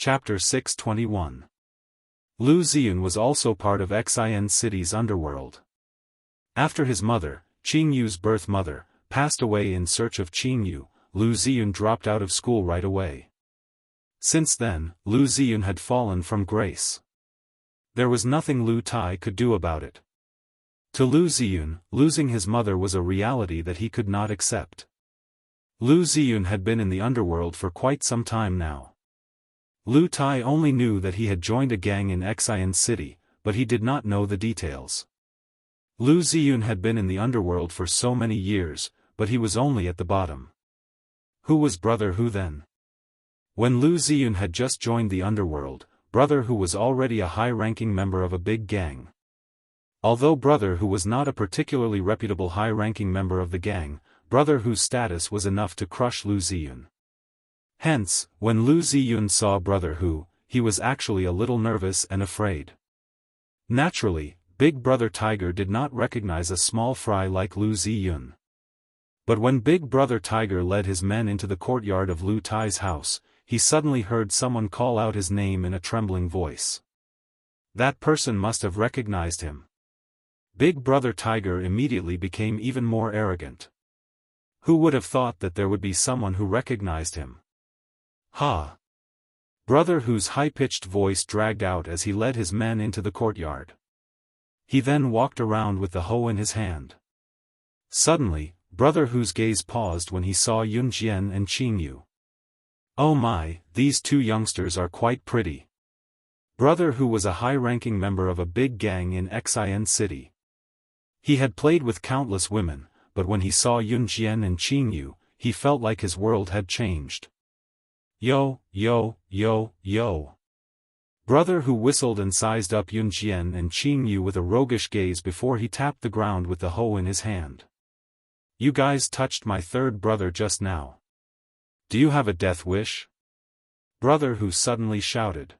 Chapter 621. Lu Ziyun was also part of Xin City's underworld. After his mother, Qingyu's birth mother, passed away in search of Qingyu, Lu Ziyun dropped out of school right away. Since then, Lu Ziyun had fallen from grace. There was nothing Lu Tai could do about it. To Lu Ziyun, losing his mother was a reality that he could not accept. Lu Ziyun had been in the underworld for quite some time now. Lu Tai only knew that he had joined a gang in Xin City, but he did not know the details. Lu Ziyun had been in the underworld for so many years, but he was only at the bottom. Who was Brother Hu then? When Lu Ziyun had just joined the underworld, Brother Hu was already a high-ranking member of a big gang. Although Brother Hu was not a particularly reputable high-ranking member of the gang, Brother Hu's status was enough to crush Lu Ziyun. Hence, when Lu Ziyun saw Brother Hu, he was actually a little nervous and afraid. Naturally, Big Brother Tiger did not recognize a small fry like Lu Ziyun. But when Big Brother Tiger led his men into the courtyard of Lu Tai's house, he suddenly heard someone call out his name in a trembling voice. That person must have recognized him. Big Brother Tiger immediately became even more arrogant. Who would have thought that there would be someone who recognized him? Ha! Brother Hu's high-pitched voice dragged out as he led his men into the courtyard. He then walked around with the hoe in his hand. Suddenly, Brother Hu's gaze paused when he saw Yun Jian and Qingyu. Oh my, these two youngsters are quite pretty. Brother Hu was a high-ranking member of a big gang in Xin City. He had played with countless women, but when he saw Yun Jian and Qingyu, he felt like his world had changed. Yo, yo, yo, yo. Brother Hu whistled and sized up Yun Jian and Qingyu with a roguish gaze before he tapped the ground with the hoe in his hand. You guys touched my third brother just now. Do you have a death wish? Brother Hu suddenly shouted.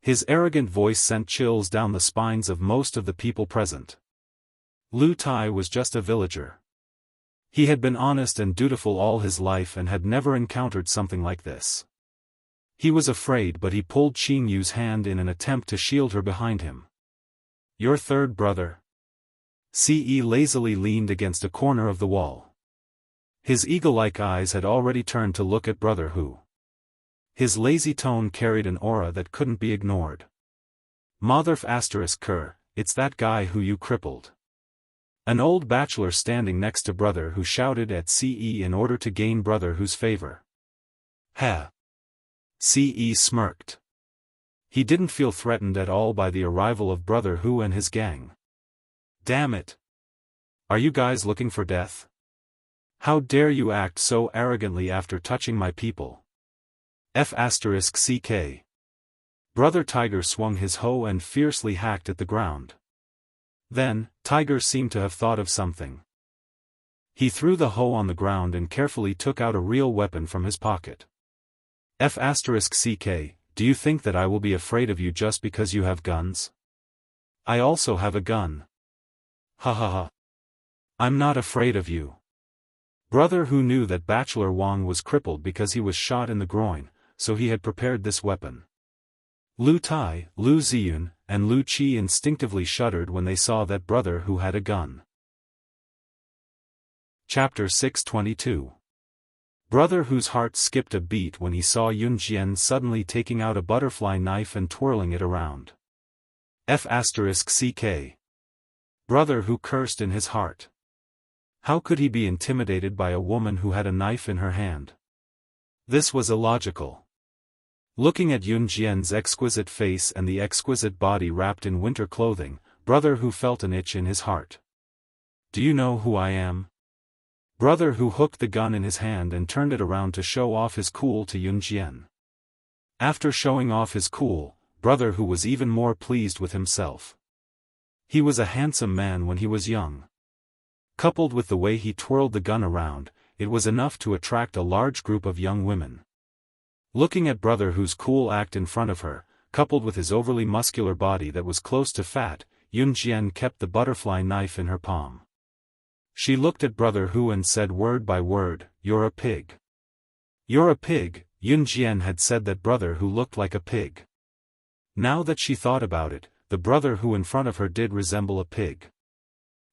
His arrogant voice sent chills down the spines of most of the people present. Lu Tai was just a villager. He had been honest and dutiful all his life and had never encountered something like this. He was afraid, but he pulled Qingyu's hand in an attempt to shield her behind him. Your third brother? Ce lazily leaned against a corner of the wall. His eagle-like eyes had already turned to look at Brother Hu. His lazy tone carried an aura that couldn't be ignored. Motherf ****, it's that guy who you crippled. An old bachelor standing next to Brother Hu shouted at Ce in order to gain Brother Hu's favor. Ha! Ce smirked. He didn't feel threatened at all by the arrival of Brother Hu and his gang. Damn it! Are you guys looking for death? How dare you act so arrogantly after touching my people? F***ck. Brother Tiger swung his hoe and fiercely hacked at the ground. Then, Tiger seemed to have thought of something. He threw the hoe on the ground and carefully took out a real weapon from his pocket. F***ck, do you think that I will be afraid of you just because you have guns? I also have a gun. Ha ha ha. I'm not afraid of you. Brother Hu knew that Bachelor Wang was crippled because he was shot in the groin, so he had prepared this weapon. Lu Tai, Lu Ziyun, and Lu Qi instinctively shuddered when they saw that Brother Hu had a gun. Chapter 622. Brother Hu's heart skipped a beat when he saw Yun Jian suddenly taking out a butterfly knife and twirling it around. F***ck. Brother Hu cursed in his heart. How could he be intimidated by a woman who had a knife in her hand? This was illogical. Looking at Yun Jian's exquisite face and the exquisite body wrapped in winter clothing, Brother Hu felt an itch in his heart. Do you know who I am? Brother Hu hooked the gun in his hand and turned it around to show off his cool to Yun Jian. After showing off his cool, Brother Hu was even more pleased with himself. He was a handsome man when he was young. Coupled with the way he twirled the gun around, it was enough to attract a large group of young women. Looking at Brother Hu's cool act in front of her, coupled with his overly muscular body that was close to fat, Yun Jian kept the butterfly knife in her palm. She looked at Brother Hu and said word by word, "You're a pig. You're a pig, Yunjian had said that brother who looked like a pig. Now that she thought about it, the brother who in front of her did resemble a pig.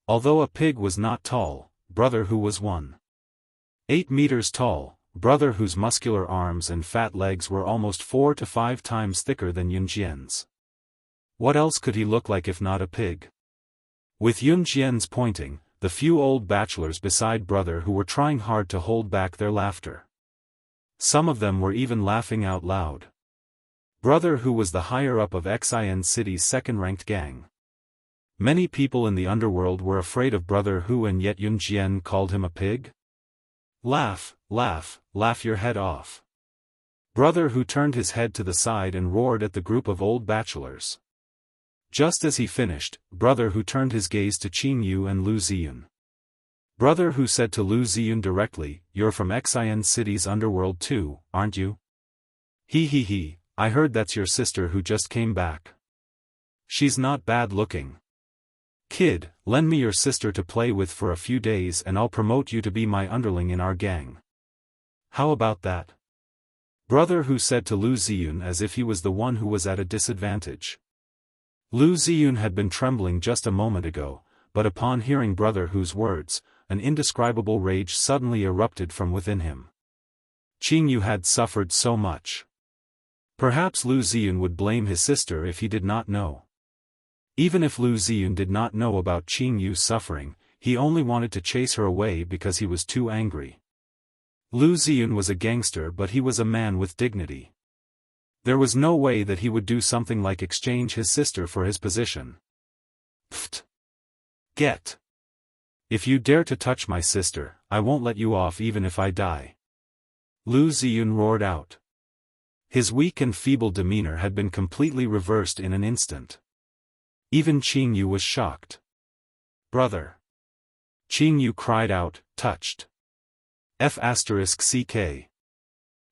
Although a pig was not tall, brother who was 1.8 meters tall, brother whose muscular arms and fat legs were almost 4 to 5 times thicker than Yunjian's. What else could he look like if not a pig? With Yunjian's pointing, the few old bachelors beside brother who were trying hard to hold back their laughter. Some of them were even laughing out loud. Brother who was the higher-up of Xian City's second-ranked gang. Many people in the underworld were afraid of brother who, and yet Yunjian called him a pig? Laugh, laugh, laugh your head off. Brother who turned his head to the side and roared at the group of old bachelors. Just as he finished, brother who turned his gaze to Qing Yu and Lu Ziyun. Brother who said to Lu Ziyun directly, "You're from Xian City's underworld too, aren't you?" He, I heard that's your sister who just came back. She's not bad looking. Kid, lend me your sister to play with for a few days and I'll promote you to be my underling in our gang. How about that? Brother who said to Lu Ziyun as if he was the one who was at a disadvantage. Lu Ziyun had been trembling just a moment ago, but upon hearing brother whose words, an indescribable rage suddenly erupted from within him. Qing Yu had suffered so much. Perhaps Lu Ziyun would blame his sister if he did not know. Even if Lu Ziyun did not know about Qing Yu's suffering, he only wanted to chase her away because he was too angry. Lu Ziyun was a gangster, but he was a man with dignity. There was no way that he would do something like exchange his sister for his position. Pfft! Get! If you dare to touch my sister, I won't let you off even if I die. Lu Ziyun roared out. His weak and feeble demeanor had been completely reversed in an instant. Even Qing Yu was shocked. Brother! Qing Yu cried out, touched. F***ck.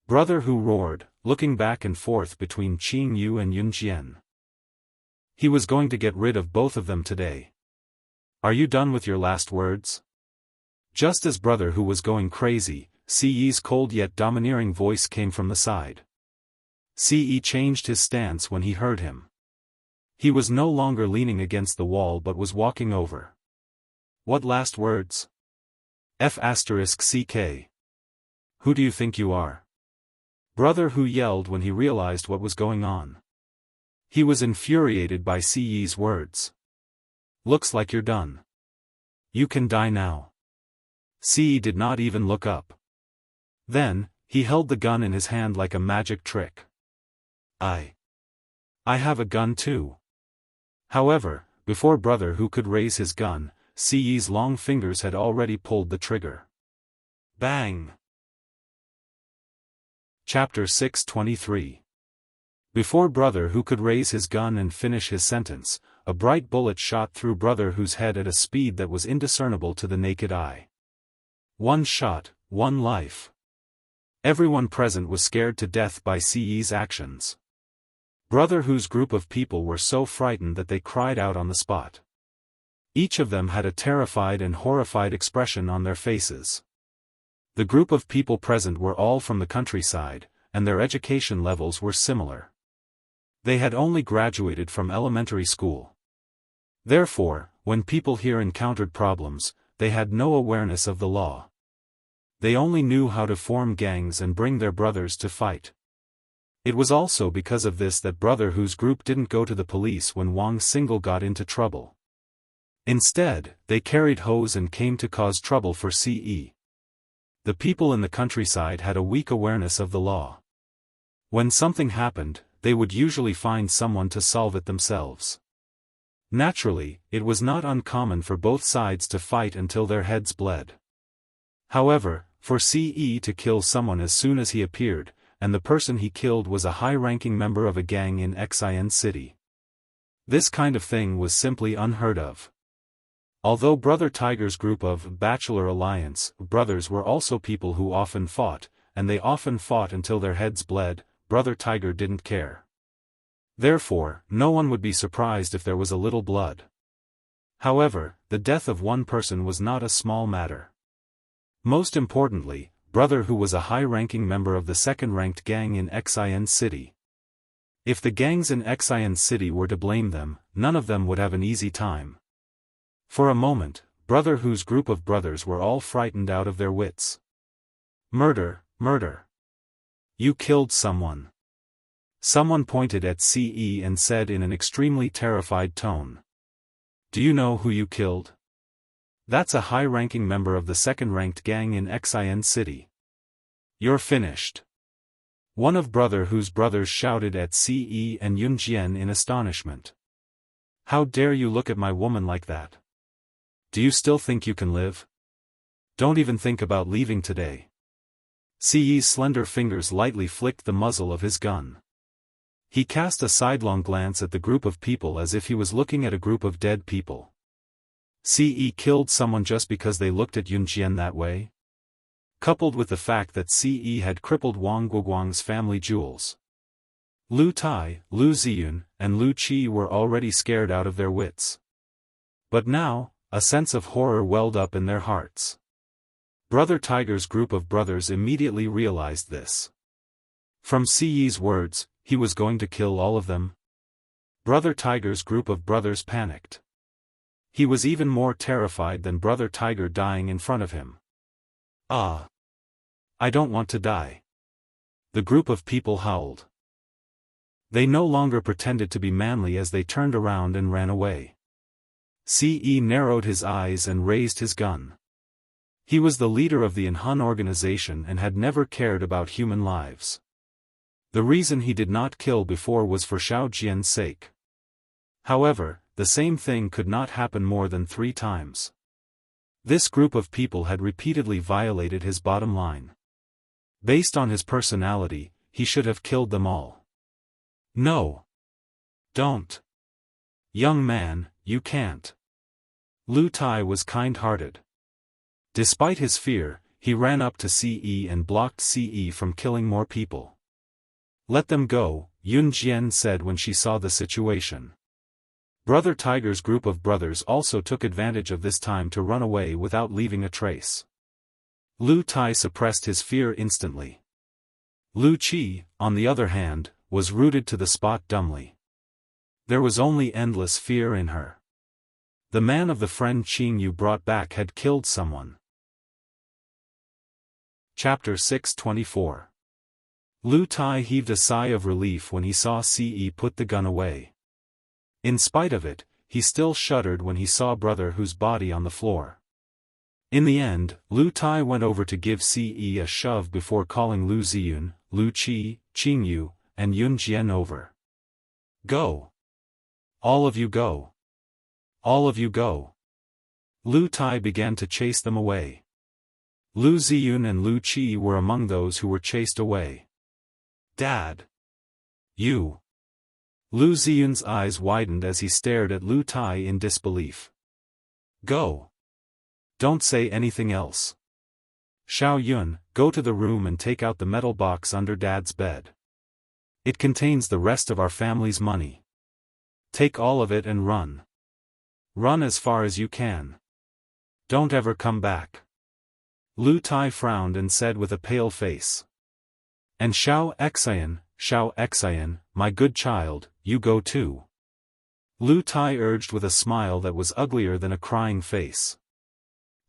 Brother who roared, looking back and forth between Qing Yu and Yunjian. He was going to get rid of both of them today. Are you done with your last words? Just as brother who was going crazy, Ce cold yet domineering voice came from the side. Ce changed his stance when he heard him. He was no longer leaning against the wall but was walking over. What last words? F***ck. Who do you think you are? Brother who yelled when he realized what was going on. He was infuriated by Ce's words. Looks like you're done. You can die now. Ce did not even look up. Then, he held the gun in his hand like a magic trick. I have a gun too. However, before brother who could raise his gun, Ce's long fingers had already pulled the trigger. Bang! Chapter 623. Before brother who could raise his gun and finish his sentence, a bright bullet shot through brother whose head at a speed that was indiscernible to the naked eye. One shot, one life. Everyone present was scared to death by Ce's actions. Brother whose group of people were so frightened that they cried out on the spot. Each of them had a terrified and horrified expression on their faces. The group of people present were all from the countryside, and their education levels were similar. They had only graduated from elementary school. Therefore, when people here encountered problems, they had no awareness of the law. They only knew how to form gangs and bring their brothers to fight. It was also because of this that brother whose group didn't go to the police when Wang Single got into trouble. Instead, they carried hoes and came to cause trouble for Ce. The people in the countryside had a weak awareness of the law. When something happened, they would usually find someone to solve it themselves. Naturally, it was not uncommon for both sides to fight until their heads bled. However, for Ce to kill someone as soon as he appeared, and the person he killed was a high-ranking member of a gang in Xian City. This kind of thing was simply unheard of. Although Brother Tiger's group of Bachelor Alliance brothers were also people who often fought, and they often fought until their heads bled, Brother Tiger didn't care. Therefore, no one would be surprised if there was a little blood. However, the death of one person was not a small matter. Most importantly, brother who was a high-ranking member of the second-ranked gang in Xian City. If the gangs in Xian City were to blame them, none of them would have an easy time. For a moment, brother whose group of brothers were all frightened out of their wits. Murder, murder. You killed someone. Someone pointed at Ce and said in an extremely terrified tone. Do you know who you killed? That's a high-ranking member of the second-ranked gang in Xian City. You're finished. One of brother whose brothers shouted at Ce and Yunjian in astonishment. How dare you look at my woman like that? Do you still think you can live? Don't even think about leaving today. Ce's slender fingers lightly flicked the muzzle of his gun. He cast a sidelong glance at the group of people as if he was looking at a group of dead people. Ce killed someone just because they looked at Yunjian that way? Coupled with the fact that Ce had crippled Wang Guoguang's family jewels. Lu Tai, Lu Ziyun, and Lu Qi were already scared out of their wits. But now, a sense of horror welled up in their hearts. Brother Tiger's group of brothers immediately realized this. From Ce's words, he was going to kill all of them. Brother Tiger's group of brothers panicked. He was even more terrified than Brother Tiger dying in front of him. Ah! I don't want to die. The group of people howled. They no longer pretended to be manly as they turned around and ran away. Ce narrowed his eyes and raised his gun. He was the leader of the Inhun organization and had never cared about human lives. The reason he did not kill before was for Xiao Jian's sake. However, the same thing could not happen more than 3 times. This group of people had repeatedly violated his bottom line. Based on his personality, he should have killed them all. No. Don't. Young man, you can't. Lu Tai was kind-hearted. Despite his fear, he ran up to Ce and blocked Ce from killing more people. Let them go, Yun Jian said when she saw the situation. Brother Tiger's group of brothers also took advantage of this time to run away without leaving a trace. Lu Tai suppressed his fear instantly. Lu Qi, on the other hand, was rooted to the spot dumbly. There was only endless fear in her. The man of the friend Qing Yu brought back had killed someone. Chapter 624. Lu Tai heaved a sigh of relief when he saw Ce put the gun away. In spite of it, he still shuddered when he saw brother whose body on the floor. In the end, Lu Tai went over to give Ce a shove before calling Lu Ziyun, Lu Qi, Qing Yu, and Yun Jian over. Go! All of you go! All of you go! Lu Tai began to chase them away. Lu Ziyun and Lu Qi were among those who were chased away. Dad! You! Lu Ziyun's eyes widened as he stared at Lu Tai in disbelief. Go! Don't say anything else. Xiao Yun, go to the room and take out the metal box under Dad's bed. It contains the rest of our family's money. Take all of it and run. Run as far as you can. Don't ever come back. Lu Tai frowned and said with a pale face. And Xiao Xian, my good child, you go too. Lu Tai urged with a smile that was uglier than a crying face.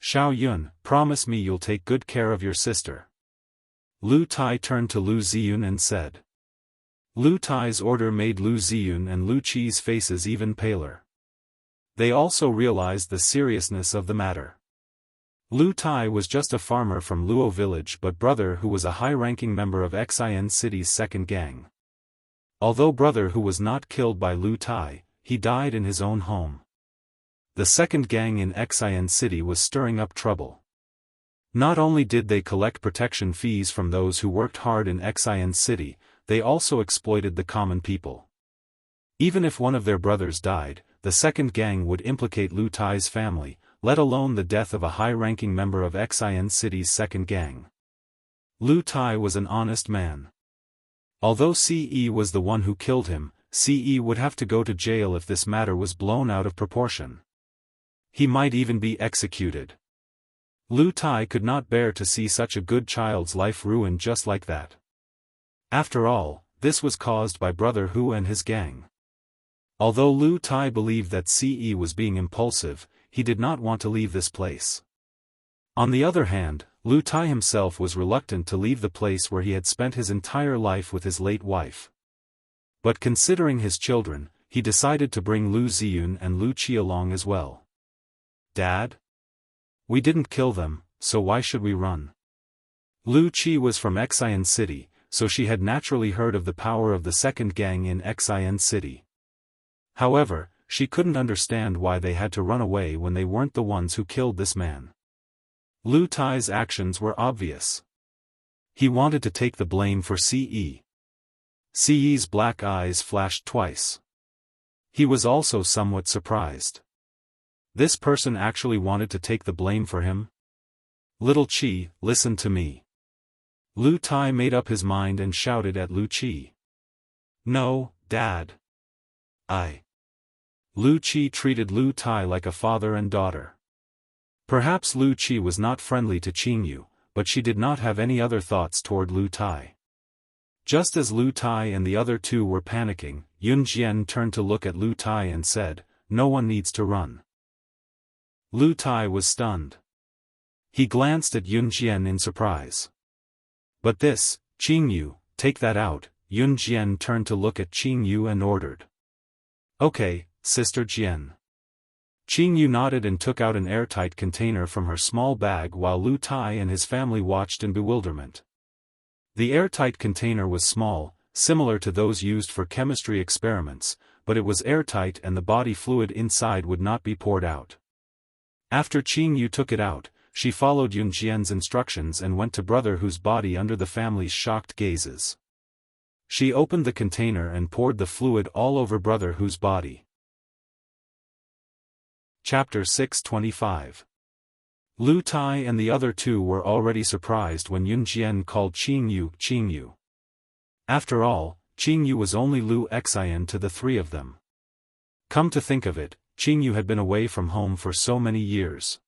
Xiao Yun, promise me you'll take good care of your sister. Lu Tai turned to Lu Ziyun and said. Lu Tai's order made Lu Ziyun and Lu Qi's faces even paler. They also realized the seriousness of the matter. Lu Tai was just a farmer from Luo village but brother who was a high-ranking member of Xian City's second gang. Although brother who was not killed by Lu Tai, he died in his own home. The second gang in Xian City was stirring up trouble. Not only did they collect protection fees from those who worked hard in Xian City, they also exploited the common people. Even if one of their brothers died, the second gang would implicate Lu Tai's family, let alone the death of a high-ranking member of Xian City's second gang. Lu Tai was an honest man. Although Ce was the one who killed him, Ce would have to go to jail if this matter was blown out of proportion. He might even be executed. Lu Tai could not bear to see such a good child's life ruined just like that. After all, this was caused by Brother Hu and his gang. Although Lu Tai believed that Ce was being impulsive, he did not want to leave this place. On the other hand, Lu Tai himself was reluctant to leave the place where he had spent his entire life with his late wife. But considering his children, he decided to bring Lu Ziyun and Lu Qi along as well. Dad? We didn't kill them, so why should we run? Lu Qi was from Xian City, so she had naturally heard of the power of the second gang in Xian City. However, she couldn't understand why they had to run away when they weren't the ones who killed this man. Lu Tai's actions were obvious. He wanted to take the blame for Ce. Ce's black eyes flashed twice. He was also somewhat surprised. This person actually wanted to take the blame for him? Little Qi, listen to me. Lu Tai made up his mind and shouted at Lu Qi. No, Dad. Lu Qi treated Lu Tai like a father and daughter. Perhaps Lu Qi was not friendly to Qingyu, but she did not have any other thoughts toward Lu Tai. Just as Lu Tai and the other two were panicking, Yun Jian turned to look at Lu Tai and said, "No one needs to run." Lu Tai was stunned. He glanced at Yun Jian in surprise. But this, Qingyu, take that out. Yun Jian turned to look at Qingyu and ordered. Okay, Sister Jian. Qingyu nodded and took out an airtight container from her small bag while Lu Tai and his family watched in bewilderment. The airtight container was small, similar to those used for chemistry experiments, but it was airtight and the body fluid inside would not be poured out. After Qingyu took it out, she followed Yun Jian's instructions and went to Brother Hu's body under the family's shocked gazes. She opened the container and poured the fluid all over Brother Hu's body. Chapter 625. Lu Tai and the other two were already surprised when Yun Jian called Qingyu. After all, Qingyu was only Lu Xian to the three of them. Come to think of it, Qingyu had been away from home for so many years.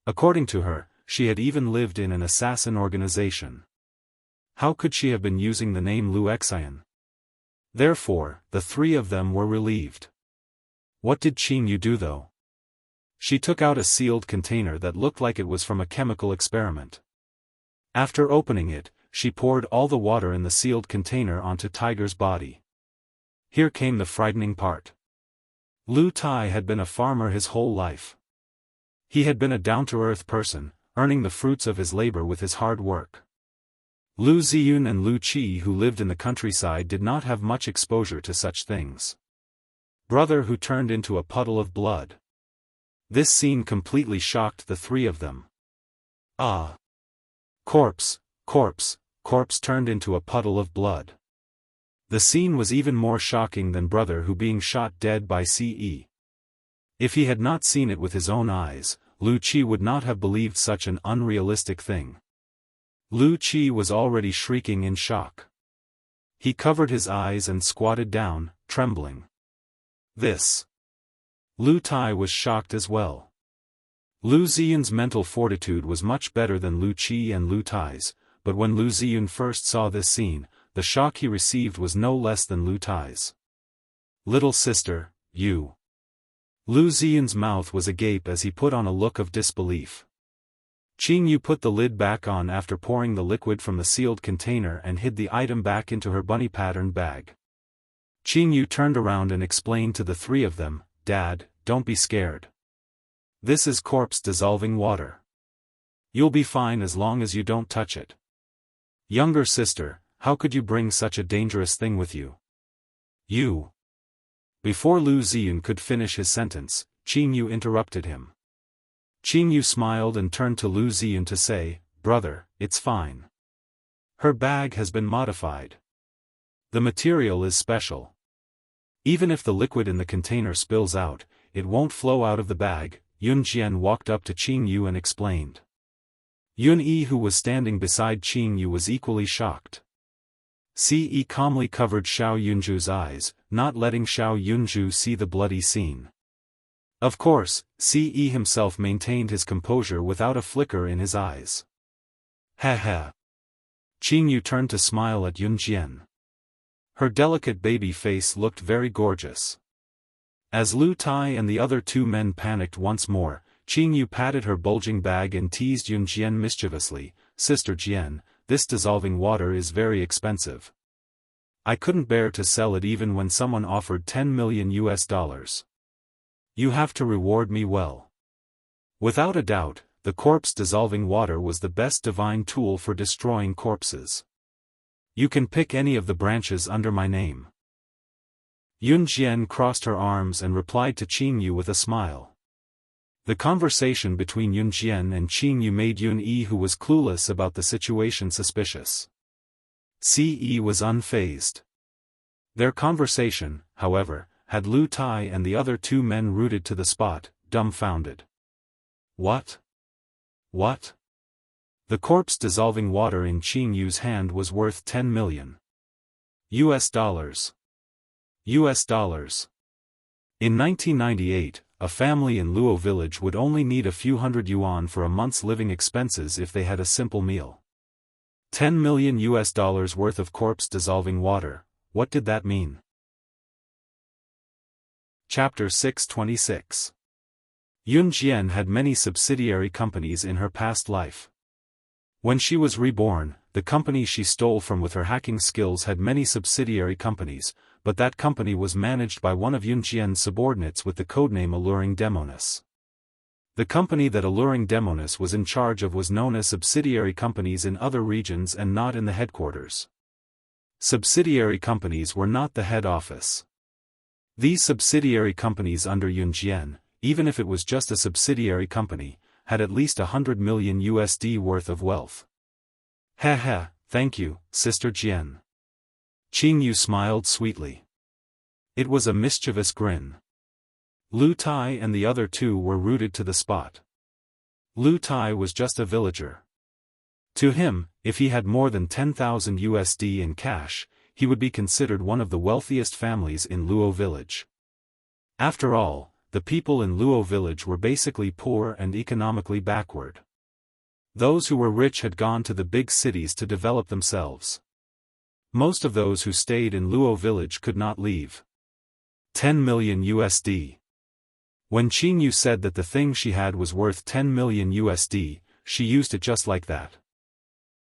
According to her, she had even lived in an assassin organization. How could she have been using the name Lu Xian? Therefore, the three of them were relieved. What did Qingyu do though? She took out a sealed container that looked like it was from a chemical experiment. After opening it, she poured all the water in the sealed container onto Tiger's body. Here came the frightening part. Lu Tai had been a farmer his whole life. He had been a down-to-earth person, earning the fruits of his labor with his hard work. Lu Ziyun and Lu Qi, who lived in the countryside, did not have much exposure to such things. Brother Hu turned into a puddle of blood. This scene completely shocked the three of them. Ah! Corpse turned into a puddle of blood. The scene was even more shocking than Brother Hu being shot dead by Ce. If he had not seen it with his own eyes, Lu Qi would not have believed such an unrealistic thing. Lu Qi was already shrieking in shock. He covered his eyes and squatted down, trembling. This. Lu Tai was shocked as well. Lu Ziyun's mental fortitude was much better than Lu Qi and Lu Tai's, but when Lu Ziyun first saw this scene, the shock he received was no less than Lu Tai's. Little sister, you. Lu Ziyun's mouth was agape as he put on a look of disbelief. Qingyu put the lid back on after pouring the liquid from the sealed container and hid the item back into her bunny-patterned bag. Qingyu turned around and explained to the three of them, Dad, don't be scared. This is corpse-dissolving water. You'll be fine as long as you don't touch it. Younger sister, how could you bring such a dangerous thing with you? You. Before Lu Ziyun could finish his sentence, Qingyu interrupted him. Qingyu smiled and turned to Lu Ziyun to say, Brother, it's fine. Her bag has been modified. The material is special. Even if the liquid in the container spills out, it won't flow out of the bag. Yun Jian walked up to Qingyu and explained. Yun Yi, who was standing beside Qingyu, was equally shocked. Ce calmly covered Xiao Yunju's eyes, not letting Xiao Yunju see the bloody scene. Of course, Ce himself maintained his composure without a flicker in his eyes. Ha ha. Qingyu turned to smile at Yunjian. Her delicate baby face looked very gorgeous. As Lu Tai and the other two men panicked once more, Qingyu patted her bulging bag and teased Yunjian mischievously, "Sister Jian, this dissolving water is very expensive. I couldn't bear to sell it even when someone offered $10 million. You have to reward me well." Without a doubt, the corpse-dissolving water was the best divine tool for destroying corpses. "You can pick any of the branches under my name." Yunjian crossed her arms and replied to Qingyu with a smile. The conversation between Yunjian and Qingyu made Yun-Yi, who was clueless about the situation, suspicious. Ce was unfazed. Their conversation, however, had Lu Tai and the other two men rooted to the spot, dumbfounded. What? What? The corpse-dissolving water in Qingyu's hand was worth $10 million. US dollars. In 1998, a family in Luo village would only need a few hundred yuan for a month's living expenses if they had a simple meal. $10 million worth of corpse-dissolving water, what did that mean? Chapter 626. Yunjian had many subsidiary companies in her past life. When she was reborn, the company she stole from with her hacking skills had many subsidiary companies, but that company was managed by one of Yunjian's subordinates with the codename Alluring Demoness. The company that Alluring Demoness was in charge of was known as subsidiary companies in other regions and not in the headquarters. Subsidiary companies were not the head office. These subsidiary companies under Yunjian, even if it was just a subsidiary company, had at least $100 million worth of wealth. Ha ha, thank you, Sister Jian. Qingyu smiled sweetly. It was a mischievous grin. Lu Tai and the other two were rooted to the spot. Lu Tai was just a villager. To him, if he had more than $10,000 in cash, he would be considered one of the wealthiest families in Luo village. After all, the people in Luo village were basically poor and economically backward. Those who were rich had gone to the big cities to develop themselves. Most of those who stayed in Luo village could not leave. $10 million. When Qingyu said that the thing she had was worth $10 million, she used it just like that.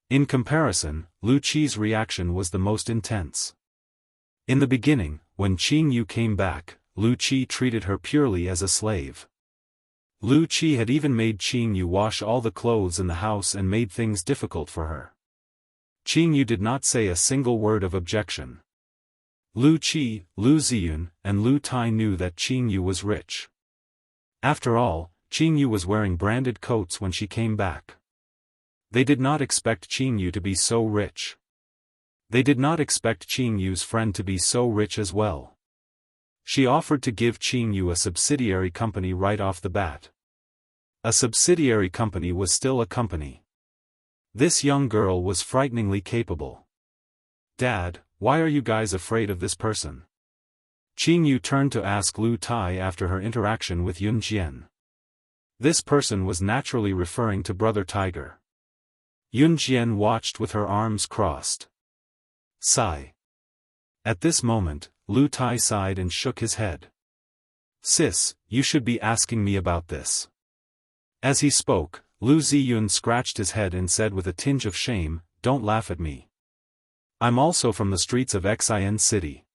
In comparison, Lu Qi's reaction was the most intense. In the beginning, when Qingyu came back, Lu Qi treated her purely as a slave. Lu Qi had even made Qingyu wash all the clothes in the house and made things difficult for her. Qingyu did not say a single word of objection. Lu Qi, Lu Ziyun, and Lu Tai knew that Qingyu was rich. After all, Qingyu was wearing branded coats when she came back. They did not expect Qingyu to be so rich. They did not expect Qingyu's friend to be so rich as well. She offered to give Qingyu a subsidiary company right off the bat. A subsidiary company was still a company. This young girl was frighteningly capable. "Dad, why are you guys afraid of this person?" Qingyu turned to ask Lu Tai after her interaction with Yunjian. This person was naturally referring to Brother Tiger. Yunjian watched with her arms crossed. Sigh. At this moment, Lu Tai sighed and shook his head. "Sis, you should be asking me about this." As he spoke, Lu Ziyun scratched his head and said with a tinge of shame, "Don't laugh at me. I'm also from the streets of Xian City."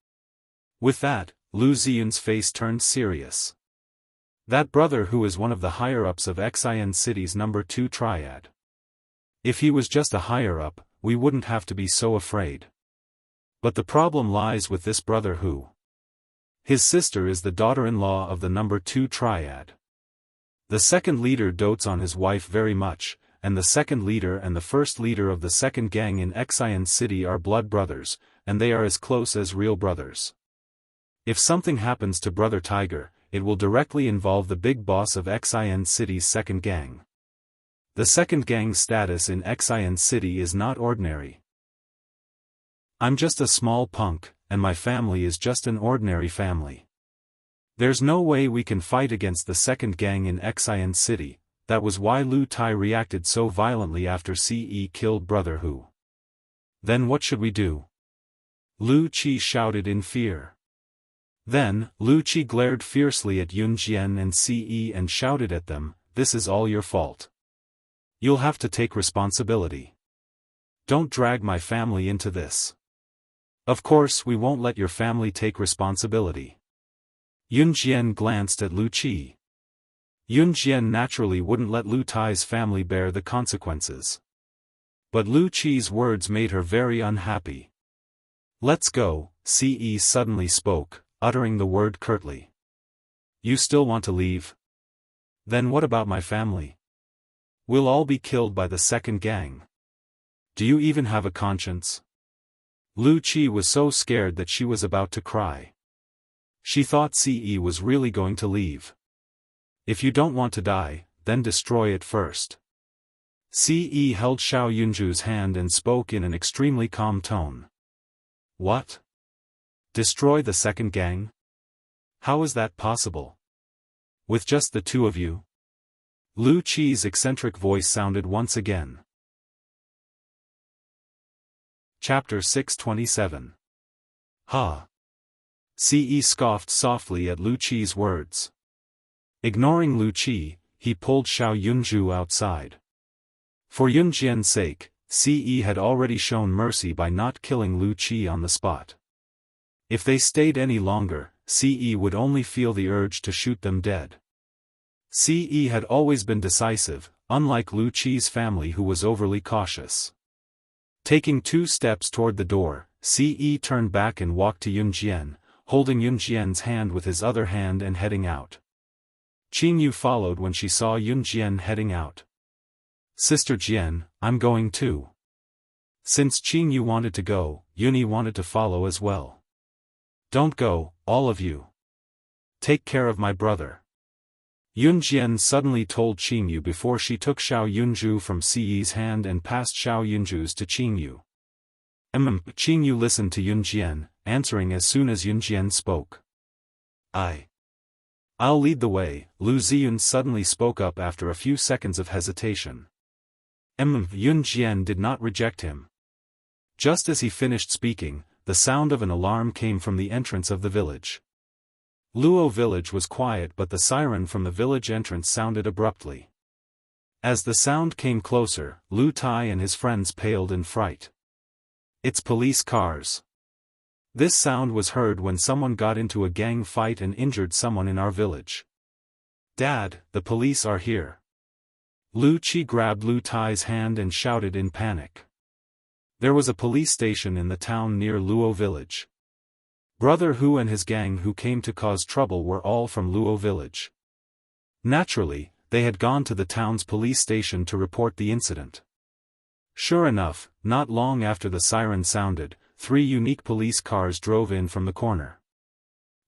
With that, Lu Ziyun's face turned serious. That brother who is one of the higher-ups of Xian City's number 2 triad. If he was just a higher-up, we wouldn't have to be so afraid. But the problem lies with this brother who. His sister is the daughter-in-law of the number 2 triad. The second leader dotes on his wife very much, and the second leader and the first leader of the second gang in Xian City are blood brothers, and they are as close as real brothers. If something happens to Brother Tiger, it will directly involve the big boss of Xian City's second gang. The second gang's status in Xian City is not ordinary. I'm just a small punk, and my family is just an ordinary family. There's no way we can fight against the second gang in Xian City. That was why Lu Tai reacted so violently after Ce killed Brother Hu. Then what should we do? Lu Qi shouted in fear. Then, Lu Qi glared fiercely at Yun Jian and Ce and shouted at them, "This is all your fault. You'll have to take responsibility. Don't drag my family into this." "Of course we won't let your family take responsibility." Yun Jian glanced at Lu Qi. Yun Jian naturally wouldn't let Lu Tai's family bear the consequences. But Lu Qi's words made her very unhappy. "Let's go," Ce suddenly spoke, uttering the word curtly. "You still want to leave? Then what about my family? We'll all be killed by the second gang. Do you even have a conscience?" Lu Qi was so scared that she was about to cry. She thought Ce was really going to leave. "If you don't want to die, then destroy it first." Ce held Xiao Yunju's hand and spoke in an extremely calm tone. "What? Destroy the second gang? How is that possible? With just the two of you?" Lu Qi's eccentric voice sounded once again. Chapter 627. Ha! Ce scoffed softly at Lu Qi's words. Ignoring Lu Qi, he pulled Xiao Yunju outside. For Yun Jian's sake, Ce had already shown mercy by not killing Lu Qi on the spot. If they stayed any longer, Ce would only feel the urge to shoot them dead. Ce had always been decisive, unlike Lu Qi's family who was overly cautious. Taking 2 steps toward the door, Ce turned back and walked to Yun Jian, holding Yun Jian's hand with his other hand and heading out. Qingyu followed when she saw Yun Jian heading out. "Sister Jian, I'm going too." Since Qingyu wanted to go, Yuni wanted to follow as well. "Don't go, all of you. Take care of my brother." Yun Jian suddenly told Qingyu before she took Xiao Yunju from Ce's hand and passed Xiao Yunju's to Qingyu. Qingyu listened to Yun Jian, answering as soon as Yun Jian spoke. I'll lead the way," Lu Ziyun suddenly spoke up after a few seconds of hesitation. Yun Jian did not reject him. Just as he finished speaking, the sound of an alarm came from the entrance of the village. Luo village was quiet, but the siren from the village entrance sounded abruptly. As the sound came closer, Lu Tai and his friends paled in fright. "It's police cars." This sound was heard when someone got into a gang fight and injured someone in our village. "Dad, the police are here." Lu Qi grabbed Lu Tai's hand and shouted in panic. There was a police station in the town near Luo village. Brother Hu and his gang who came to cause trouble were all from Luo village. Naturally, they had gone to the town's police station to report the incident. Sure enough, not long after the siren sounded, 3 unique police cars drove in from the corner.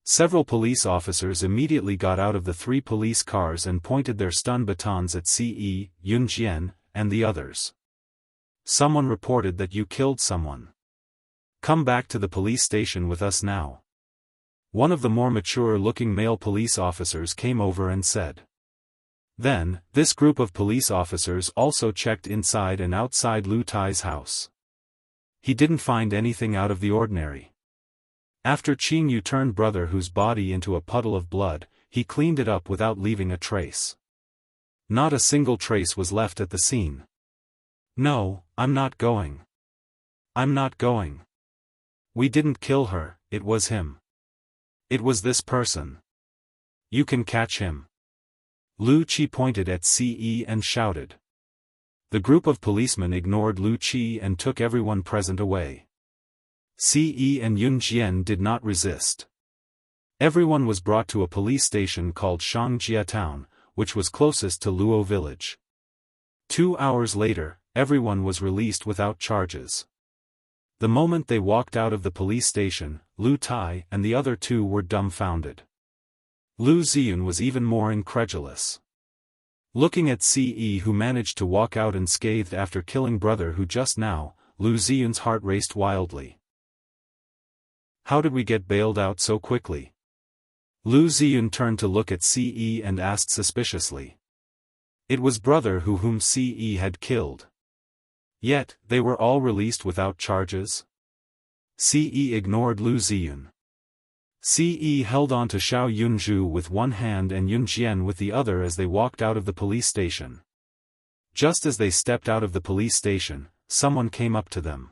Several police officers immediately got out of the 3 police cars and pointed their stun batons at Ce, Yun Jian, and the others. "Someone reported that you killed someone. Come back to the police station with us now." One of the more mature-looking male police officers came over and said. Then, this group of police officers also checked inside and outside Lu Tai's house. He didn't find anything out of the ordinary. After Qingyu turned Brother Hu's body into a puddle of blood, he cleaned it up without leaving a trace. Not a single trace was left at the scene. "No, I'm not going. I'm not going. We didn't kill her, it was him. It was this person. You can catch him." Lu Qi pointed at Ce and shouted. The group of policemen ignored Lu Qi and took everyone present away. Ce and Yun Jian did not resist. Everyone was brought to a police station called Shangjia Town, which was closest to Luo village. 2 hours later, everyone was released without charges. The moment they walked out of the police station, Lu Tai and the other 2 were dumbfounded. Lu Ziyun was even more incredulous. Looking at Ce who managed to walk out unscathed after killing Brother Hu just now, Lu Ziyun's heart raced wildly. "How did we get bailed out so quickly?" Lu Ziyun turned to look at Ce and asked suspiciously. It was brother whom Ce had killed. Yet, they were all released without charges? Ce ignored Lu Ziyun. Ce held on to Xiao Yunzhu with one hand and Yun Jian with the other as they walked out of the police station. Just as they stepped out of the police station, someone came up to them.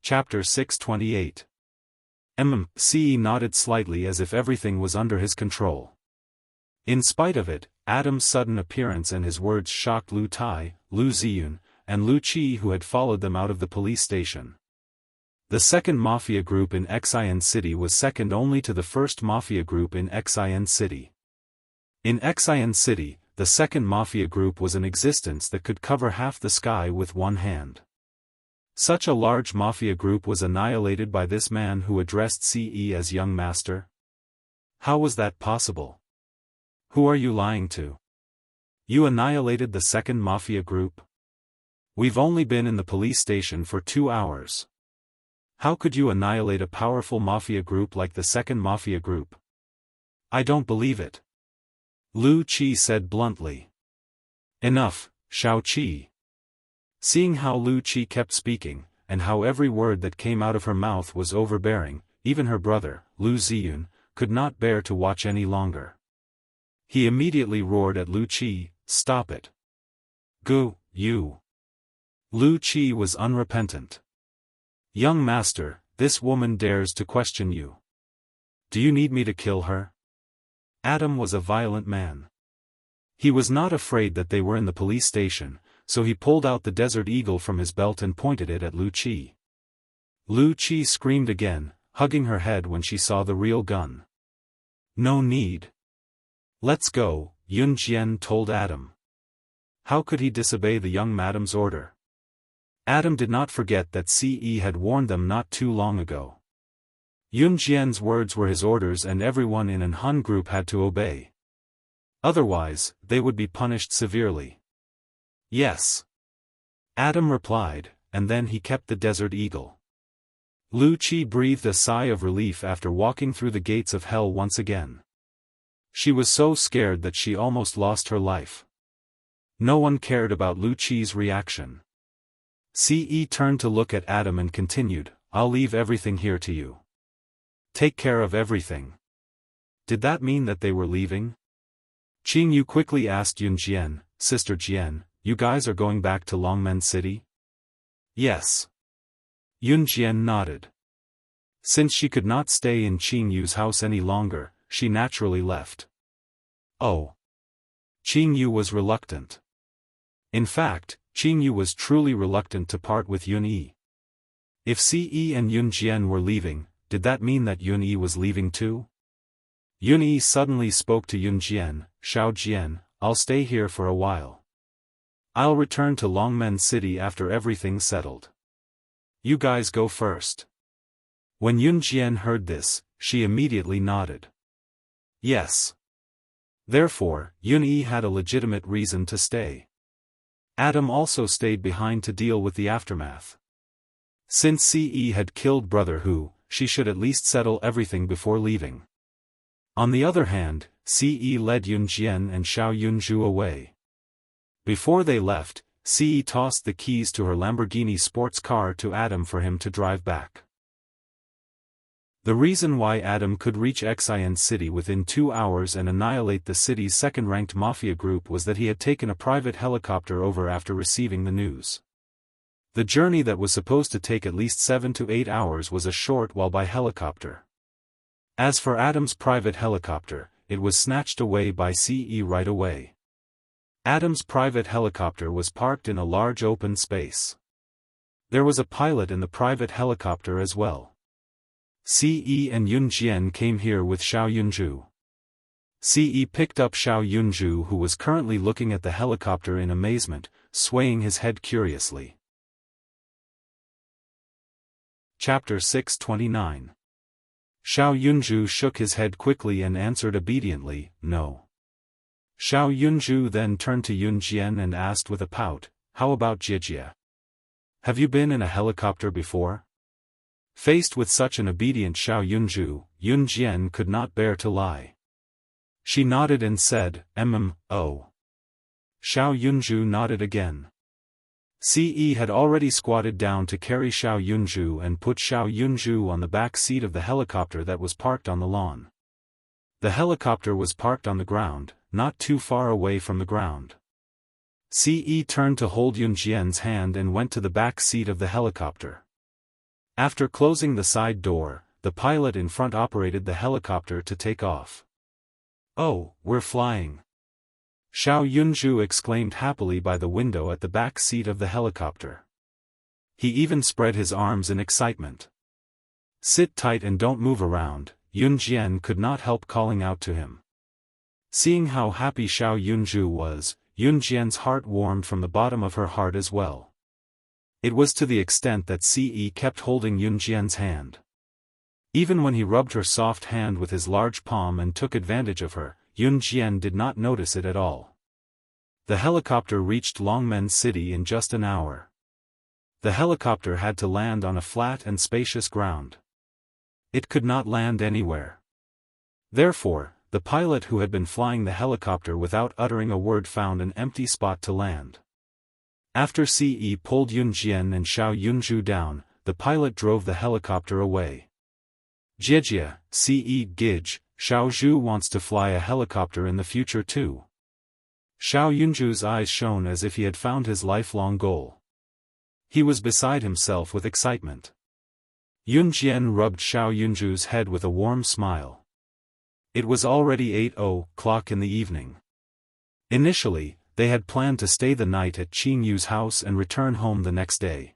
Chapter 628. Ce nodded slightly as if everything was under his control. In spite of it, Adam's sudden appearance and his words shocked Lu Tai, Lu Ziyun, and Lu Qi, who had followed them out of the police station. The second mafia group in Xian City was second only to the first mafia group in Xian City. In Xian City, the second mafia group was an existence that could cover half the sky with one hand. Such a large mafia group was annihilated by this man who addressed Ce as young master. How was that possible? Who are you lying to? You annihilated the second mafia group? We've only been in the police station for 2 hours. How could you annihilate a powerful mafia group like the second mafia group? I don't believe it. Lu Qi said bluntly. Enough, Xiao Qi. Seeing how Lu Qi kept speaking, and how every word that came out of her mouth was overbearing, even her brother, Lu Ziyun, could not bear to watch any longer. He immediately roared at Lu Qi, "Stop it! Gu, you!" Lu Qi was unrepentant. "Young master, this woman dares to question you. Do you need me to kill her?" Adam was a violent man. He was not afraid that they were in the police station, so he pulled out the Desert Eagle from his belt and pointed it at Lu Qi. Lu Qi screamed again, hugging her head when she saw the real gun. "No need. Let's go," Yun Jian told Adam. How could he disobey the young madam's order? Adam did not forget that Ce had warned them not too long ago. Yun Jian's words were his orders and everyone in an Hun group had to obey. Otherwise, they would be punished severely. "Yes." Adam replied, and then he kept the Desert Eagle. Lu Qi breathed a sigh of relief after walking through the gates of hell once again. She was so scared that she almost lost her life. No one cared about Lu Qi's reaction. Ce turned to look at Adam and continued, "I'll leave everything here to you. Take care of everything." Did that mean that they were leaving? Qingyu quickly asked Yun Jian, "Sister Jian, you guys are going back to Longmen City?" "Yes." Yun Jian nodded. Since she could not stay in Qingyu's house any longer, she naturally left. Oh. Qingyu was reluctant. In fact, Qingyu was truly reluctant to part with Yun Yi. If Ce and Yun Jian were leaving, did that mean that Yun Yi was leaving too? Yun Yi suddenly spoke to Yun Jian, "Xiao Jian, I'll stay here for a while. I'll return to Longmen City after everything's settled. You guys go first." When Yun Jian heard this, she immediately nodded. Yes. Therefore, Yun Yi had a legitimate reason to stay. Adam also stayed behind to deal with the aftermath. Since Ce had killed Brother Hu, she should at least settle everything before leaving. On the other hand, Ce led Yun Jian and Xiao Yunzhu away. Before they left, Ce tossed the keys to her Lamborghini sports car to Adam for him to drive back. The reason why Adam could reach Xian City within 2 hours and annihilate the city's second-ranked mafia group was that he had taken a private helicopter over after receiving the news. The journey that was supposed to take at least 7 to 8 hours was a short while by helicopter. As for Adam's private helicopter, it was snatched away by Ce right away. Adam's private helicopter was parked in a large open space. There was a pilot in the private helicopter as well. Ce and Yun Jian came here with Xiao Yunzhu. Ce picked up Xiao Yunzhu, who was currently looking at the helicopter in amazement, swaying his head curiously. Chapter 629. Xiao Yunzhu shook his head quickly and answered obediently, "No." Xiao Yunzhu then turned to Yun Jian and asked with a pout, "How about Jijia? Have you been in a helicopter before?" Faced with such an obedient Xiao Yunju, Yun Jian could not bear to lie. She nodded and said, oh. Xiao Yunju nodded again. Ce had already squatted down to carry Xiao Yunju and put Xiao Yunju on the back seat of the helicopter that was parked on the lawn. The helicopter was parked on the ground, not too far away from the ground. Ce turned to hold Yun Jian's hand and went to the back seat of the helicopter. After closing the side door, the pilot in front operated the helicopter to take off. "Oh, we're flying!" Xiao Yunju exclaimed happily by the window at the back seat of the helicopter. He even spread his arms in excitement. "Sit tight and don't move around," Yun Jian could not help calling out to him. Seeing how happy Xiao Yunju was, Yun Jian's heart warmed from the bottom of her heart as well. It was to the extent that Ce kept holding Yun Jian's hand. Even when he rubbed her soft hand with his large palm and took advantage of her, Yun Jian did not notice it at all. The helicopter reached Longmen City in just an hour. The helicopter had to land on a flat and spacious ground. It could not land anywhere. Therefore, the pilot who had been flying the helicopter without uttering a word found an empty spot to land. After Ce pulled Yun Jian and Xiao Yunju down, the pilot drove the helicopter away. "Jiejia, Ce Gij, Xiao Zhu wants to fly a helicopter in the future too." Xiao Yunju's eyes shone as if he had found his lifelong goal. He was beside himself with excitement. Yun Jian rubbed Xiao Yunju's head with a warm smile. It was already 8:00 in the evening. Initially, they had planned to stay the night at Qing Yu's house and return home the next day.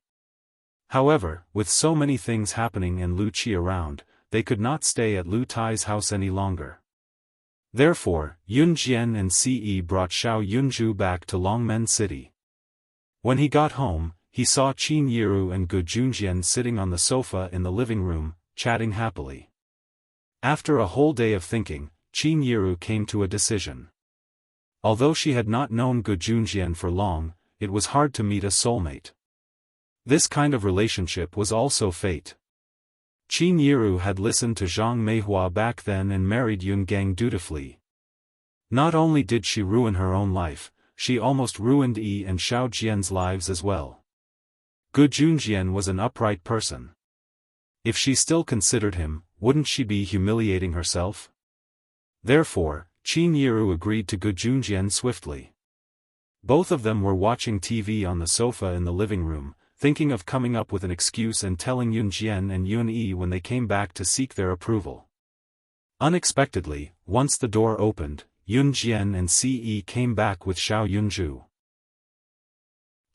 However, with so many things happening and Lu Qi around, they could not stay at Lu Tai's house any longer. Therefore, Yun Jian and Ce brought Xiao Yunju back to Longmen City. When he got home, he saw Qin Yiru and Gu Junjian sitting on the sofa in the living room, chatting happily. After a whole day of thinking, Qin Yiru came to a decision. Although she had not known Gu Junjian for long, it was hard to meet a soulmate. This kind of relationship was also fate. Qin Yiru had listened to Zhang Meihua back then and married Yun Gang dutifully. Not only did she ruin her own life, she almost ruined Yi and Xiao Jian's lives as well. Gu Junjian was an upright person. If she still considered him, wouldn't she be humiliating herself? Therefore, Qin Yiru agreed to Gu Junjian swiftly. Both of them were watching TV on the sofa in the living room, thinking of coming up with an excuse and telling Yun Jian and Yun Yi when they came back to seek their approval. Unexpectedly, once the door opened, Yun Jian and Ce came back with Xiao Yunju.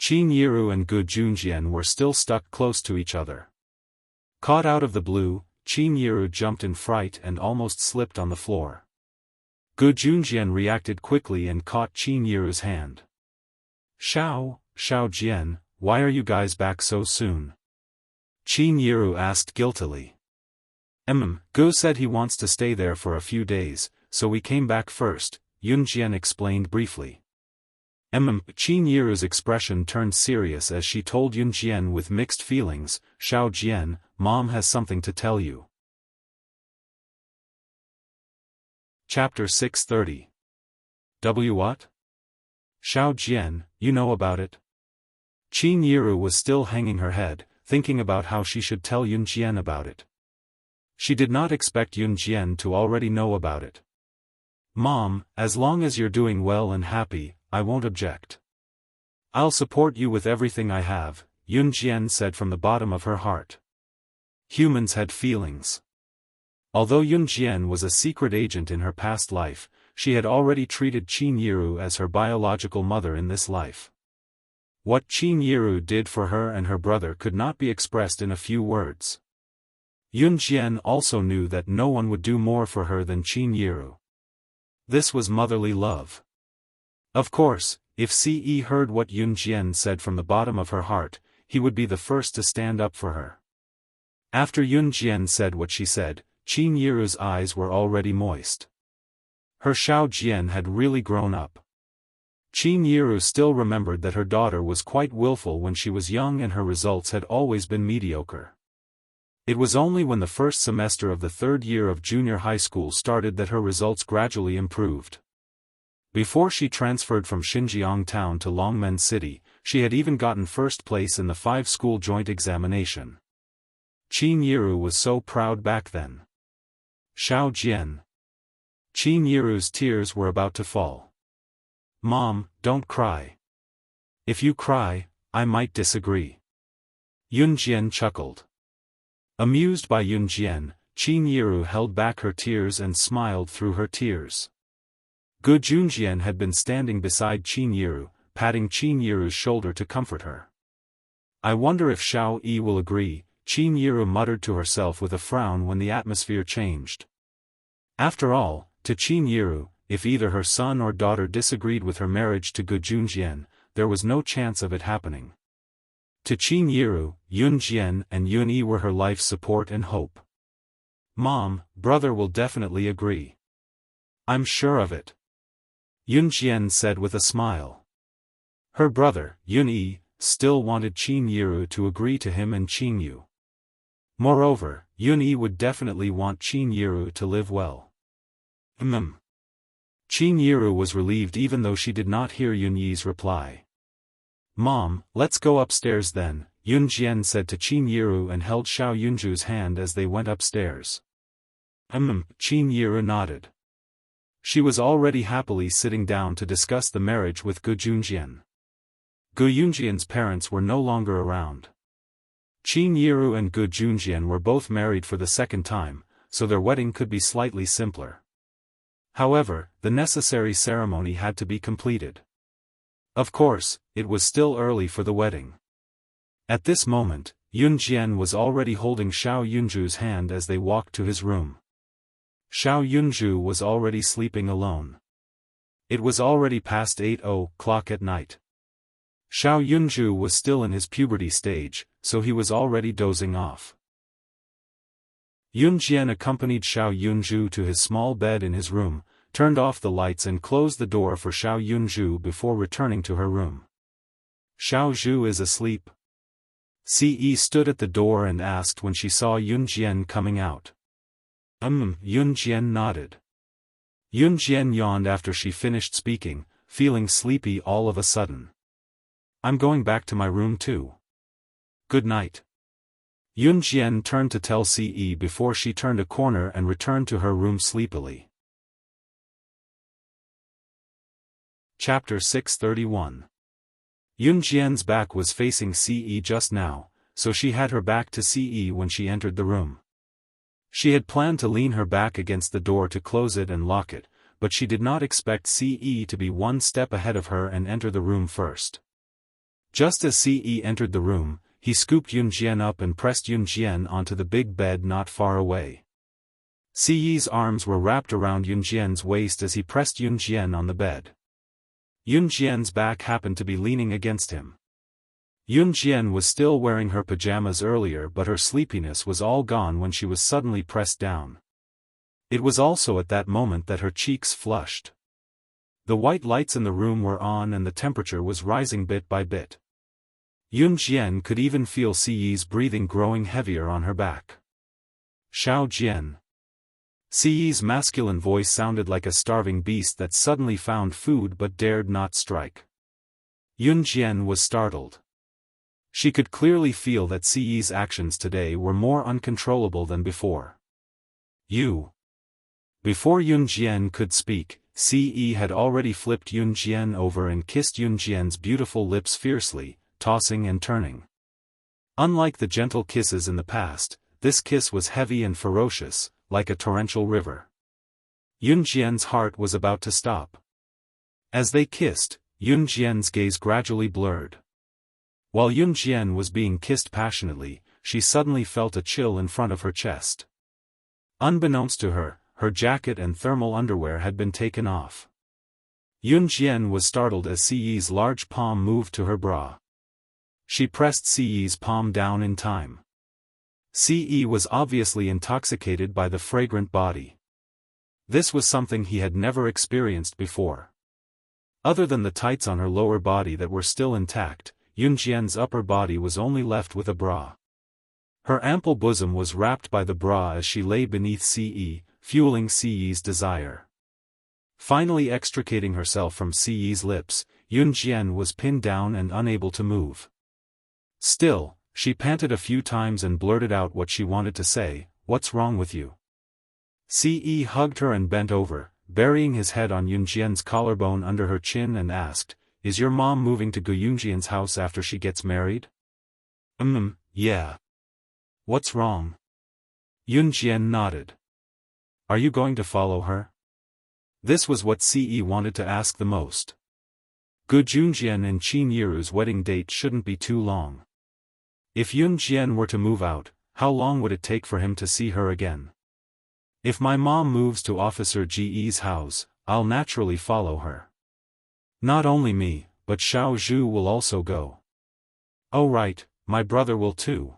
Qin Yiru and Gu Junjian were still stuck close to each other. Caught out of the blue, Qin Yiru jumped in fright and almost slipped on the floor. Gu Junjian reacted quickly and caught Qin Yiru's hand. Xiao Jian, why are you guys back so soon?" Qin Yiru asked guiltily. Gu said he wants to stay there for a few days, so we came back first," Yun Jian explained briefly. Qin Yiru's expression turned serious as she told Yun Jian with mixed feelings, "Xiao Jian, Mom has something to tell you." Chapter 630. What? Xiao Jian, you know about it? Qin Yiru was still hanging her head, thinking about how she should tell Yun Jian about it. She did not expect Yun Jian to already know about it. "Mom, as long as you're doing well and happy, I won't object. I'll support you with everything I have," Yun Jian said from the bottom of her heart. Humans had feelings. Although Yun Jian was a secret agent in her past life, she had already treated Qin Yiru as her biological mother in this life. What Qin Yiru did for her and her brother could not be expressed in a few words. Yun Jian also knew that no one would do more for her than Qin Yiru. This was motherly love. Of course, if Ce heard what Yun Jian said from the bottom of her heart, he would be the first to stand up for her. After Yun Jian said what she said, Qin Yiru's eyes were already moist. Her Xiao Jian had really grown up. Qin Yiru still remembered that her daughter was quite willful when she was young and her results had always been mediocre. It was only when the first semester of the third year of junior high school started that her results gradually improved. Before she transferred from Xinjiang town to Longmen City, she had even gotten first place in the 5-school joint examination. Qin Yiru was so proud back then. Xiao Jian. Qin Yiru's tears were about to fall. "Mom, don't cry. If you cry, I might disagree." Yun Jian chuckled. Amused by Yun Jian, Qin Yiru held back her tears and smiled through her tears. Gu Junjian had been standing beside Qin Yiru, patting Qin Yiru's shoulder to comfort her. "I wonder if Xiao Yi will agree," Qin Yiru muttered to herself with a frown when the atmosphere changed. After all, to Qin Yiru, if either her son or daughter disagreed with her marriage to Gu Junjian, there was no chance of it happening. To Qin Yiru, Yun Jian and Yun Yi were her life support and hope. "Mom, brother will definitely agree. I'm sure of it," Yun Jian said with a smile. Her brother, Yun Yi, still wanted Qin Yiru to agree to him and Qin Yu. Moreover, Yun Yi would definitely want Qin Yiru to live well. Qin Yiru was relieved even though she did not hear Yun Yi's reply. "Mom, let's go upstairs then," Yun Jian said to Qin Yiru and held Xiao Yunju's hand as they went upstairs. Qin Yiru nodded. She was already happily sitting down to discuss the marriage with Gu Junjian. Gu Yunjian's parents were no longer around. Qin Yiru and Gu Junjian were both married for the second time, so their wedding could be slightly simpler. However, the necessary ceremony had to be completed. Of course, it was still early for the wedding. At this moment, Yun Jian was already holding Xiao Yunju's hand as they walked to his room. Xiao Yunju was already sleeping alone. It was already past 8:00 at night. Xiao Yunju was still in his puberty stage, so he was already dozing off. Yun Jian accompanied Xiao Yunju to his small bed in his room, turned off the lights and closed the door for Xiao Yunju before returning to her room. "Xiao Zhu is asleep?" Ce stood at the door and asked when she saw Yun Jian coming out. Yun Jian nodded. Yun Jian yawned after she finished speaking, feeling sleepy all of a sudden. "I'm going back to my room too. Good night." Yun Jian turned to tell Ce before she turned a corner and returned to her room sleepily. Chapter 631. Yun Jian's back was facing Ce just now, so she had her back to Ce when she entered the room. She had planned to lean her back against the door to close it and lock it, but she did not expect Ce to be one step ahead of her and enter the room first. Just as Ce entered the room, he scooped Yun Jian up and pressed Yun Jian onto the big bed not far away. Ce's arms were wrapped around Yun Jian's waist as he pressed Yun Jian on the bed. Yun Jian's back happened to be leaning against him. Yun Jian was still wearing her pajamas earlier, but her sleepiness was all gone when she was suddenly pressed down. It was also at that moment that her cheeks flushed. The white lights in the room were on and the temperature was rising bit by bit. Yun Jian could even feel Ce's breathing growing heavier on her back. "Xiao Jian." Ce's masculine voice sounded like a starving beast that suddenly found food but dared not strike. Yun Jian was startled. She could clearly feel that Ce's actions today were more uncontrollable than before. "You." Before Yun Jian could speak, Ce had already flipped Yun Jian over and kissed Yun Jian's beautiful lips fiercely, tossing and turning. Unlike the gentle kisses in the past, this kiss was heavy and ferocious, like a torrential river. Yun Jian's heart was about to stop. As they kissed, Yun Jian's gaze gradually blurred. While Yun Jian was being kissed passionately, she suddenly felt a chill in front of her chest. Unbeknownst to her, her jacket and thermal underwear had been taken off. Yun Jian was startled as Ce's large palm moved to her bra. She pressed Ce's palm down in time. Ce was obviously intoxicated by the fragrant body. This was something he had never experienced before. Other than the tights on her lower body that were still intact, Yun Jian's upper body was only left with a bra. Her ample bosom was wrapped by the bra as she lay beneath Ce, fueling Ce's desire. Finally extricating herself from Ce's lips, Yunjian was pinned down and unable to move. Still, she panted a few times and blurted out what she wanted to say, "What's wrong with you?" Ce hugged her and bent over, burying his head on Yunjian's collarbone under her chin and asked, "Is your mom moving to Yunjian's house after she gets married?" Yeah. What's wrong?" Yunjian nodded. "Are you going to follow her?" This was what Ce wanted to ask the most. Junjian and Qin Yiru's wedding date shouldn't be too long. If Yunjian were to move out, how long would it take for him to see her again? If my mom moves to Officer Ge's house, I'll naturally follow her. Not only me, but Xiao Zhu will also go. Oh right, my brother will too.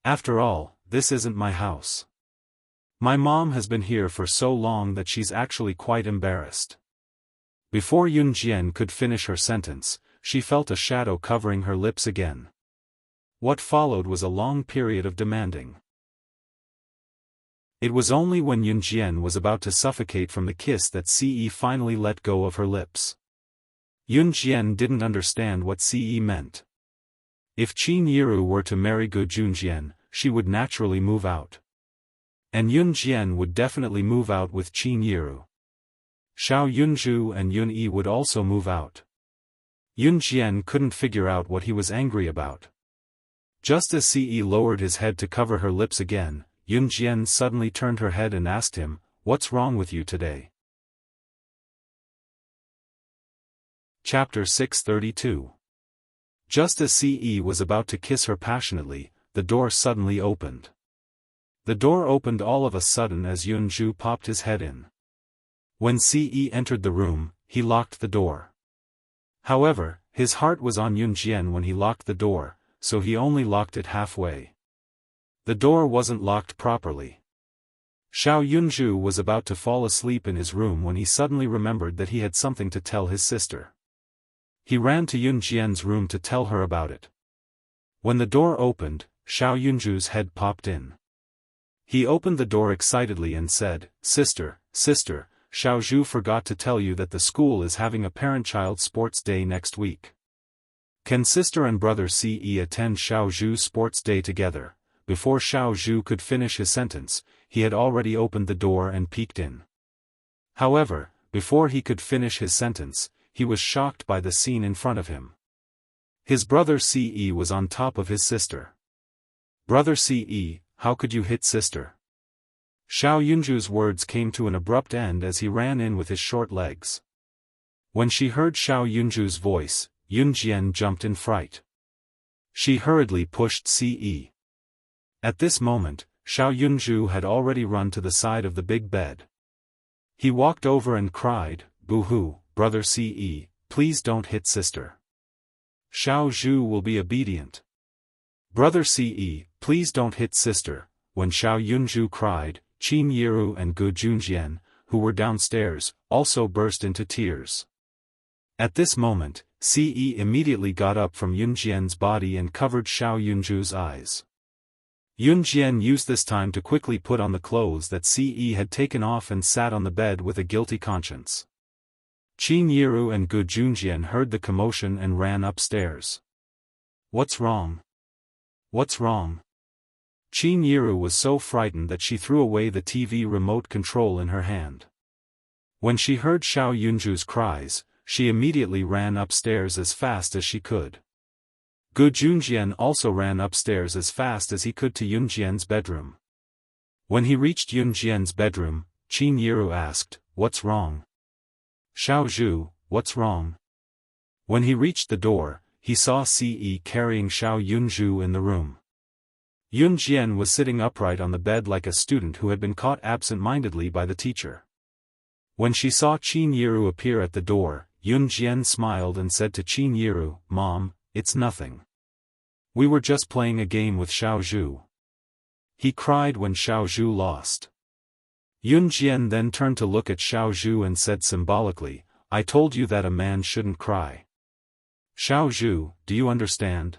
After all, this isn't my house. My mom has been here for so long that she's actually quite embarrassed. Before Yunjian could finish her sentence, she felt a shadow covering her lips again. What followed was a long period of demanding. It was only when Yunjian was about to suffocate from the kiss that Ce finally let go of her lips. Yunjian didn't understand what Ce meant. If Qin Yiru were to marry Junjian, she would naturally move out. And Yunjian would definitely move out with Qin Yiru. Xiao Yunzhu and Yun-Yi would also move out. Yunjian couldn't figure out what he was angry about. Just as Ce lowered his head to cover her lips again, Yunjian suddenly turned her head and asked him, "What's wrong with you today?" Chapter 632. Just as Ce was about to kiss her passionately, the door suddenly opened. The door opened all of a sudden as Yunzhu popped his head in. When Ce entered the room, he locked the door. However, his heart was on Yunjian when he locked the door, so he only locked it halfway. The door wasn't locked properly. Xiao Yunzhu was about to fall asleep in his room when he suddenly remembered that he had something to tell his sister. He ran to Yunjian's room to tell her about it. When the door opened, Xiao Yunzhu's head popped in. He opened the door excitedly and said, Sister, Xiao Zhu forgot to tell you that the school is having a parent-child sports day next week. Can sister and brother Ce attend Xiao Zhu's sports day together?" Before Xiao Zhu could finish his sentence, he had already opened the door and peeked in. However, before he could finish his sentence, he was shocked by the scene in front of him. His brother Ce was on top of his sister. "Brother Ce, how could you hit sister?" Xiao Yunzhu's words came to an abrupt end as he ran in with his short legs. When she heard Xiao Yunzhu's voice, Yunjian jumped in fright. She hurriedly pushed Ce. At this moment, Xiao Yunzhu had already run to the side of the big bed. He walked over and cried, "Boo-hoo, brother Ce, please don't hit sister. Xiao Zhu will be obedient. Brother Ce, please don't hit sister." When Xiao Yunzhu cried, Qin Yiru and Junjian, who were downstairs, also burst into tears. At this moment, Ce immediately got up from Yunjian's body and covered Xiao Yunzhu's eyes. Yunjian used this time to quickly put on the clothes that Ce had taken off and sat on the bed with a guilty conscience. Qin Yiru and Junjian heard the commotion and ran upstairs. "What's wrong? What's wrong?" Qin Yiru was so frightened that she threw away the TV remote control in her hand. When she heard Xiao Yunzhu's cries, she immediately ran upstairs as fast as she could. Junjian also ran upstairs as fast as he could to Yunjian's bedroom. When he reached Yunjian's bedroom, Qin Yiru asked, "What's wrong?" "Xiao Zhu, what's wrong?" When he reached the door, he saw Ce carrying Xiao Yunzhu in the room. Yunjian was sitting upright on the bed like a student who had been caught absent-mindedly by the teacher. When she saw Qin Yiru appear at the door, Yunjian smiled and said to Qin Yiru, "Mom, it's nothing. We were just playing a game with Xiao Zhu." He cried when Xiao Zhu lost. Yunjian then turned to look at Xiao Zhu and said symbolically, "I told you that a man shouldn't cry. Xiao Zhu, do you understand?"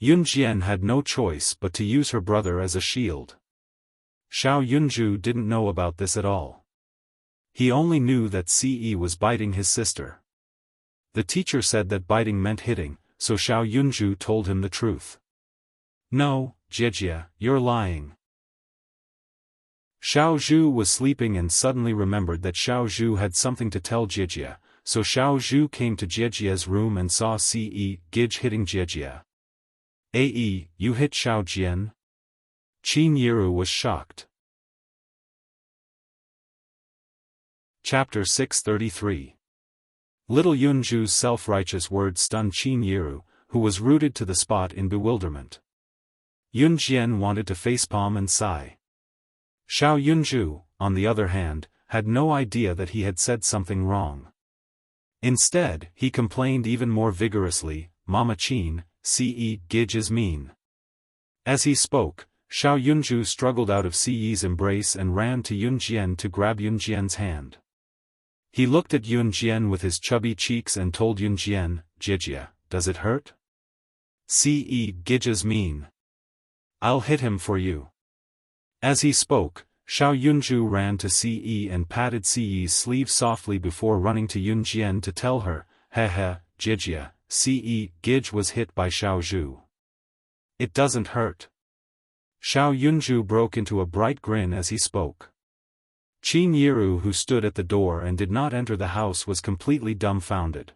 Yunjian had no choice but to use her brother as a shield. Xiao Yunju didn't know about this at all. He only knew that Ce was biting his sister. The teacher said that biting meant hitting, so Xiao Yunju told him the truth. No, Jie, you're lying. Xiao Zhu was sleeping and suddenly remembered that Xiao Zhu had something to tell Jie, so Xiao Zhu came to Jie's room and saw Ce Gij hitting Jie. "Ae, you hit Xiao Jian?" Qin Yiru was shocked. Chapter 633. Little Yunju's self-righteous words stunned Qin Yiru, who was rooted to the spot in bewilderment. Yunjian wanted to facepalm and sigh. Xiao Yunju, on the other hand, had no idea that he had said something wrong. Instead, he complained even more vigorously, "Mama Qin, Ce Gij is mean." As he spoke, Xiao Yunju struggled out of Ce's embrace and ran to Yunjian to grab Yunjian's hand. He looked at Yunjian with his chubby cheeks and told Yunjian, "Jie, does it hurt? Ce Gij is mean. I'll hit him for you." As he spoke, Xiao Yunju ran to Ce and patted Ce's sleeve softly before running to Yunjian to tell her, "Heh, Jie, Ce Gij was hit by Xiao Zhu. It doesn't hurt." Xiao Yunju broke into a bright grin as he spoke. Qin Yiru, who stood at the door and did not enter the house, was completely dumbfounded.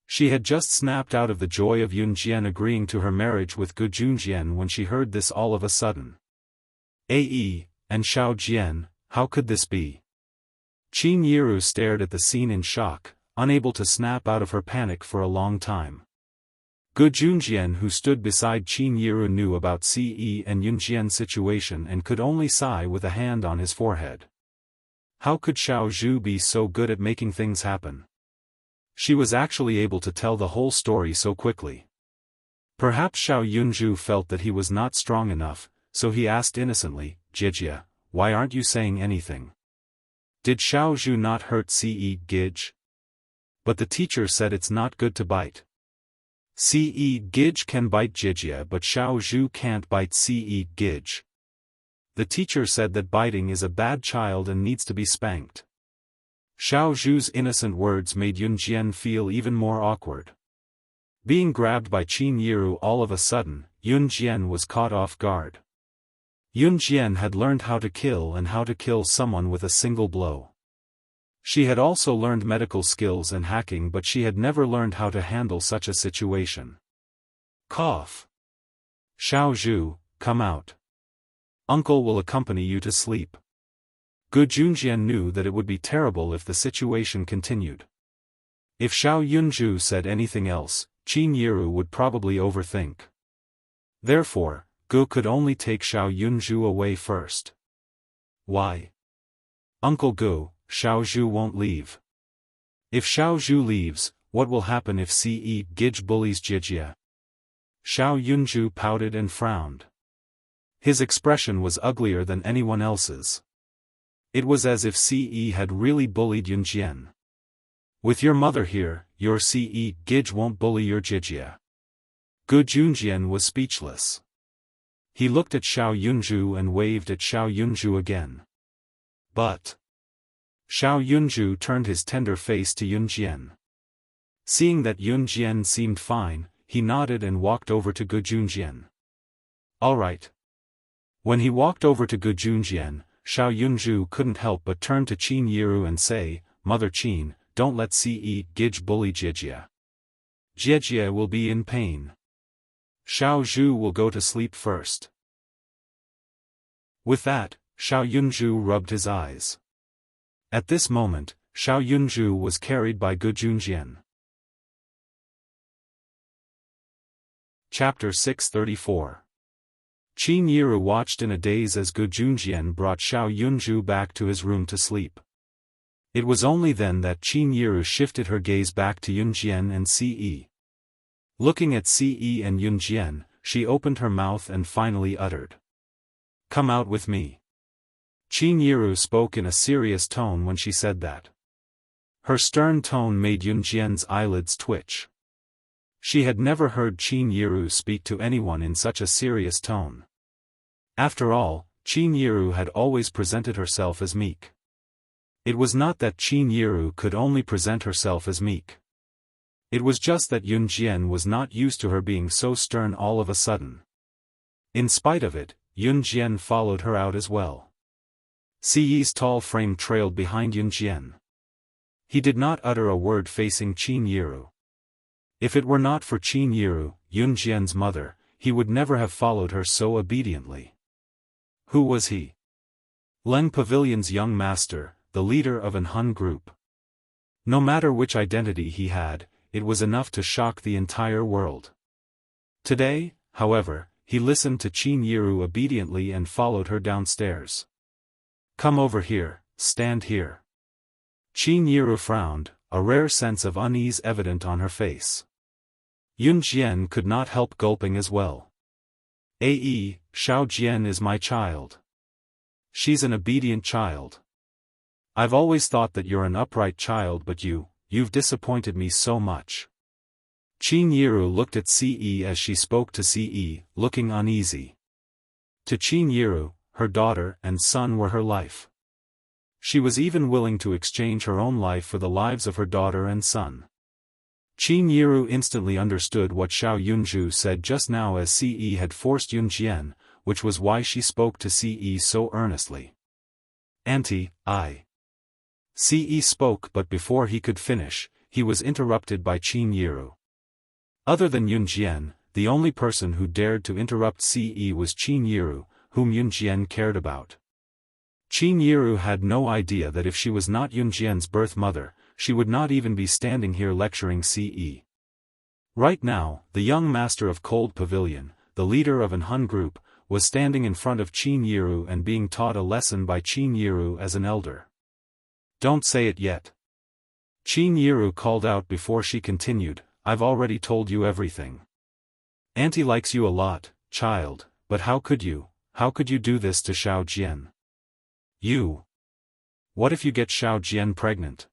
She had just snapped out of the joy of Yunjian agreeing to her marriage with Gu Junjian when she heard this all of a sudden. "Ae, and Xiao Jian, how could this be?" Qin Yiru stared at the scene in shock, unable to snap out of her panic for a long time. Gu Junjian, who stood beside Qin Yiru, knew about Ce and Yunjian's situation and could only sigh with a hand on his forehead. How could Xiao Zhu be so good at making things happen? She was actually able to tell the whole story so quickly. Perhaps Xiao Yunju felt that he was not strong enough, so he asked innocently, "Jie, why aren't you saying anything? Did Xiao Zhu not hurt Ce Gij?" But the teacher said it's not good to bite. Ce Gij can bite Jie, but Xiao Zhu can't bite Ce Gij. The teacher said that biting is a bad child and needs to be spanked. Xiao Zhu's innocent words made Yunjian feel even more awkward. Being grabbed by Qin Yiru all of a sudden, Yunjian was caught off guard. Yunjian had learned how to kill and how to kill someone with a single blow. She had also learned medical skills and hacking, but she had never learned how to handle such a situation. Cough. "Xiao Zhu, come out. Uncle will accompany you to sleep." Gu Junjian knew that it would be terrible if the situation continued. If Xiao Yunju said anything else, Qin Yiru would probably overthink. Therefore, Gu could only take Xiao Yunju away first. "Why? Uncle Gu, Xiao Zhu won't leave. If Xiao Zhu leaves, what will happen if Ce Gij bullies Jie?" Xiao Yunju pouted and frowned. His expression was uglier than anyone else's. It was as if Ce had really bullied Yunjian. "With your mother here, your Ce Gij won't bully your Jie." Gu Junjian was speechless. He looked at Xiao Yunju and waved at Xiao Yunju again. "But..." Xiao Yunju turned his tender face to Yunjian. Seeing that Yunjian seemed fine, he nodded and walked over to Gu Junjian. "All right." When he walked over to Gu Junjian, Xiao Yunju couldn't help but turn to Qin Yiru and say, "Mother Qin, don't let Ce Gij bully Jie. Jie will be in pain. Xiao Zhu will go to sleep first." With that, Xiao Yunju rubbed his eyes. At this moment, Xiao Yunju was carried by Gu Junjian. Chapter 634. Qin Yiru watched in a daze as Gu Junjian brought Xiao Yunju back to his room to sleep. It was only then that Qin Yiru shifted her gaze back to Yunjian and Ce. Looking at Ce and Yunjian, she opened her mouth and finally uttered, "Come out with me." Qin Yiru spoke in a serious tone when she said that. Her stern tone made Yunjian's eyelids twitch. She had never heard Qin Yiru speak to anyone in such a serious tone. After all, Qin Yiru had always presented herself as meek. It was not that Qin Yiru could only present herself as meek. It was just that Yun Jian was not used to her being so stern all of a sudden. In spite of it, Yun Jian followed her out as well. Siyi's tall frame trailed behind Yun Jian. He did not utter a word facing Qin Yiru. If it were not for Qin Yiru, Yun Jian's mother, he would never have followed her so obediently. Who was he? Leng Pavilion's young master, the leader of an Hun group. No matter which identity he had, it was enough to shock the entire world. Today, however, he listened to Qin Yiru obediently and followed her downstairs. "Come over here, stand here." Qin Yiru frowned, a rare sense of unease evident on her face. Yun Jian could not help gulping as well. Xiao Jian is my child. She's an obedient child. I've always thought that you're an upright child, but you've disappointed me so much. Qin Yiru looked at Ce as she spoke to Ce, looking uneasy. To Qin Yiru, her daughter and son were her life. She was even willing to exchange her own life for the lives of her daughter and son. Qin Yiru instantly understood what Xiao Yunju said just now, as Ce had forced Yun Jian, which was why she spoke to Ce so earnestly. "Auntie, Ce spoke, but before he could finish, he was interrupted by Qin Yiru. Other than Yun Jian, the only person who dared to interrupt Ce was Qin Yiru, whom Yun Jian cared about. Qin Yiru had no idea that if she was not Yun Jian's birth mother, she would not even be standing here lecturing Ce. Right now, the young master of Cold Pavilion, the leader of an Hun group, was standing in front of Qin Yiru and being taught a lesson by Qin Yiru as an elder. "Don't say it yet." Qin Yiru called out before she continued, "I've already told you everything. Auntie likes you a lot, child, but how could you do this to Xiao Jian? What if you get Xiao Jian pregnant?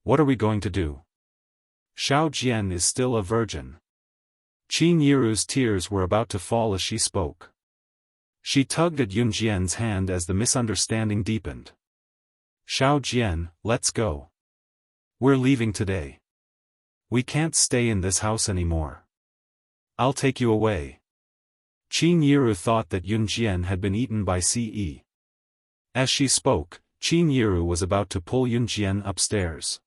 What are we going to do? Xiao Jian is still a virgin." Qin Yiru's tears were about to fall as she spoke. She tugged at Yun Jian's hand as the misunderstanding deepened. "Xiao Jian, let's go. We're leaving today. We can't stay in this house anymore. I'll take you away." Qin Yiru thought that Yun Jian had been eaten by Ce. As she spoke, Qin Yiru was about to pull Yun Jian upstairs.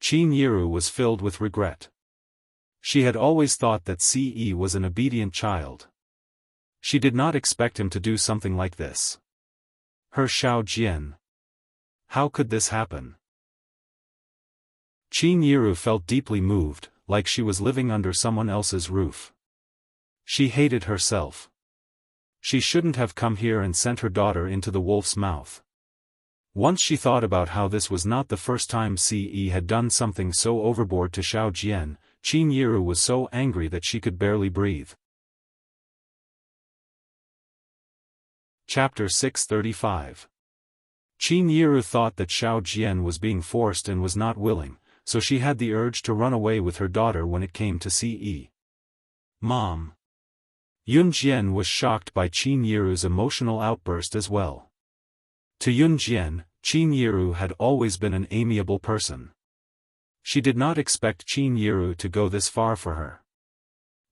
Qin Yiru was filled with regret. She had always thought that Ce was an obedient child. She did not expect him to do something like this. Her Xiao Jian. How could this happen? Qin Yiru felt deeply moved, like she was living under someone else's roof. She hated herself. She shouldn't have come here and sent her daughter into the wolf's mouth. Once she thought about how this was not the first time Ce had done something so overboard to Xiao Jian, Qin Yiru was so angry that she could barely breathe. Chapter 635. Qin Yiru thought that Xiao Jian was being forced and was not willing, so she had the urge to run away with her daughter when it came to Ce. "Mom." Yun Jian was shocked by Qin Yiru's emotional outburst as well. To Yun Jian, Qin Yiru had always been an amiable person. She did not expect Qin Yiru to go this far for her.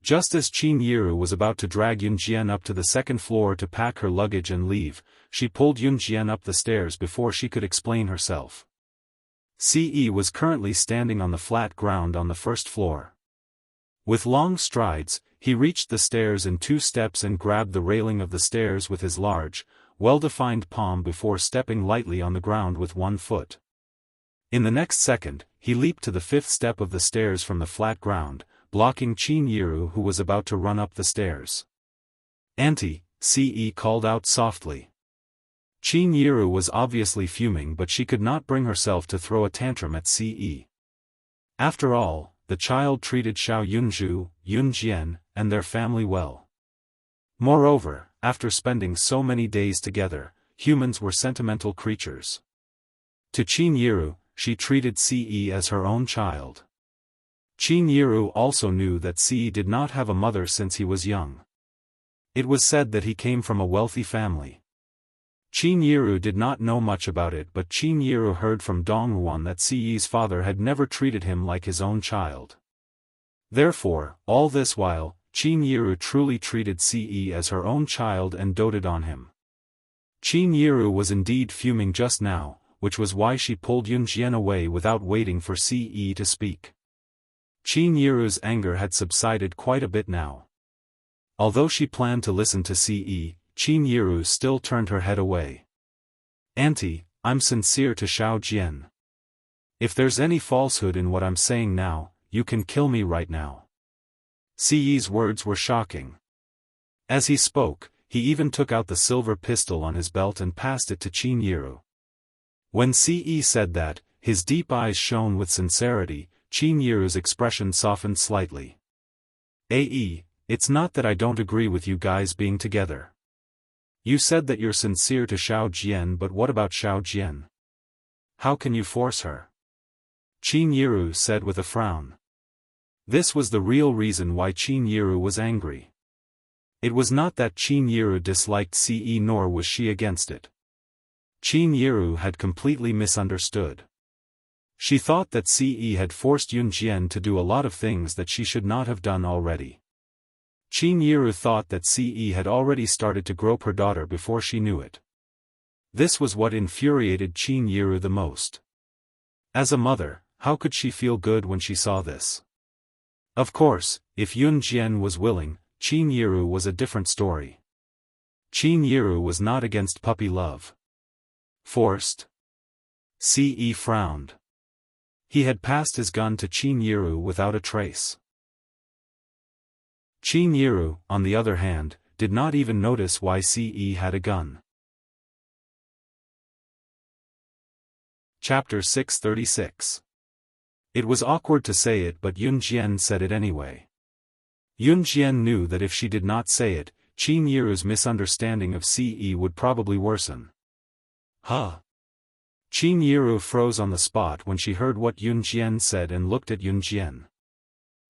Just as Qin Yiru was about to drag Yun Jian up to the second floor to pack her luggage and leave, she pulled Yun Jian up the stairs before she could explain herself. Ce was currently standing on the flat ground on the first floor. With long strides, he reached the stairs in 2 steps and grabbed the railing of the stairs with his large, well-defined palm before stepping lightly on the ground with 1 foot. In the next second, he leaped to the 5th step of the stairs from the flat ground, blocking Qin Yiru, who was about to run up the stairs. "Auntie," Ce called out softly. Qin Yiru was obviously fuming, but she could not bring herself to throw a tantrum at Ce. After all, the child treated Xiao Yunju, Yun Jian, and their family well. Moreover, after spending so many days together, humans were sentimental creatures. To Qin Yiru, she treated Ce as her own child. Qin Yiru also knew that Ce did not have a mother since he was young. It was said that he came from a wealthy family. Qin Yiru did not know much about it, but Qin Yiru heard from Dong Ruan that Ce's father had never treated him like his own child. Therefore, all this while, Qin Yiru truly treated Ce as her own child and doted on him. Qin Yiru was indeed fuming just now, which was why she pulled Yunjian away without waiting for Ce to speak. Qin Yiru's anger had subsided quite a bit now. Although she planned to listen to Ce, Qin Yiru still turned her head away. "Auntie, I'm sincere to Xiao Jian. If there's any falsehood in what I'm saying now, you can kill me right now." Ce's words were shocking. As he spoke, he even took out the silver pistol on his belt and passed it to Qin Yiru. When Ce said that, his deep eyes shone with sincerity. Qin Yiru's expression softened slightly. It's not that I don't agree with you guys being together. You said that you're sincere to Xiao Jian, but what about Xiao Jian? How can you force her?" Qin Yiru said with a frown. This was the real reason why Qin Yiru was angry. It was not that Qin Yiru disliked Ce, nor was she against it. Qin Yiru had completely misunderstood. She thought that Ce had forced Yunjian to do a lot of things that she should not have done already. Qin Yiru thought that Ce had already started to grope her daughter before she knew it. This was what infuriated Qin Yiru the most. As a mother, how could she feel good when she saw this? Of course, if Yunjian was willing, Qin Yiru was a different story. Qin Yiru was not against puppy love. Forced? Ce frowned. He had passed his gun to Qin Yiru without a trace. Qin Yiru, on the other hand, did not even notice why Ce had a gun. Chapter 636. It was awkward to say it, but Yunjian said it anyway. Yunjian knew that if she did not say it, Qin Yiru's misunderstanding of Ce would probably worsen. Huh? Qin Yiru froze on the spot when she heard what Yunjian said and looked at Yunjian.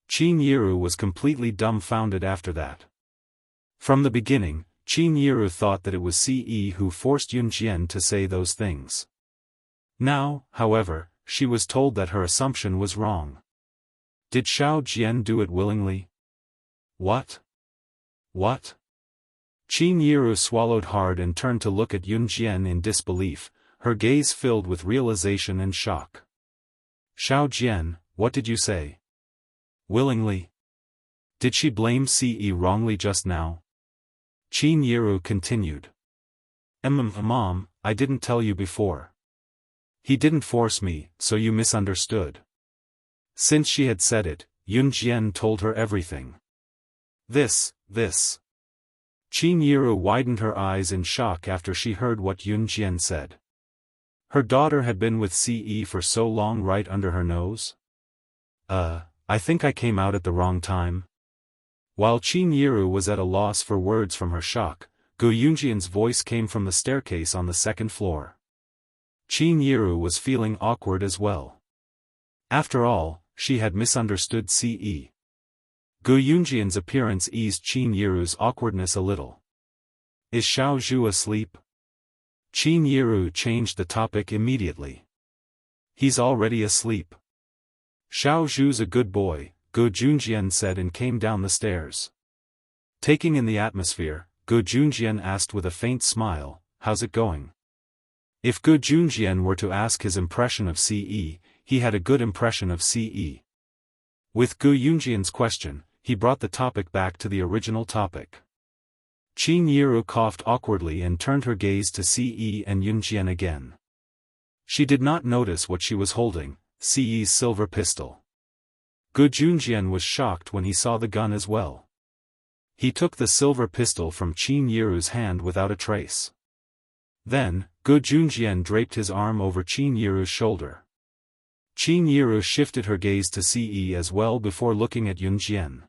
Qin Yiru was completely dumbfounded after that. From the beginning, Qin Yiru thought that it was Ce who forced Yunjian to say those things. Now, however, she was told that her assumption was wrong. Did Xiao Jian do it willingly? What? What? Qin Yiru swallowed hard and turned to look at Yunjian in disbelief, her gaze filled with realization and shock. Xiao Jian, what did you say? Willingly? Did she blame Ce wrongly just now? Qin Yiru continued. Mom, I didn't tell you before. He didn't force me, so you misunderstood. Since she had said it, Yunjian told her everything. This. Qin Yiru widened her eyes in shock after she heard what Yunjian said. Her daughter had been with Ce for so long right under her nose? I think I came out at the wrong time. While Qin Yiru was at a loss for words from her shock, Gu Yunjian's voice came from the staircase on the second floor. Qin Yiru was feeling awkward as well. After all, she had misunderstood Ce. Gu Yunjian's appearance eased Qin Yiru's awkwardness a little. Is Xiao Zhu asleep? Qin Yiru changed the topic immediately. He's already asleep. Xiao Zhu's a good boy, Gu Junjian said and came down the stairs. Taking in the atmosphere, Gu Junjian asked with a faint smile, how's it going? If Gu Junjian were to ask his impression of Ce, he had a good impression of Ce. With Gu Yunjian's question, he brought the topic back to the original topic. Qin Yiru coughed awkwardly and turned her gaze to Ce and Yunjian again. She did not notice what she was holding, Ce's silver pistol. Gu Junjian was shocked when he saw the gun as well. He took the silver pistol from Qin Yiru's hand without a trace. Then, Gu Junjian draped his arm over Qin Yiru's shoulder. Qin Yiru shifted her gaze to Ce as well before looking at Yunjian.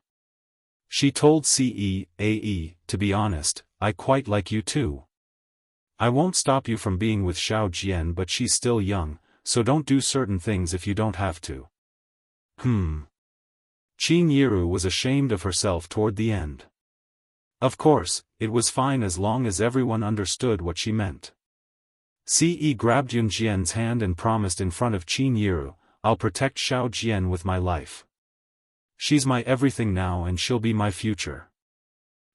She told Ce, to be honest, I quite like you too. I won't stop you from being with Xiao Jian, but she's still young, so don't do certain things if you don't have to. Qin Yiru was ashamed of herself toward the end. Of course, it was fine as long as everyone understood what she meant. Ce grabbed Yun Jian's hand and promised in front of Qin Yiru, "I'll protect Xiao Jian with my life. She's my everything now and she'll be my future."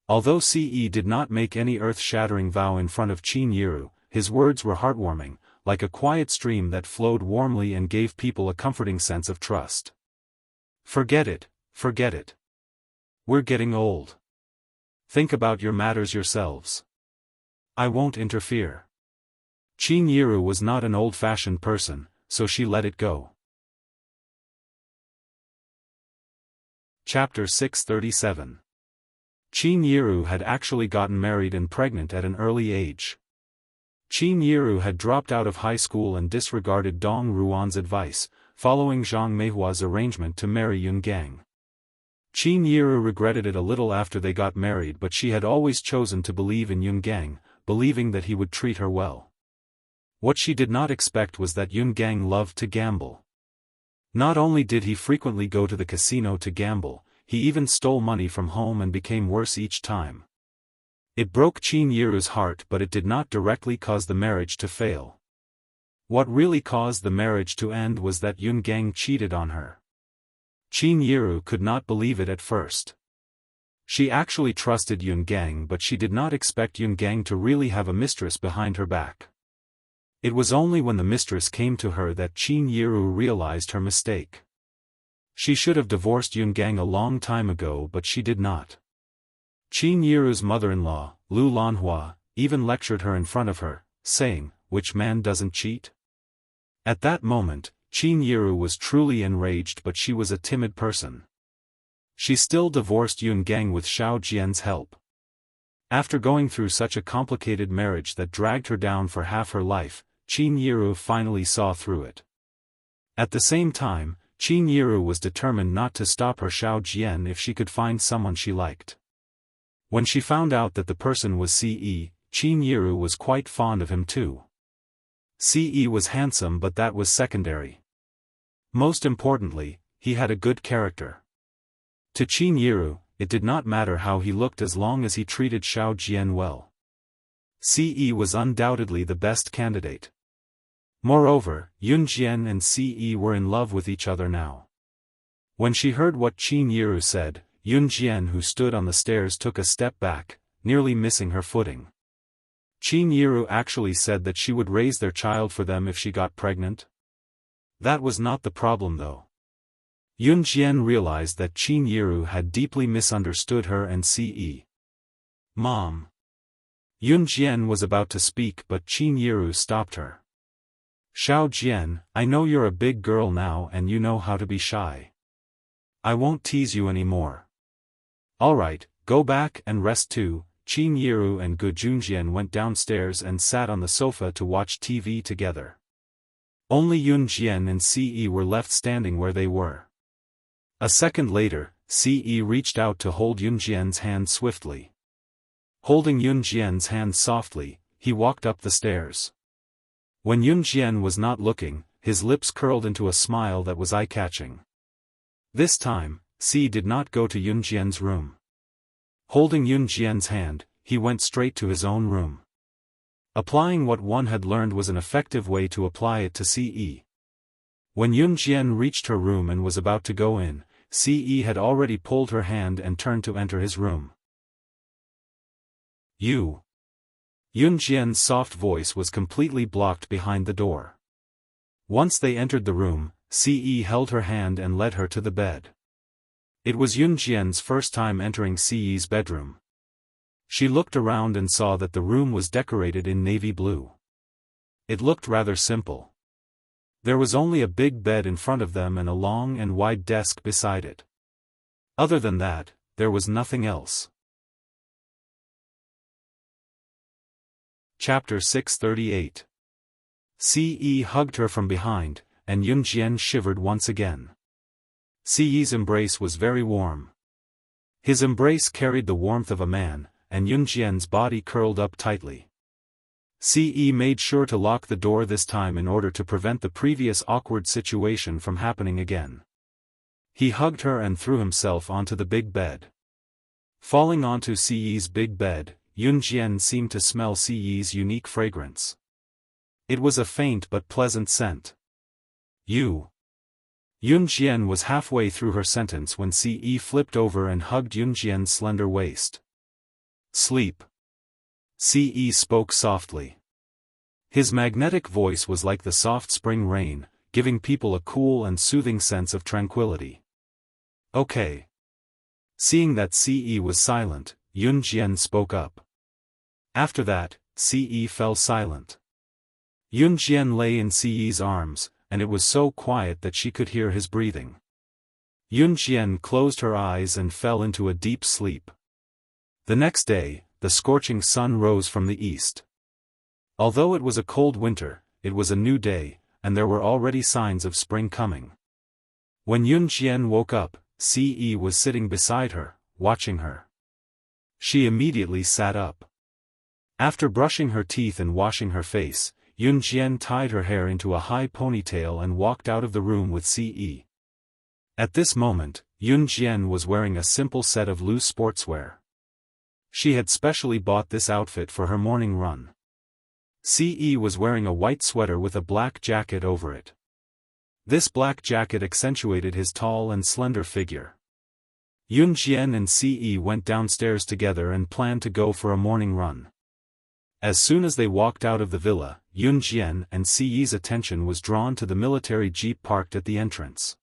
Although Ce did not make any earth-shattering vow in front of Qin Yiru, his words were heartwarming, like a quiet stream that flowed warmly and gave people a comforting sense of trust. Forget it, forget it. We're getting old. Think about your matters yourselves. I won't interfere. Qin Yiru was not an old-fashioned person, so she let it go. Chapter 637. Qin Yiru had actually gotten married and pregnant at an early age. Qin Yiru had dropped out of high school and disregarded Dong Ruan's advice, following Zhang Meihua's arrangement to marry Yun Gang. Qin Yiru regretted it a little after they got married, but she had always chosen to believe in Yun Gang, believing that he would treat her well. What she did not expect was that Yun Gang loved to gamble. Not only did he frequently go to the casino to gamble, he even stole money from home and became worse each time. It broke Qin Yiru's heart, but it did not directly cause the marriage to fail. What really caused the marriage to end was that Yun Gang cheated on her. Qin Yiru could not believe it at first. She actually trusted Yun Gang, but she did not expect Yun Gang to really have a mistress behind her back. It was only when the mistress came to her that Qin Yiru realized her mistake. She should have divorced Yun Gang a long time ago, but she did not. Qin Yiru's mother-in-law, Lu Lanhua, even lectured her in front of her, saying, "Which man doesn't cheat?" At that moment, Qin Yiru was truly enraged, but she was a timid person. She still divorced Yun Gang with Xiao Jian's help. After going through such a complicated marriage that dragged her down for half her life, Qin Yiru finally saw through it. At the same time, Qin Yiru was determined not to stop her Xiao Jian if she could find someone she liked. When she found out that the person was Ce, Qin Yiru was quite fond of him too. Ce was handsome, but that was secondary. Most importantly, he had a good character. To Qin Yiru, it did not matter how he looked as long as he treated Xiao Jian well. Ce was undoubtedly the best candidate. Moreover, Yun Jian and Ce were in love with each other now. When she heard what Qin Yiru said, Yun Jian, who stood on the stairs, took a step back, nearly missing her footing. Qin Yiru actually said that she would raise their child for them if she got pregnant. That was not the problem though. Yun Jian realized that Qin Yiru had deeply misunderstood her and Ce. "Mom." Yun Jian was about to speak, but Qin Yiru stopped her. "Xiao Jian, I know you're a big girl now and you know how to be shy. I won't tease you anymore. Alright, go back and rest too." Qin Yiru and Gu Junjian went downstairs and sat on the sofa to watch TV together. Only Yun Jian and Ce were left standing where they were. A second later, Ce reached out to hold Yun Jian's hand swiftly. Holding Yun Jian's hand softly, he walked up the stairs. When Yun Jian was not looking, his lips curled into a smile that was eye-catching. This time, Ce did not go to Yun Jian's room. Holding Yun Jian's hand, he went straight to his own room. Applying what one had learned was an effective way to apply it to Ce. When Yun Jian reached her room and was about to go in, Ce had already pulled her hand and turned to enter his room. "You." Yun Jian's soft voice was completely blocked behind the door. Once they entered the room, Ce held her hand and led her to the bed. It was Yun Jian's first time entering Ce's bedroom. She looked around and saw that the room was decorated in navy blue. It looked rather simple. There was only a big bed in front of them and a long and wide desk beside it. Other than that, there was nothing else. Chapter 638. Ce hugged her from behind, and Yun Jian shivered once again. Ce's embrace was very warm. His embrace carried the warmth of a man, and Yun Jian's body curled up tightly. Ce made sure to lock the door this time in order to prevent the previous awkward situation from happening again. He hugged her and threw himself onto the big bed. Falling onto Siyi's big bed, Yunjian seemed to smell Siyi's unique fragrance. It was a faint but pleasant scent. Yunjian was halfway through her sentence when Siyi flipped over and hugged Yunjian's slender waist. Sleep. Siyi spoke softly. His magnetic voice was like the soft spring rain, giving people a cool and soothing sense of tranquility. Okay. Seeing that Siyi was silent, Yunjian spoke up. After that, Siyi fell silent. Yunjian lay in Siyi's arms, and it was so quiet that she could hear his breathing. Yunjian closed her eyes and fell into a deep sleep. The next day, the scorching sun rose from the east. Although it was a cold winter, it was a new day, and there were already signs of spring coming. When Yunjian woke up, Siyi was sitting beside her, watching her. She immediately sat up. After brushing her teeth and washing her face, Yunjian tied her hair into a high ponytail and walked out of the room with Siyi. At this moment, Yunjian was wearing a simple set of loose sportswear. She had specially bought this outfit for her morning run. Siyi was wearing a white sweater with a black jacket over it. This black jacket accentuated his tall and slender figure. Yunjian and Siyi went downstairs together and planned to go for a morning run. As soon as they walked out of the villa, Yunjian and Siyi's attention was drawn to the military jeep parked at the entrance.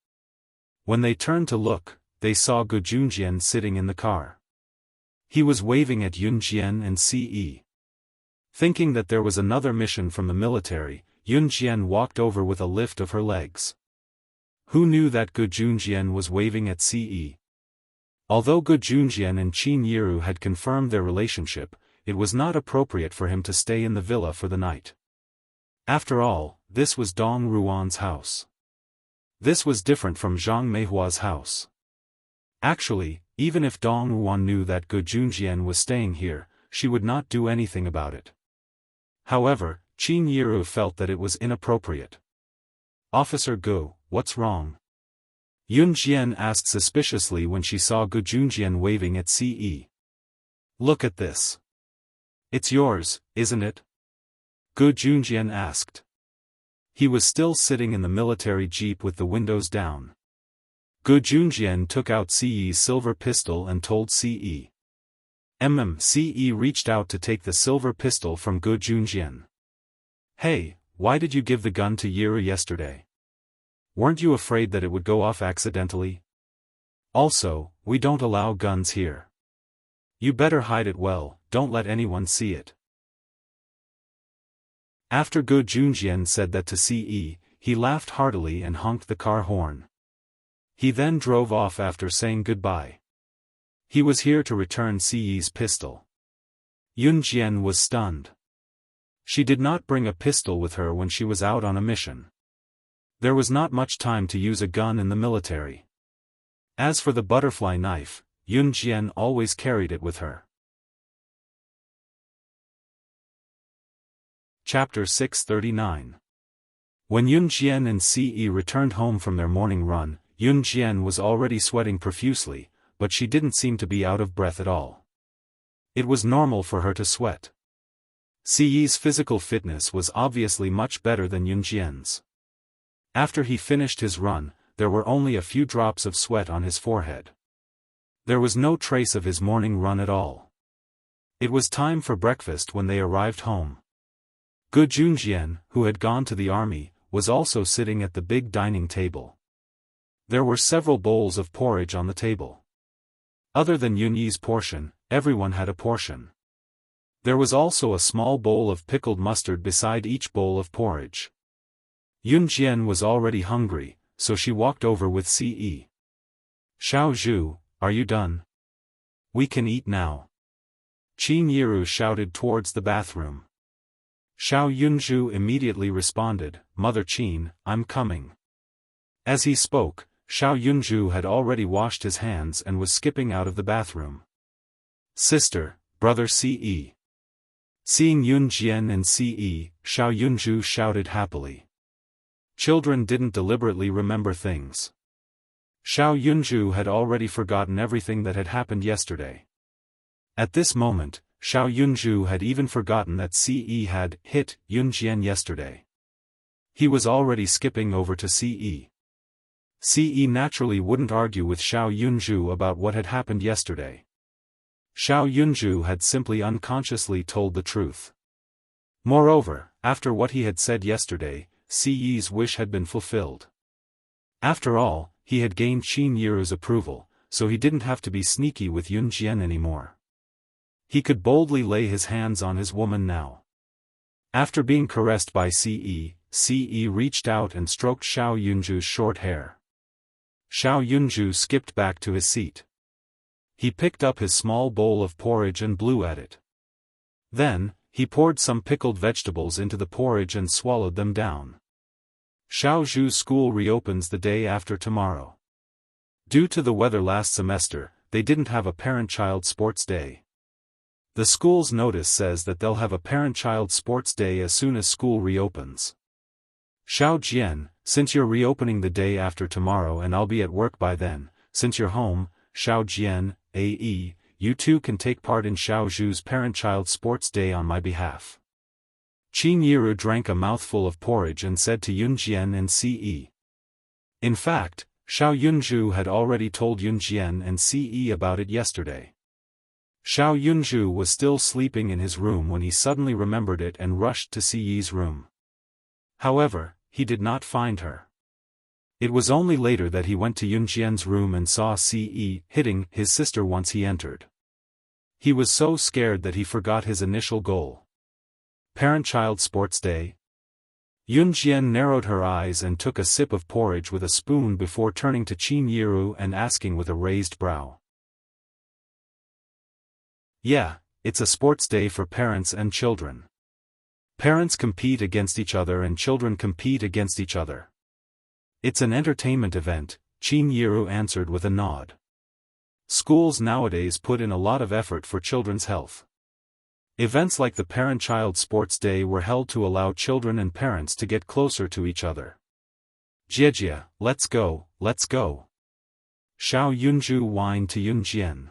When they turned to look, they saw Gujunjian sitting in the car. He was waving at Yunjian and Siyi. Thinking that there was another mission from the military, Yunjian walked over with a lift of her legs. Who knew that Gujunjian was waving at Siyi? Although Gujunjian and Qin Yiru had confirmed their relationship, it was not appropriate for him to stay in the villa for the night. After all, this was Dong Ruan's house. This was different from Zhang Meihua's house. Actually, even if Dong Ruan knew that Gujunjian was staying here, she would not do anything about it. However, Qin Yiru felt that it was inappropriate. "Officer Gu, what's wrong?" Yunjian asked suspiciously when she saw Gujunjian waving at Siyi. "Look at this. It's yours, isn't it?" Gujunjian asked. He was still sitting in the military jeep with the windows down. Gujunjian took out Siyi's silver pistol and told Siyi. Siyi reached out to take the silver pistol from Gujunjian. "Hey, why did you give the gun to Yiru yesterday? Weren't you afraid that it would go off accidentally? Also, we don't allow guns here. You better hide it well, don't let anyone see it." After Gujunjian said that to Siyi, he laughed heartily and honked the car horn. He then drove off after saying goodbye. He was here to return Siyi's pistol. Yunjian was stunned. She did not bring a pistol with her when she was out on a mission. There was not much time to use a gun in the military. As for the butterfly knife, Yunjian always carried it with her. Chapter 639. When Yunjian and Siyi returned home from their morning run, Yunjian was already sweating profusely, but she didn't seem to be out of breath at all. It was normal for her to sweat. Siyi's physical fitness was obviously much better than Yunjian's. After he finished his run, there were only a few drops of sweat on his forehead. There was no trace of his morning run at all. It was time for breakfast when they arrived home. Gujunjian, who had gone to the army, was also sitting at the big dining table. There were several bowls of porridge on the table. Other than Yunyi's portion, everyone had a portion. There was also a small bowl of pickled mustard beside each bowl of porridge. Yunjian was already hungry, so she walked over with Siyi. "Xiao Zhu, are you done? We can eat now." Qin Yiru shouted towards the bathroom. Xiao Yunzhu immediately responded, "Mother Qin, I'm coming." As he spoke, Xiao Yunzhu had already washed his hands and was skipping out of the bathroom. "Sister, brother Siyi." Seeing Yunjian and Siyi, Xiao Yunzhu shouted happily. Children didn't deliberately remember things. Xiao Yunju had already forgotten everything that had happened yesterday. At this moment, Xiao Yunju had even forgotten that Ce had hit Yunjian yesterday. He was already skipping over to Ce. Ce naturally wouldn't argue with Xiao Yunju about what had happened yesterday. Xiao Yunju had simply unconsciously told the truth. Moreover, after what he had said yesterday, Ce's wish had been fulfilled. After all, he had gained Qin Yiru's approval, so he didn't have to be sneaky with Yunjian anymore. He could boldly lay his hands on his woman now. After being caressed by Ce, Ce reached out and stroked Xiao Yunju's short hair. Xiao Yunju skipped back to his seat. He picked up his small bowl of porridge and blew at it. Then, he poured some pickled vegetables into the porridge and swallowed them down. Xiao Zhu's school reopens the day after tomorrow. Due to the weather last semester, they didn't have a parent-child sports day. The school's notice says that they'll have a parent-child sports day as soon as school reopens. Xiao Jian, since you're reopening the day after tomorrow and I'll be at work by then, since you're home, Xiao Jian, AE, you two can take part in Xiao Zhu's parent-child sports day on my behalf. Qin Yiru drank a mouthful of porridge and said to Yunjian and Ce. In fact, Xiao Yunju had already told Yunjian and Ce about it yesterday. Xiao Yunju was still sleeping in his room when he suddenly remembered it and rushed to Ce's room. However, he did not find her. It was only later that he went to Yunjian's room and saw Ce hitting his sister once he entered. He was so scared that he forgot his initial goal. Parent-child sports day? Yunjian narrowed her eyes and took a sip of porridge with a spoon before turning to Qin Yiru and asking with a raised brow. Yeah, it's a sports day for parents and children. Parents compete against each other and children compete against each other. It's an entertainment event, Qin Yiru answered with a nod. Schools nowadays put in a lot of effort for children's health. Events like the Parent-Child Sports Day were held to allow children and parents to get closer to each other. Jiejia, let's go, let's go. Xiao Yunju whined to Yunjian.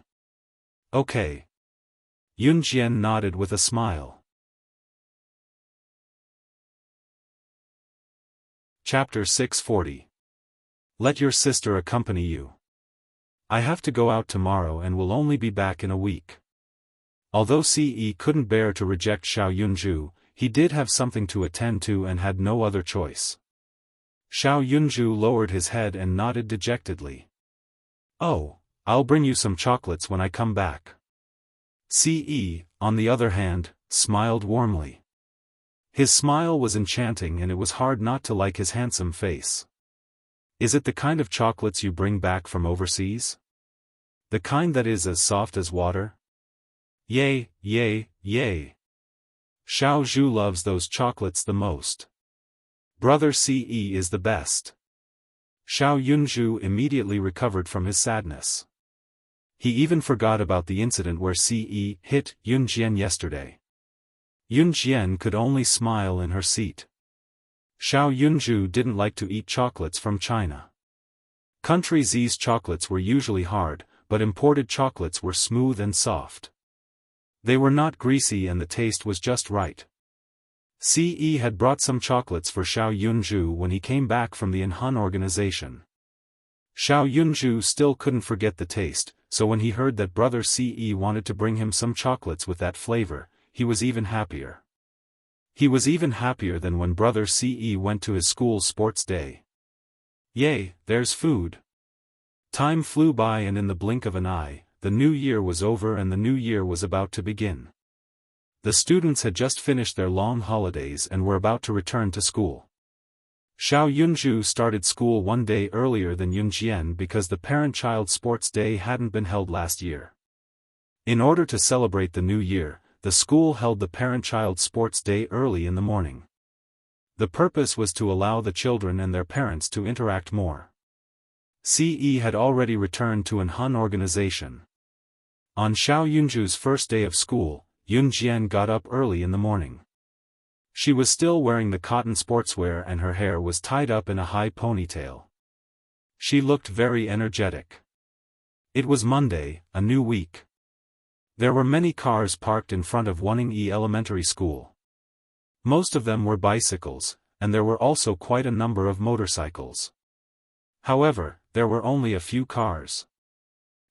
Okay. Yunjian nodded with a smile. Chapter 640. Let your sister accompany you. I have to go out tomorrow and will only be back in a week. Although Ce couldn't bear to reject Xiao Yunju, he did have something to attend to and had no other choice. Xiao Yunju lowered his head and nodded dejectedly. Oh, I'll bring you some chocolates when I come back. Ce, on the other hand, smiled warmly. His smile was enchanting and it was hard not to like his handsome face. Is it the kind of chocolates you bring back from overseas? The kind that is as soft as water? Yay, yay, yay. Xiao Zhu loves those chocolates the most. Brother Ce is the best. Xiao Yunju immediately recovered from his sadness. He even forgot about the incident where Ce hit Yunjian yesterday. Yunjian could only smile in her seat. Xiao Yunju didn't like to eat chocolates from China. Country Z's chocolates were usually hard, but imported chocolates were smooth and soft. They were not greasy and the taste was just right. Ce had brought some chocolates for Xiao Yunju when he came back from the Inhun organization. Xiao Yunju still couldn't forget the taste, so when he heard that brother Ce wanted to bring him some chocolates with that flavor, he was even happier. He was even happier than when brother Ce went to his school's sports day. Yay, there's food. Time flew by and in the blink of an eye, the new year was over and the new year was about to begin. The students had just finished their long holidays and were about to return to school. Xiao Yunju started school one day earlier than Yunjian because the parent-child sports day hadn't been held last year. In order to celebrate the new year, the school held the parent-child sports day early in the morning. The purpose was to allow the children and their parents to interact more. Ce had already returned to an Hun organization. On Xiao Yunju's first day of school, Yunjian got up early in the morning. She was still wearing the cotton sportswear and her hair was tied up in a high ponytail. She looked very energetic. It was Monday, a new week. There were many cars parked in front of Wuning Elementary School. Most of them were bicycles, and there were also quite a number of motorcycles. However, there were only a few cars.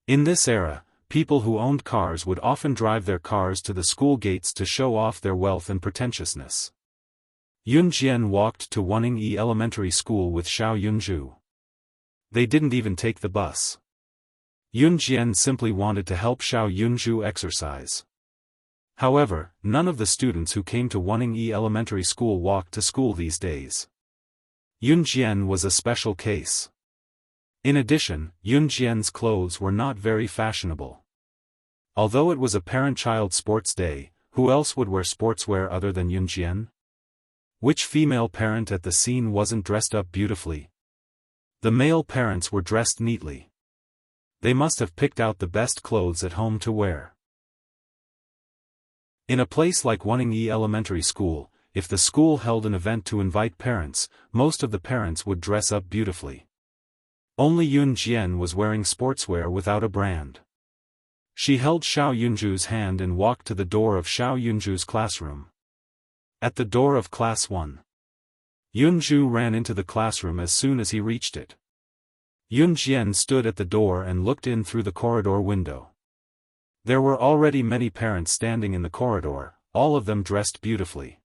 In this era, people who owned cars would often drive their cars to the school gates to show off their wealth and pretentiousness. Yun Jian walked to Wuning Elementary School with Xiao Yunju. They didn't even take the bus. Yun Jian simply wanted to help Xiao Yunju exercise. However, none of the students who came to Wuning Elementary School walked to school these days. Yun Jian was a special case. In addition, Yun Jian's clothes were not very fashionable. Although it was a parent-child sports day, who else would wear sportswear other than Yun Jian? Which female parent at the scene wasn't dressed up beautifully? The male parents were dressed neatly. They must have picked out the best clothes at home to wear. In a place like Wuning Elementary School, if the school held an event to invite parents, most of the parents would dress up beautifully. Only Yun Jian was wearing sportswear without a brand. She held Xiao Yunju's hand and walked to the door of Xiao Yunju's classroom. At the door of Class 1. Yunju ran into the classroom as soon as he reached it. Yun Jian stood at the door and looked in through the corridor window. There were already many parents standing in the corridor, all of them dressed beautifully.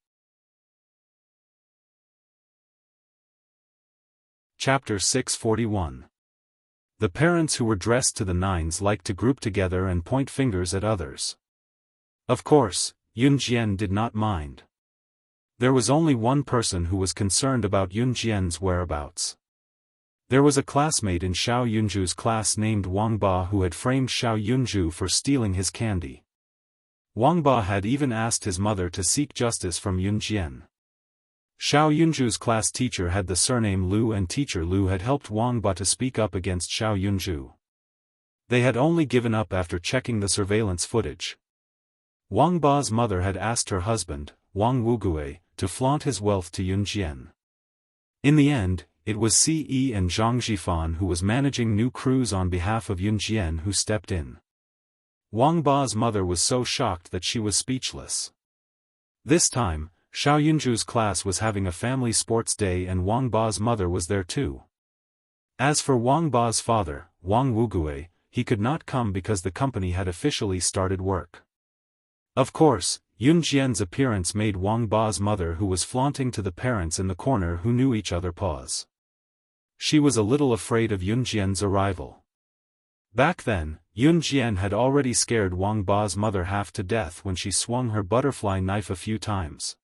Chapter 641. The parents who were dressed to the nines liked to group together and point fingers at others. Of course, Yun Jian did not mind. There was only one person who was concerned about Yun Jian's whereabouts. There was a classmate in Xiao Yunju's class named Wang Ba who had framed Xiao Yunju for stealing his candy. Wang Ba had even asked his mother to seek justice from Yun Jian. Xiao Yunju's class teacher had the surname Lu and teacher Lu had helped Wang Ba to speak up against Xiao Yunju. They had only given up after checking the surveillance footage. Wang Ba's mother had asked her husband, Wang Wugue, to flaunt his wealth to Yun Jian. In the end, it was Ce and Zhang Xiaofan who was managing new crews on behalf of Yun Jian who stepped in. Wang Ba's mother was so shocked that she was speechless. This time, Xiao Yunju's class was having a family sports day and Wang Ba's mother was there too. As for Wang Ba's father, Wang Wugue, he could not come because the company had officially started work. Of course, Yun Jian's appearance made Wang Ba's mother who was flaunting to the parents in the corner who knew each other pause. She was a little afraid of Yun Jian's arrival. Back then, Yun Jian had already scared Wang Ba's mother half to death when she swung her butterfly knife a few times.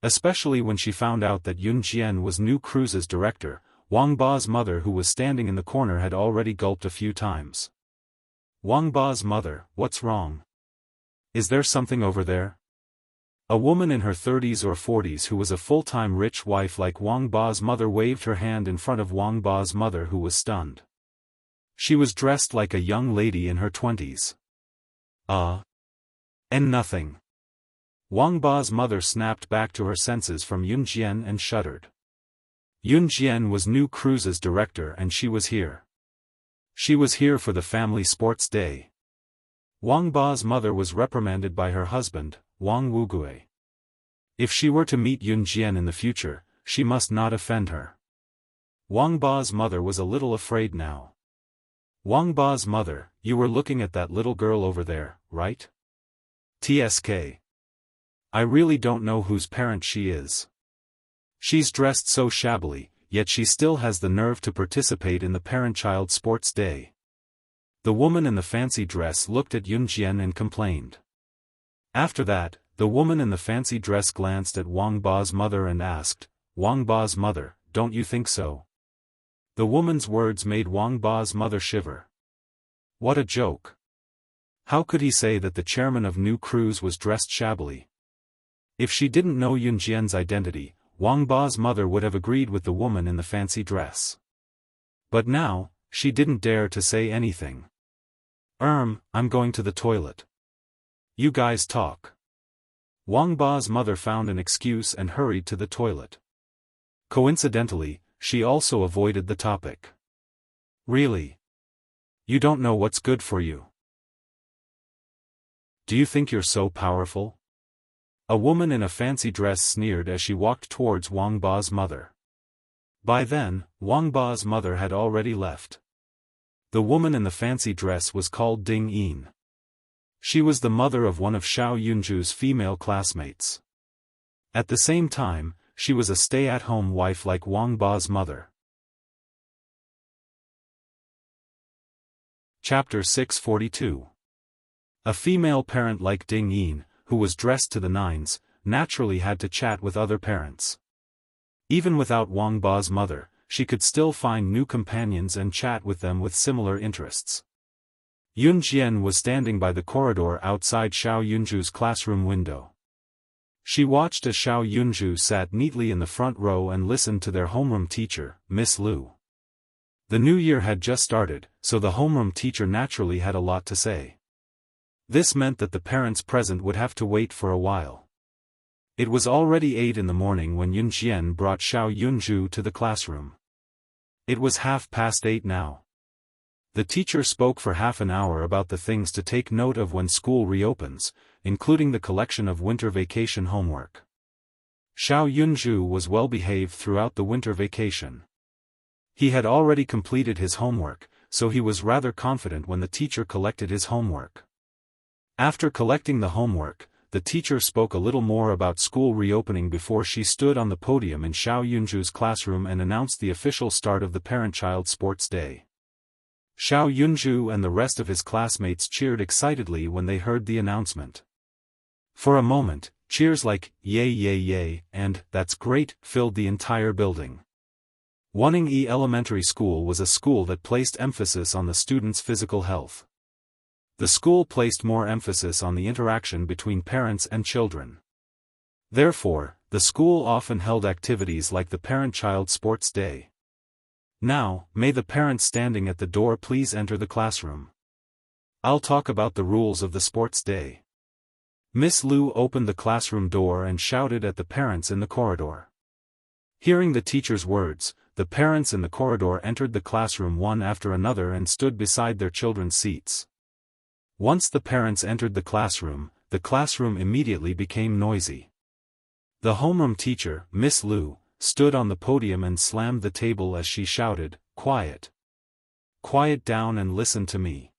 Especially when she found out that Yun Jian was new cruise's director, Wang Ba's mother who was standing in the corner had already gulped a few times. Wang Ba's mother, what's wrong? Is there something over there? A woman in her 30s or 40s who was a full-time rich wife like Wang Ba's mother waved her hand in front of Wang Ba's mother who was stunned. She was dressed like a young lady in her 20s. And nothing. Wang Ba's mother snapped back to her senses from Yun Jian and shuddered. Yun Jian was new cruise's director and she was here. She was here for the family sports day. Wang Ba's mother was reprimanded by her husband, Wang Wugue. If she were to meet Yun Jian in the future, she must not offend her. Wang Ba's mother was a little afraid now. Wang Ba's mother, you were looking at that little girl over there, right? TSK. I really don't know whose parent she is. She's dressed so shabbily, yet she still has the nerve to participate in the parent-child sports day. The woman in the fancy dress looked at Yun Jian and complained. After that, the woman in the fancy dress glanced at Wang Ba's mother and asked, Wang Ba's mother, don't you think so? The woman's words made Wang Ba's mother shiver. What a joke. How could he say that the chairman of New Cruise was dressed shabbily? If she didn't know Yun Jian's identity, Wang Ba's mother would have agreed with the woman in the fancy dress. But now, she didn't dare to say anything. I'm going to the toilet. You guys talk. Wang Ba's mother found an excuse and hurried to the toilet. Coincidentally, she also avoided the topic. Really? You don't know what's good for you. Do you think you're so powerful? A woman in a fancy dress sneered as she walked towards Wang Ba's mother. By then, Wang Ba's mother had already left. The woman in the fancy dress was called Ding Yin. She was the mother of one of Xiao Yunju's female classmates. At the same time, she was a stay-at-home wife like Wang Ba's mother. Chapter 642. A female parent like Ding Yin, who was dressed to the nines, naturally had to chat with other parents. Even without Wang Ba's mother, she could still find new companions and chat with them with similar interests. Yun Jian was standing by the corridor outside Xiao Yunju's classroom window. She watched as Xiao Yunju sat neatly in the front row and listened to their homeroom teacher, Miss Lu. The new year had just started, so the homeroom teacher naturally had a lot to say. This meant that the parents present would have to wait for a while. It was already 8 in the morning when Yun Jian brought Xiao Yunju to the classroom. It was 8:30 now. The teacher spoke for half an hour about the things to take note of when school reopens, including the collection of winter vacation homework. Xiao Yunju was well behaved throughout the winter vacation. He had already completed his homework, so he was rather confident when the teacher collected his homework. After collecting the homework, the teacher spoke a little more about school reopening before she stood on the podium in Xiao Yunju's classroom and announced the official start of the Parent-Child Sports Day. Xiao Yunju and the rest of his classmates cheered excitedly when they heard the announcement. For a moment, cheers like, "Yay yay yay," and, "That's great," filled the entire building. Wuxia Elementary School was a school that placed emphasis on the students' physical health. The school placed more emphasis on the interaction between parents and children. Therefore, the school often held activities like the Parent-Child Sports Day. Now, may the parents standing at the door please enter the classroom. I'll talk about the rules of the sports day. Miss Lu opened the classroom door and shouted at the parents in the corridor. Hearing the teacher's words, the parents in the corridor entered the classroom one after another and stood beside their children's seats. Once the parents entered the classroom immediately became noisy. The homeroom teacher, Miss Lu, stood on the podium and slammed the table as she shouted, "Quiet! Quiet down and listen to me."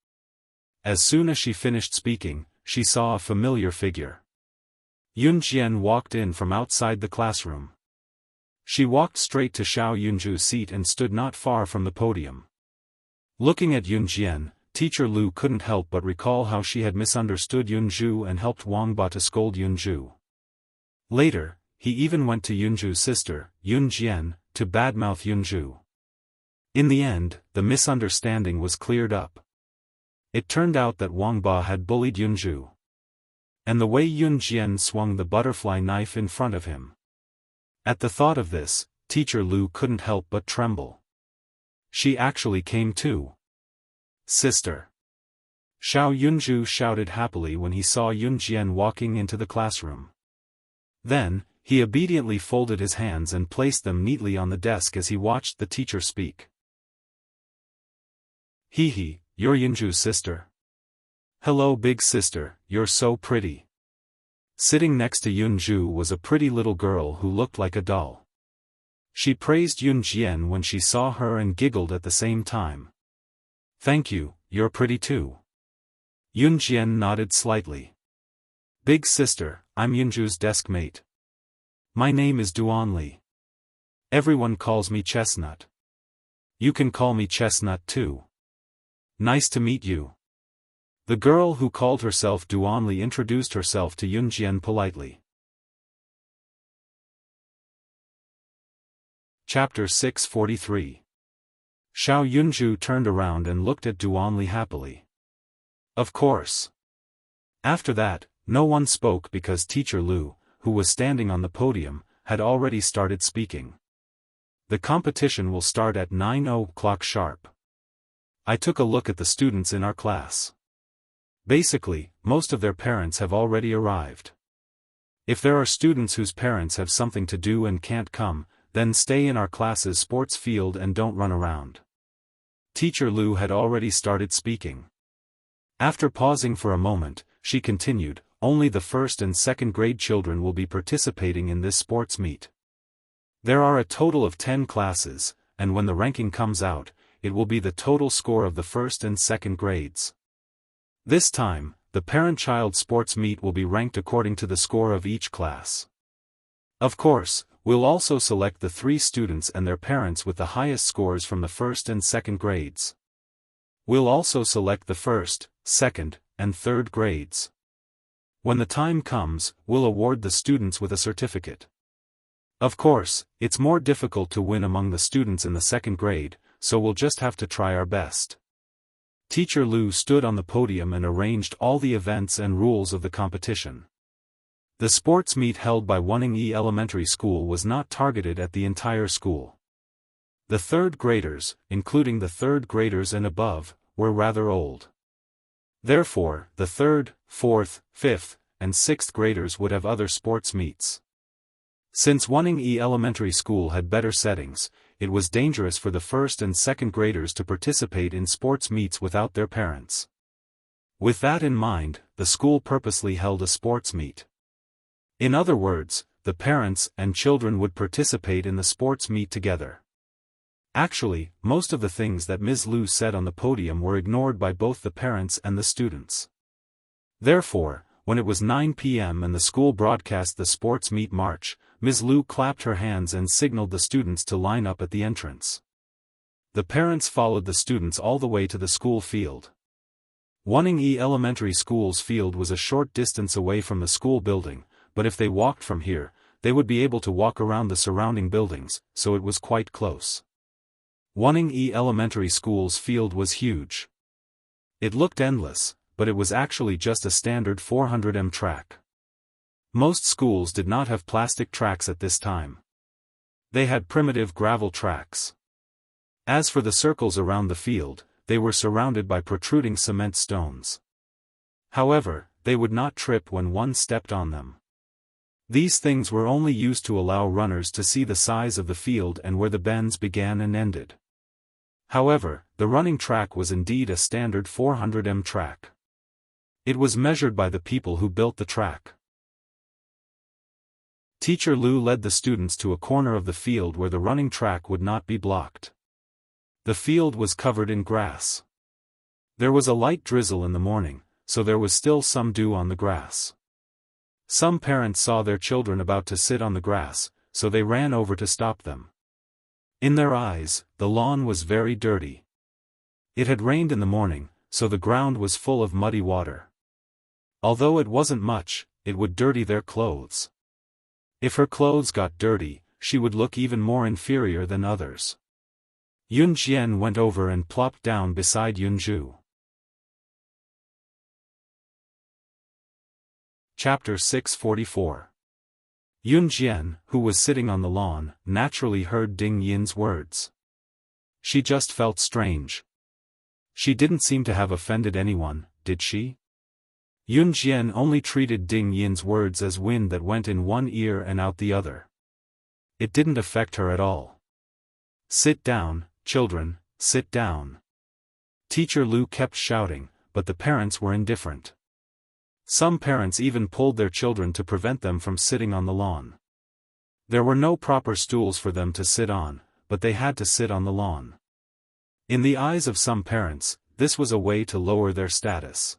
As soon as she finished speaking, she saw a familiar figure. Yun Jian walked in from outside the classroom. She walked straight to Xiao Yunju's seat and stood not far from the podium. Looking at Yun Jian, Teacher Lu couldn't help but recall how she had misunderstood Yunju and helped Wang Ba to scold Yunju. Later, he even went to Yunju's sister, Yun Jian, to badmouth Yunju. In the end, the misunderstanding was cleared up. It turned out that Wang Ba had bullied Yunju. And the way Yun Jian swung the butterfly knife in front of him. At the thought of this, Teacher Lu couldn't help but tremble. She actually came too. "Sister!" Xiao Yunju shouted happily when he saw Yun Jian walking into the classroom. Then, he obediently folded his hands and placed them neatly on the desk as he watched the teacher speak. "Hee, you're Yunju's sister? Hello big sister, you're so pretty." Sitting next to Yunju was a pretty little girl who looked like a doll. She praised Yun Jian when she saw her and giggled at the same time. "Thank you, you're pretty too." Yun Jian nodded slightly. "Big sister, I'm Yunju's desk mate. My name is Duanli. Everyone calls me Chestnut. You can call me Chestnut too. Nice to meet you." The girl who called herself Duanli introduced herself to Yun Jian politely. Chapter 643. Xiao Yunju turned around and looked at Duanli happily. Of course. After that, no one spoke because Teacher Lu, who was standing on the podium, had already started speaking. The competition will start at 9 o'clock sharp. I took a look at the students in our class. Basically, most of their parents have already arrived. If there are students whose parents have something to do and can't come, then stay in our class's sports field and don't run around. Teacher Lu had already started speaking. After pausing for a moment, she continued, only the first and second grade children will be participating in this sports meet. There are a total of 10 classes, and when the ranking comes out, it will be the total score of the first and second grades. This time, the parent-child sports meet will be ranked according to the score of each class. Of course, we'll also select the 3 students and their parents with the highest scores from the first and second grades. We'll also select the first, second, and third grades. When the time comes, we'll award the students with a certificate. Of course, it's more difficult to win among the students in the second grade, so we'll just have to try our best. Teacher Lu stood on the podium and arranged all the events and rules of the competition. The sports meet held by Wuxia Elementary School was not targeted at the entire school. The third graders, including the third graders and above, were rather old. Therefore, the third, fourth, fifth, and sixth graders would have other sports meets. Since Wuxia Elementary School had better settings, it was dangerous for the first and second graders to participate in sports meets without their parents. With that in mind, the school purposely held a sports meet. In other words, the parents and children would participate in the sports meet together. Actually, most of the things that Ms. Lu said on the podium were ignored by both the parents and the students. Therefore, when it was 9 p.m. and the school broadcast the sports meet march, Ms. Lu clapped her hands and signaled the students to line up at the entrance. The parents followed the students all the way to the school field. Wuxia Elementary School's field was a short distance away from the school building, but if they walked from here, they would be able to walk around the surrounding buildings, so it was quite close. Wuxia Elementary School's field was huge. It looked endless, but it was actually just a standard 400m track. Most schools did not have plastic tracks at this time. They had primitive gravel tracks. As for the circles around the field, they were surrounded by protruding cement stones. However, they would not trip when one stepped on them. These things were only used to allow runners to see the size of the field and where the bends began and ended. However, the running track was indeed a standard 400m track. It was measured by the people who built the track. Teacher Lu led the students to a corner of the field where the running track would not be blocked. The field was covered in grass. There was a light drizzle in the morning, so there was still some dew on the grass. Some parents saw their children about to sit on the grass, so they ran over to stop them. In their eyes, the lawn was very dirty. It had rained in the morning, so the ground was full of muddy water. Although it wasn't much, it would dirty their clothes. If her clothes got dirty, she would look even more inferior than others. Yun Jian went over and plopped down beside Yunju. Chapter 644. Yun Jian, who was sitting on the lawn, naturally heard Ding Yin's words. She just felt strange. She didn't seem to have offended anyone, did she? Yun Jian only treated Ding Yin's words as wind that went in one ear and out the other. It didn't affect her at all. Sit down, children, sit down. Teacher Lu kept shouting, but the parents were indifferent. Some parents even pulled their children to prevent them from sitting on the lawn. There were no proper stools for them to sit on, but they had to sit on the lawn. In the eyes of some parents, this was a way to lower their status.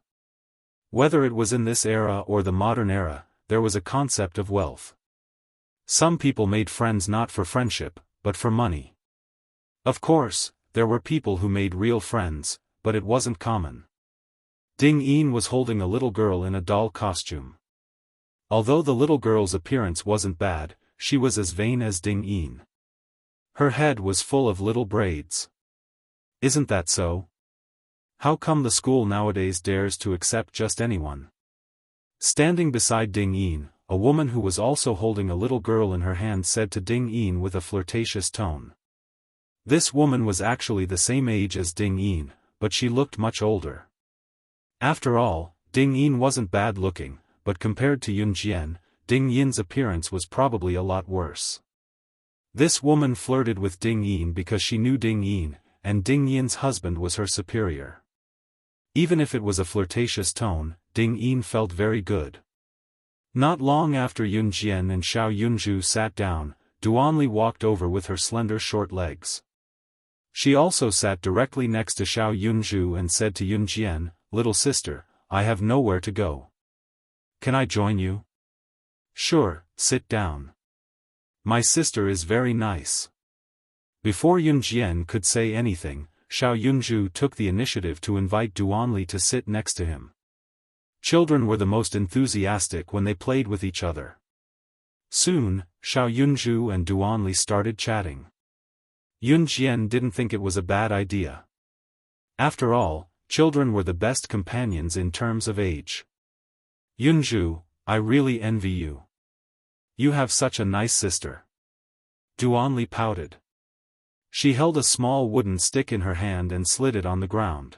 Whether it was in this era or the modern era, there was a concept of wealth. Some people made friends not for friendship, but for money. Of course, there were people who made real friends, but it wasn't common. Ding Yin was holding a little girl in a doll costume. Although the little girl's appearance wasn't bad, she was as vain as Ding Yin. Her head was full of little braids. Isn't that so? How come the school nowadays dares to accept just anyone? Standing beside Ding Yin, a woman who was also holding a little girl in her hand said to Ding Yin with a flirtatious tone. This woman was actually the same age as Ding Yin, but she looked much older. After all, Ding Yin wasn't bad looking, but compared to Yun Jian, Ding Yin's appearance was probably a lot worse. This woman flirted with Ding Yin because she knew Ding Yin, and Ding Yin's husband was her superior. Even if it was a flirtatious tone, Ding Yin felt very good. Not long after Yun Jian and Xiao Yunzhu sat down, Duanli walked over with her slender short legs. She also sat directly next to Xiao Yunzhu and said to Yun Jian, "Little sister, I have nowhere to go. Can I join you?" "Sure, sit down. My sister is very nice." Before Yun Jian could say anything, Xiao Yunzhu took the initiative to invite Duanli to sit next to him. Children were the most enthusiastic when they played with each other. Soon, Xiao Yunzhu and Duanli started chatting. Yun Jian didn't think it was a bad idea. After all, children were the best companions in terms of age. "Yunzhu, I really envy you. You have such a nice sister." Duanli pouted. She held a small wooden stick in her hand and slid it on the ground.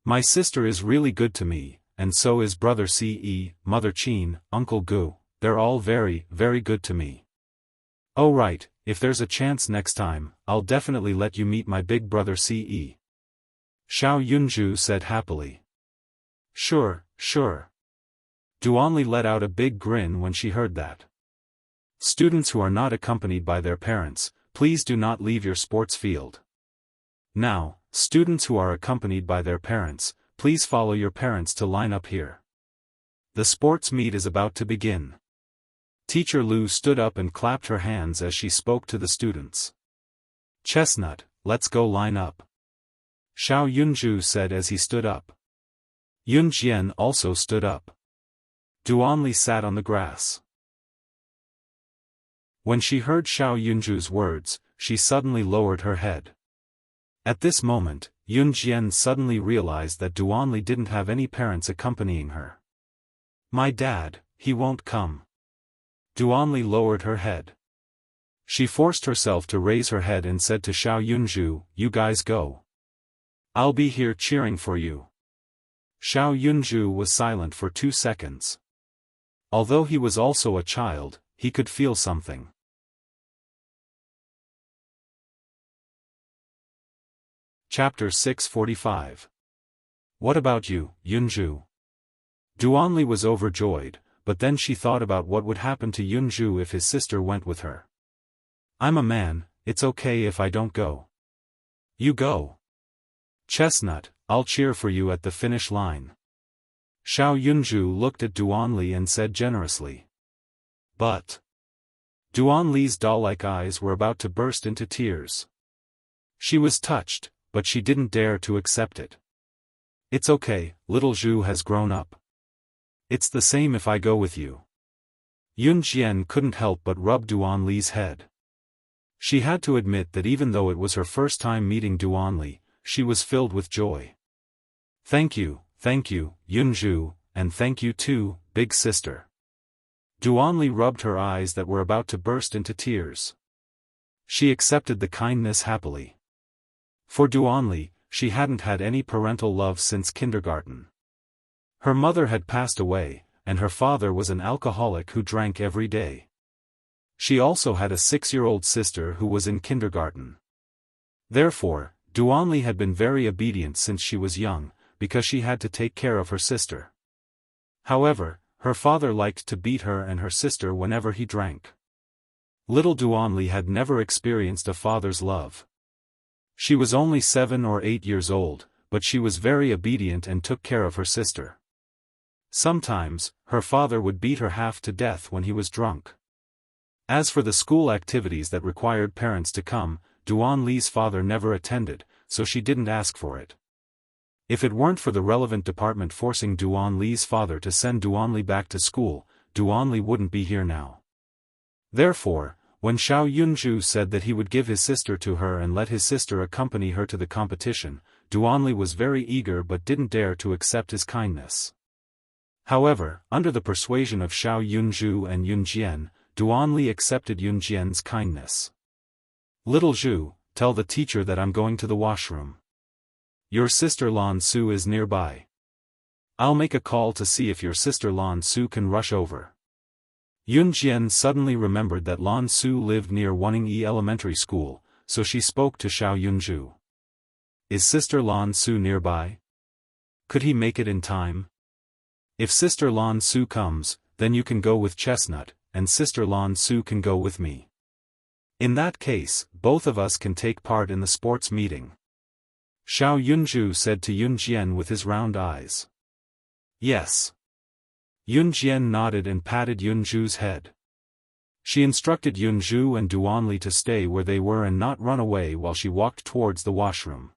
"My sister is really good to me, and so is brother Ce, mother Qin, uncle Gu, they're all very, very good to me. Oh right, if there's a chance next time, I'll definitely let you meet my big brother Ce." Xiao Yunzhu said happily. Sure. Duanli let out a big grin when she heard that. Students who are not accompanied by their parents, please do not leave your sports field. Now, students who are accompanied by their parents, please follow your parents to line up here. The sports meet is about to begin. Teacher Lu stood up and clapped her hands as she spoke to the students. "Chestnut, let's go line up," Xiao Yunzhu said as he stood up. Yun Jian also stood up. Duanli sat on the grass. When she heard Xiao Yunzhu's words, she suddenly lowered her head. At this moment, Yun Jian suddenly realized that Duanli didn't have any parents accompanying her. "My dad, he won't come." Duanli lowered her head. She forced herself to raise her head and said to Xiao Yunzhu, "You guys go. I'll be here cheering for you." Xiao Yunzhu was silent for 2 seconds. Although he was also a child, he could feel something. Chapter 645. What about you, Yunzhu? Duanli was overjoyed, but then she thought about what would happen to Yunzhu if his sister went with her. "I'm a man, it's okay if I don't go." "You go. Chestnut, I'll cheer for you at the finish line." Xiao Yunzhu looked at Duanli and said generously. "But..." Duanli's doll-like eyes were about to burst into tears. She was touched, but she didn't dare to accept it. "It's okay, little Zhu has grown up. It's the same if I go with you." Yun Jian couldn't help but rub Duanli's head. She had to admit that even though it was her first time meeting Duanli, she was filled with joy. Thank you, Yunzhu, and thank you too, big sister." Duanli rubbed her eyes that were about to burst into tears. She accepted the kindness happily. For Duanli, she hadn't had any parental love since kindergarten. Her mother had passed away, and her father was an alcoholic who drank every day. She also had a 6-year-old sister who was in kindergarten. Therefore, Duanli had been very obedient since she was young, because she had to take care of her sister. However, her father liked to beat her and her sister whenever he drank. Little Duanli had never experienced a father's love. She was only 7 or 8 years old, but she was very obedient and took care of her sister. Sometimes, her father would beat her half to death when he was drunk. As for the school activities that required parents to come, Duanli's father never attended, so she didn't ask for it. If it weren't for the relevant department forcing Duanli's father to send Duanli back to school, Duanli wouldn't be here now. Therefore, when Xiao Yunzhu said that he would give his sister to her and let his sister accompany her to the competition, Duanli was very eager but didn't dare to accept his kindness. However, under the persuasion of Xiao Yunzhu and Yun Jian, Duanli accepted Yun Jian's kindness. "Little Zhu, tell the teacher that I'm going to the washroom. Your sister Lan Su is nearby. I'll make a call to see if your sister Lan Su can rush over." Yun Jian suddenly remembered that Lan Su lived near Wuning Elementary School, so she spoke to Xiao Yunzhu. Is Sister Lan Su nearby? Could he make it in time? If Sister Lan Su comes, then you can go with Chestnut, and Sister Lan Su can go with me. In that case, both of us can take part in the sports meeting. Xiao Yunju said to Yunjian with his round eyes. Yes. Yunjian nodded and patted Yunju's head. She instructed Yunju and Duanli to stay where they were and not run away while she walked towards the washroom.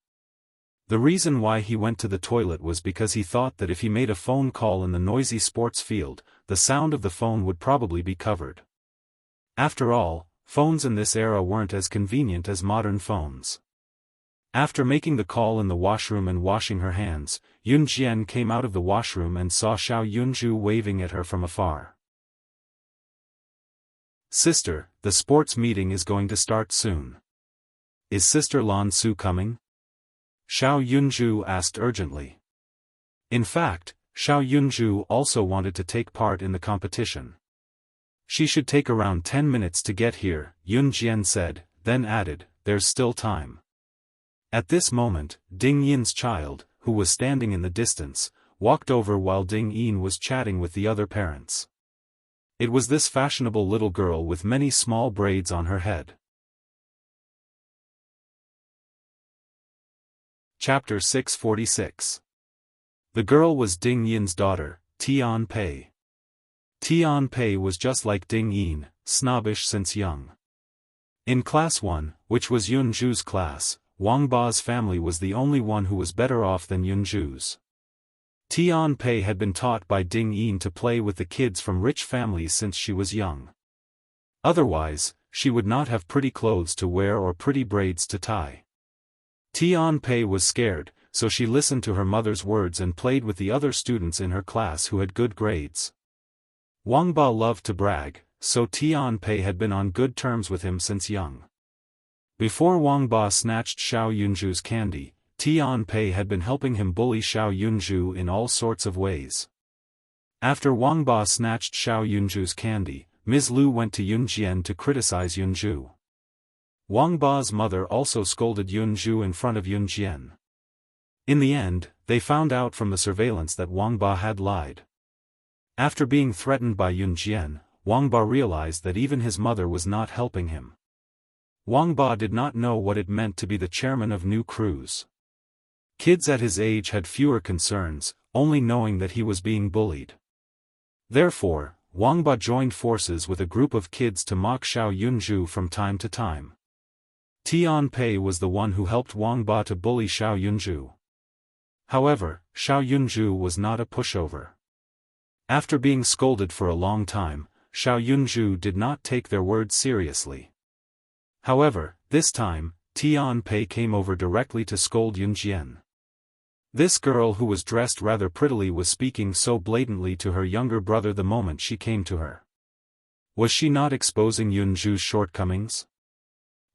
The reason why he went to the toilet was because he thought that if he made a phone call in the noisy sports field, the sound of the phone would probably be covered. After all, phones in this era weren't as convenient as modern phones. After making the call in the washroom and washing her hands, Yunjian came out of the washroom and saw Xiao Yunju waving at her from afar. Sister, the sports meeting is going to start soon. Is Sister Lan Su coming? Xiao Yunju asked urgently. In fact, Xiao Yunju also wanted to take part in the competition. She should take around 10 minutes to get here, Yunjian said, then added, there's still time. At this moment, Ding Yin's child, who was standing in the distance, walked over while Ding Yin was chatting with the other parents. It was this fashionable little girl with many small braids on her head. Chapter 646. The girl was Ding Yin's daughter, Tian Pei. Tian Pei was just like Ding Yin, snobbish since young. In Class 1, which was Yunju's class, Wang Ba's family was the only one who was better off than Yunju's. Tian Pei had been taught by Ding Yin to play with the kids from rich families since she was young. Otherwise, she would not have pretty clothes to wear or pretty braids to tie. Tian Pei was scared, so she listened to her mother's words and played with the other students in her class who had good grades. Wang Ba loved to brag, so Tian Pei had been on good terms with him since young. Before Wang Ba snatched Xiao Yunju's candy, Tian Pei had been helping him bully Xiao Yunju in all sorts of ways. After Wang Ba snatched Xiao Yunju's candy, Ms. Lu went to Yunjian to criticize Yunju. Wang Ba's mother also scolded Yunju in front of Yunjian. In the end, they found out from the surveillance that Wang Ba had lied. After being threatened by Yunjian, Wang Ba realized that even his mother was not helping him. Wang Ba did not know what it meant to be the chairman of new crews. Kids at his age had fewer concerns, only knowing that he was being bullied. Therefore, Wang Ba joined forces with a group of kids to mock Xiao Yunju from time to time. Tian Pei was the one who helped Wang Ba to bully Xiao Yunju. However, Xiao Yunju was not a pushover. After being scolded for a long time, Xiao Yunju did not take their words seriously. However, this time, Tian Pei came over directly to scold Yunjian. This girl who was dressed rather prettily was speaking so blatantly to her younger brother the moment she came to her. Was she not exposing Yunju's shortcomings?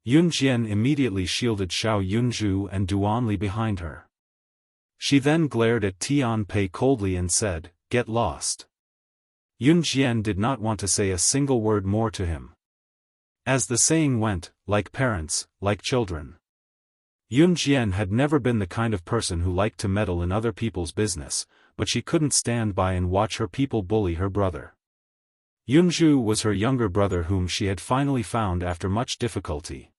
Yunjian immediately shielded Xiao Yunju and Duanli behind her. She then glared at Tian Pei coldly and said, "Get lost." Yunjian did not want to say a single word more to him. As the saying went, like parents, like children. Yunjian had never been the kind of person who liked to meddle in other people's business, but she couldn't stand by and watch her people bully her brother. Yunju was her younger brother whom she had finally found after much difficulty.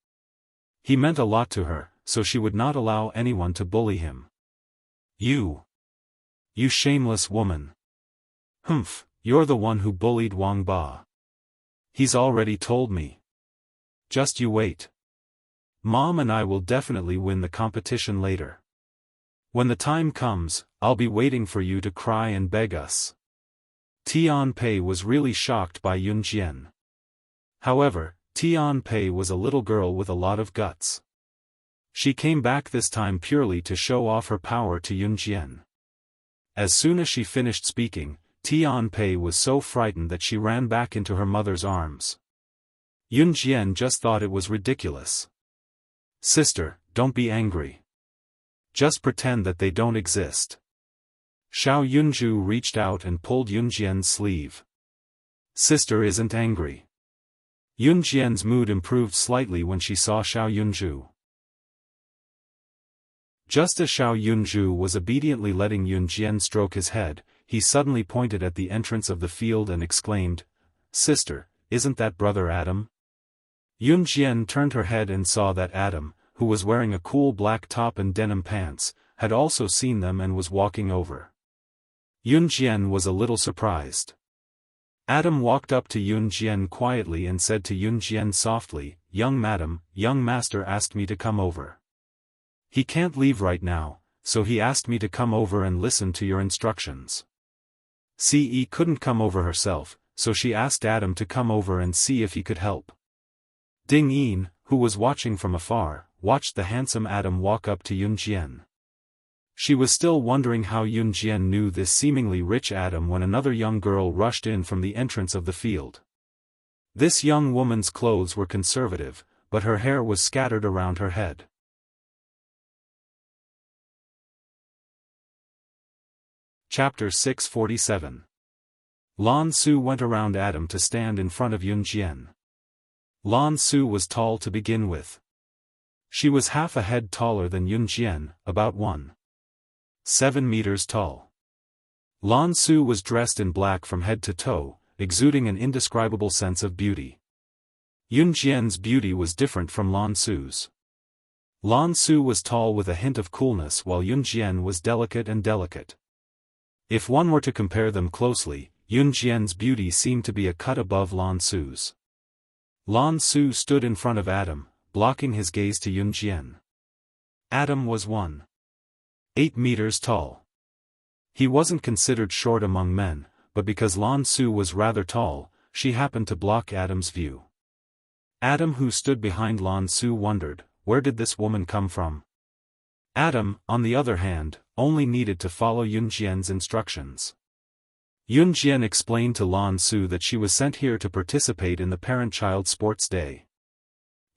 He meant a lot to her, so she would not allow anyone to bully him. You shameless woman. Humph, you're the one who bullied Wang Ba. He's already told me. Just you wait. Mom and I will definitely win the competition later. When the time comes, I'll be waiting for you to cry and beg us. Tian Pei was really shocked by Yunjian. However, Tian Pei was a little girl with a lot of guts. She came back this time purely to show off her power to Yunjian. As soon as she finished speaking, Tian Pei was so frightened that she ran back into her mother's arms. Yunjian just thought it was ridiculous. Sister, don't be angry. Just pretend that they don't exist. Xiao Yunju reached out and pulled Yunjian's sleeve. Sister isn't angry. Yunjian's mood improved slightly when she saw Xiao Yunju. Just as Xiao Yunzhu was obediently letting Yun Jian stroke his head, he suddenly pointed at the entrance of the field and exclaimed, "Sister, isn't that brother Adam?" Yun Jian turned her head and saw that Adam, who was wearing a cool black top and denim pants, had also seen them and was walking over. Yun Jian was a little surprised. Adam walked up to Yun Jian quietly and said to Yun Jian softly, "Young madam, young master asked me to come over. He can't leave right now, so he asked me to come over and listen to your instructions." Ce couldn't come over herself, so she asked Adam to come over and see if he could help. Ding Yin, who was watching from afar, watched the handsome Adam walk up to Yun Jian. She was still wondering how Yun Jian knew this seemingly rich Adam when another young girl rushed in from the entrance of the field. This young woman's clothes were conservative, but her hair was scattered around her head. Chapter 647. Lan Su went around Adam to stand in front of Yun Jian. Lan Su was tall to begin with. She was half a head taller than Yun Jian, about 1.7 meters tall. Lan Su was dressed in black from head to toe, exuding an indescribable sense of beauty. Yun Jian's beauty was different from Lan Su's. Lan Su was tall with a hint of coolness while Yun Jian was delicate and delicate. If one were to compare them closely, Yun Jian's beauty seemed to be a cut above Lan Su's. Lan Su stood in front of Adam, blocking his gaze to Yun Jian. Adam was 1.8 meters tall. He wasn't considered short among men, but because Lan Su was rather tall, she happened to block Adam's view. Adam, who stood behind Lan Su, wondered, where did this woman come from? Adam, on the other hand, only needed to follow Yun Jian's instructions. Yun Jian explained to Lan Su that she was sent here to participate in the parent-child sports day.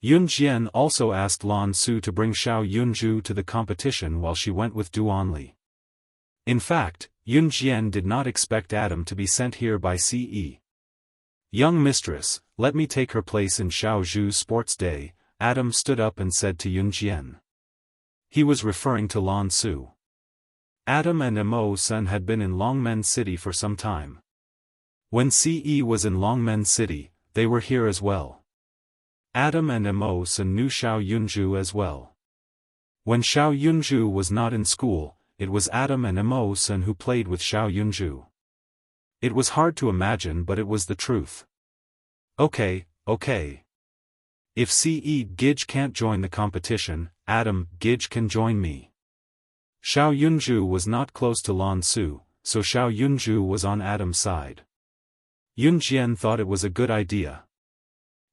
Yun Jian also asked Lan Su to bring Xiao Yunzhu to the competition while she went with Duanli. In fact, Yun Jian did not expect Adam to be sent here by Ce. "Young mistress, let me take her place in Xiao Zhu's sports day," Adam stood up and said to Yun Jian. He was referring to Lan Su. Adam and Mo Sun had been in Longmen City for some time. When Ce was in Longmen City, they were here as well. Adam and Mo Sun knew Xiao Yunzhu as well. When Xiao Yunzhu was not in school, it was Adam and Mo Sun who played with Xiao Yunzhu. It was hard to imagine, but it was the truth. Okay. If Ce Gij can't join the competition, Adam Gij can join me. Xiao Yunzhu was not close to Lan Su, so Xiao Yunzhu was on Adam's side. Yun Jian thought it was a good idea.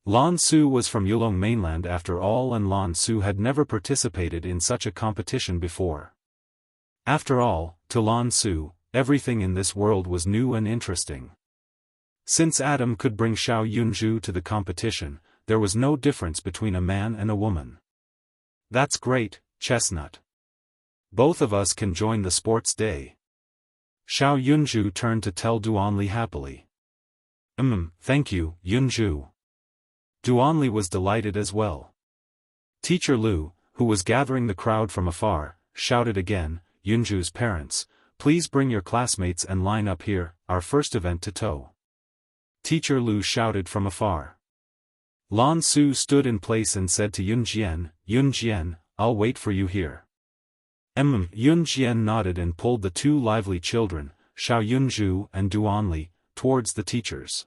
Lan Su was from Yulong mainland after all, and Lan Su had never participated in such a competition before. After all, to Lan Su, everything in this world was new and interesting. Since Adam could bring Xiao Yunzhu to the competition, there was no difference between a man and a woman. That's great, Chestnut. Both of us can join the sports day. Xiao Yunzhu turned to tell Duanli happily. Thank you, Yunzhu. Duanli was delighted as well. Teacher Lu, who was gathering the crowd from afar, shouted again, "Yunzhu's parents, please bring your classmates and line up here, our first event to toe." Teacher Lu shouted from afar. Lan Su stood in place and said to Yun Jian, "I'll wait for you here." Yun Jian nodded and pulled the two lively children, Xiao Yunzhu and Duanli, towards the teachers.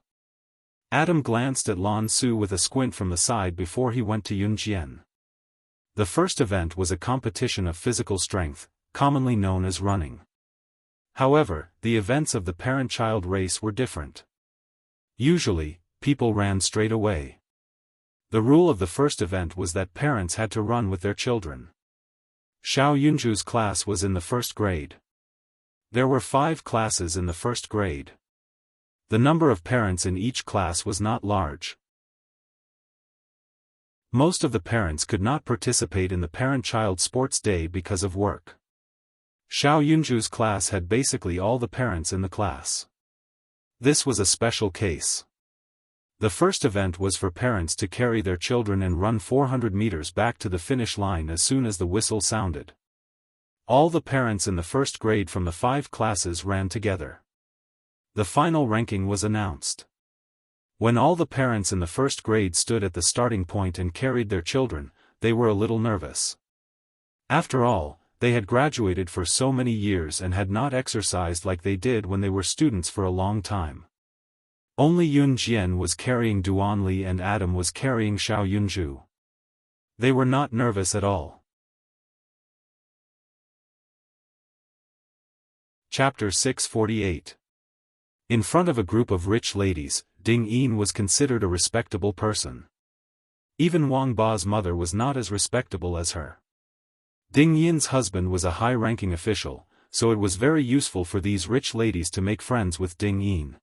Adam glanced at Lan Su with a squint from the side before he went to Yun Jian. The first event was a competition of physical strength, commonly known as running. However, the events of the parent-child race were different. Usually, people ran straight away. The rule of the first event was that parents had to run with their children. Xiao Yunzhu's class was in the first grade. There were 5 classes in the first grade. The number of parents in each class was not large. Most of the parents could not participate in the parent-child sports day because of work. Xiao Yunzhu's class had basically all the parents in the class. This was a special case. The first event was for parents to carry their children and run 400 meters back to the finish line as soon as the whistle sounded. all the parents in the first grade from the 5 classes ran together. The final ranking was announced. When all the parents in the first grade stood at the starting point and carried their children, they were a little nervous. After all, they had graduated for so many years and had not exercised like they did when they were students for a long time. Only Yun Jian was carrying Duanli and Adam was carrying Xiao Yunju. They were not nervous at all. Chapter 648. In front of a group of rich ladies, Ding Yin was considered a respectable person. Even Wang Ba's mother was not as respectable as her. Ding Yin's husband was a high-ranking official, so it was very useful for these rich ladies to make friends with Ding Yin.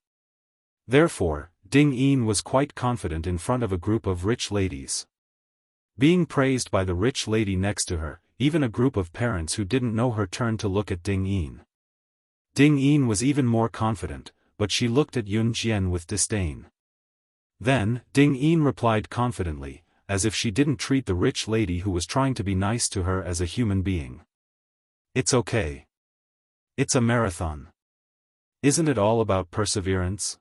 Therefore, Ding Yin was quite confident in front of a group of rich ladies. Being praised by the rich lady next to her, even a group of parents who didn't know her turned to look at Ding Yin. Ding Yin was even more confident, but she looked at Yun Jian with disdain. Then, Ding Yin replied confidently, as if she didn't treat the rich lady who was trying to be nice to her as a human being. It's okay. It's a marathon. Isn't it all about perseverance?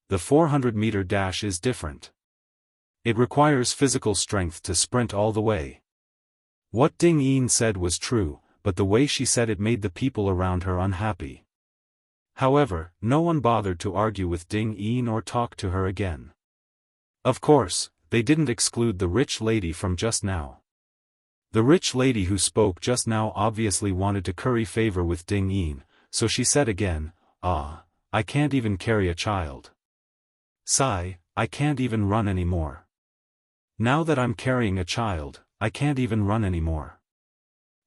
The 400-meter dash is different. It requires physical strength to sprint all the way. What Ding Yin said was true, but the way she said it made the people around her unhappy. However, no one bothered to argue with Ding Yin or talk to her again. Of course, they didn't exclude the rich lady from just now. The rich lady who spoke just now obviously wanted to curry favor with Ding Yin, so she said again, I can't even carry a child. Sigh, I can't even run anymore. Now that I'm carrying a child, I can't even run anymore.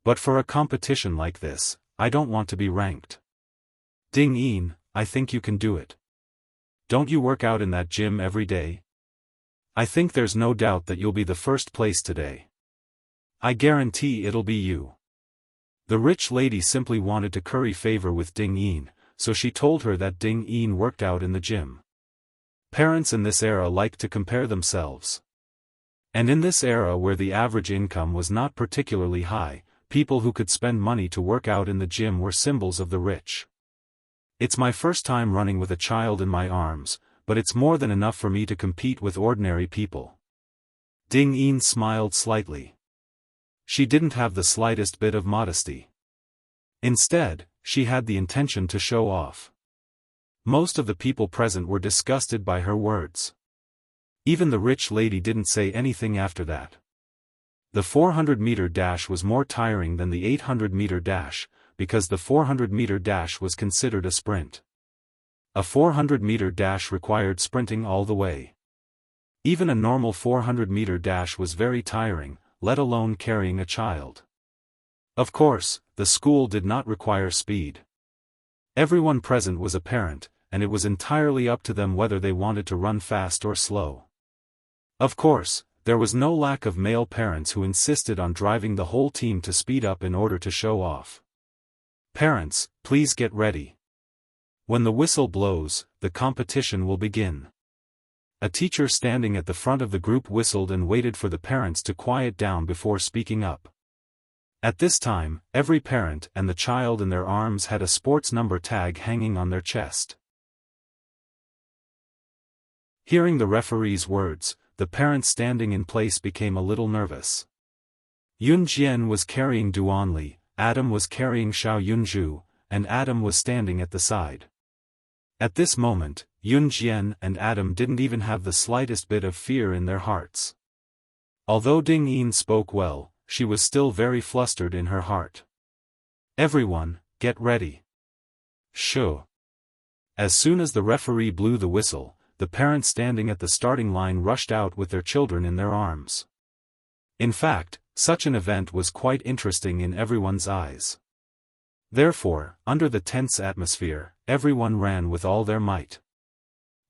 But for a competition like this, I don't want to be ranked. Ding Yin, I think you can do it. Don't you work out in that gym every day? I think there's no doubt that you'll be the first place today. I guarantee it'll be you. The rich lady simply wanted to curry favor with Ding Yin, so she told her that Ding Yin worked out in the gym. Parents in this era liked to compare themselves. And in this era where the average income was not particularly high, people who could spend money to work out in the gym were symbols of the rich. It's my first time running with a child in my arms, but it's more than enough for me to compete with ordinary people. Ding Yin smiled slightly. She didn't have the slightest bit of modesty. Instead, she had the intention to show off. Most of the people present were disgusted by her words. Even the rich lady didn't say anything after that. The 400-meter dash was more tiring than the 800-meter dash, because the 400-meter dash was considered a sprint. A 400-meter dash required sprinting all the way. Even a normal 400-meter dash was very tiring, let alone carrying a child. Of course, the school did not require speed. Everyone present was a parent, and it was entirely up to them whether they wanted to run fast or slow. Of course, there was no lack of male parents who insisted on driving the whole team to speed up in order to show off. Parents, please get ready. When the whistle blows, the competition will begin. A teacher standing at the front of the group whistled and waited for the parents to quiet down before speaking up. At this time, every parent and the child in their arms had a sports number tag hanging on their chest. Hearing the referee's words, the parents standing in place became a little nervous. Yun Jian was carrying Duanli, Adam was carrying Xiao Yunju, and Adam was standing at the side. At this moment, Yun Jian and Adam didn't even have the slightest bit of fear in their hearts. Although Ding Yin spoke well, she was still very flustered in her heart. Everyone, get ready. Shoo. As soon as the referee blew the whistle, the parents standing at the starting line rushed out with their children in their arms. In fact, such an event was quite interesting in everyone's eyes. Therefore, under the tense atmosphere, everyone ran with all their might.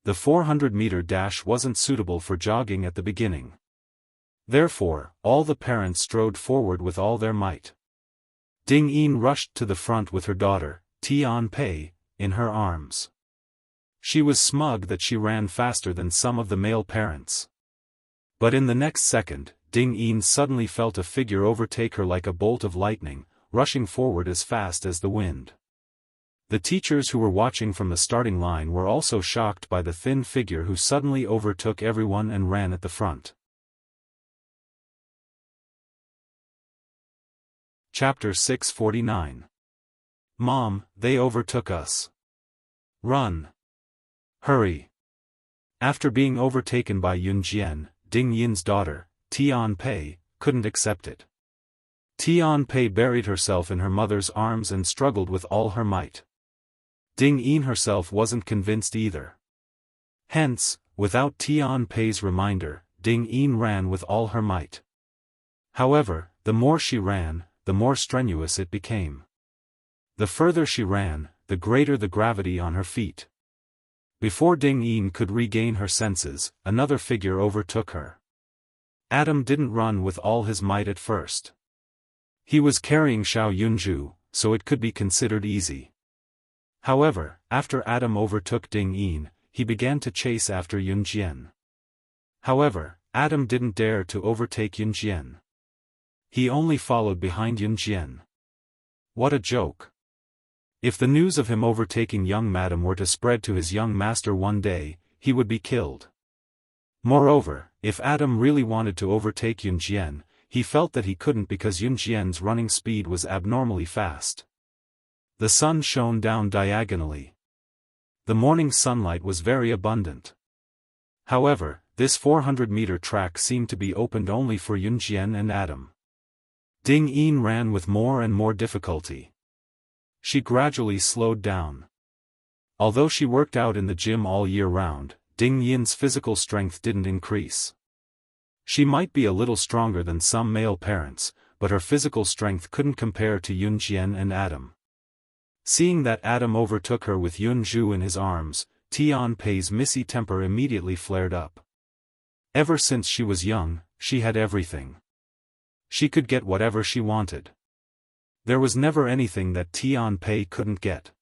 The 400-meter dash wasn't suitable for jogging at the beginning. Therefore, all the parents strode forward with all their might. Ding Yin rushed to the front with her daughter, Tian Pei, in her arms. She was smug that she ran faster than some of the male parents. But in the next second, Ding Yin suddenly felt a figure overtake her like a bolt of lightning, rushing forward as fast as the wind. The teachers who were watching from the starting line were also shocked by the thin figure who suddenly overtook everyone and ran at the front. Chapter 649. Mom, they overtook us. Run. Hurry. After being overtaken by Yun Jian, Ding Yin's daughter, Tian Pei, couldn't accept it. Tian Pei buried herself in her mother's arms and struggled with all her might. Ding Yin herself wasn't convinced either. Hence, without Tian Pei's reminder, Ding Yin ran with all her might. However, the more she ran, the more strenuous it became. The further she ran, the greater the gravity on her feet. Before Ding Yin could regain her senses, another figure overtook her. Adam didn't run with all his might at first. He was carrying Xiao Yunju, so it could be considered easy. However, after Adam overtook Ding Yin, he began to chase after Yun Jian. However, Adam didn't dare to overtake Yun Jian. He only followed behind Yun Jian. What a joke! If the news of him overtaking young madam were to spread to his young master one day, he would be killed. Moreover, if Adam really wanted to overtake Yun Jian, he felt that he couldn't because Yun Jian's running speed was abnormally fast. The sun shone down diagonally. The morning sunlight was very abundant. However, this 400-meter track seemed to be opened only for Yun Jian and Adam. Ding Yin ran with more and more difficulty. She gradually slowed down. Although she worked out in the gym all year round, Ding Yin's physical strength didn't increase. She might be a little stronger than some male parents, but her physical strength couldn't compare to Yun Jian and Adam. Seeing that Adam overtook her with Yun Zhu in his arms, Tian Pei's missy temper immediately flared up. Ever since she was young, she had everything. She could get whatever she wanted. There was never anything that Tian Pei couldn't get.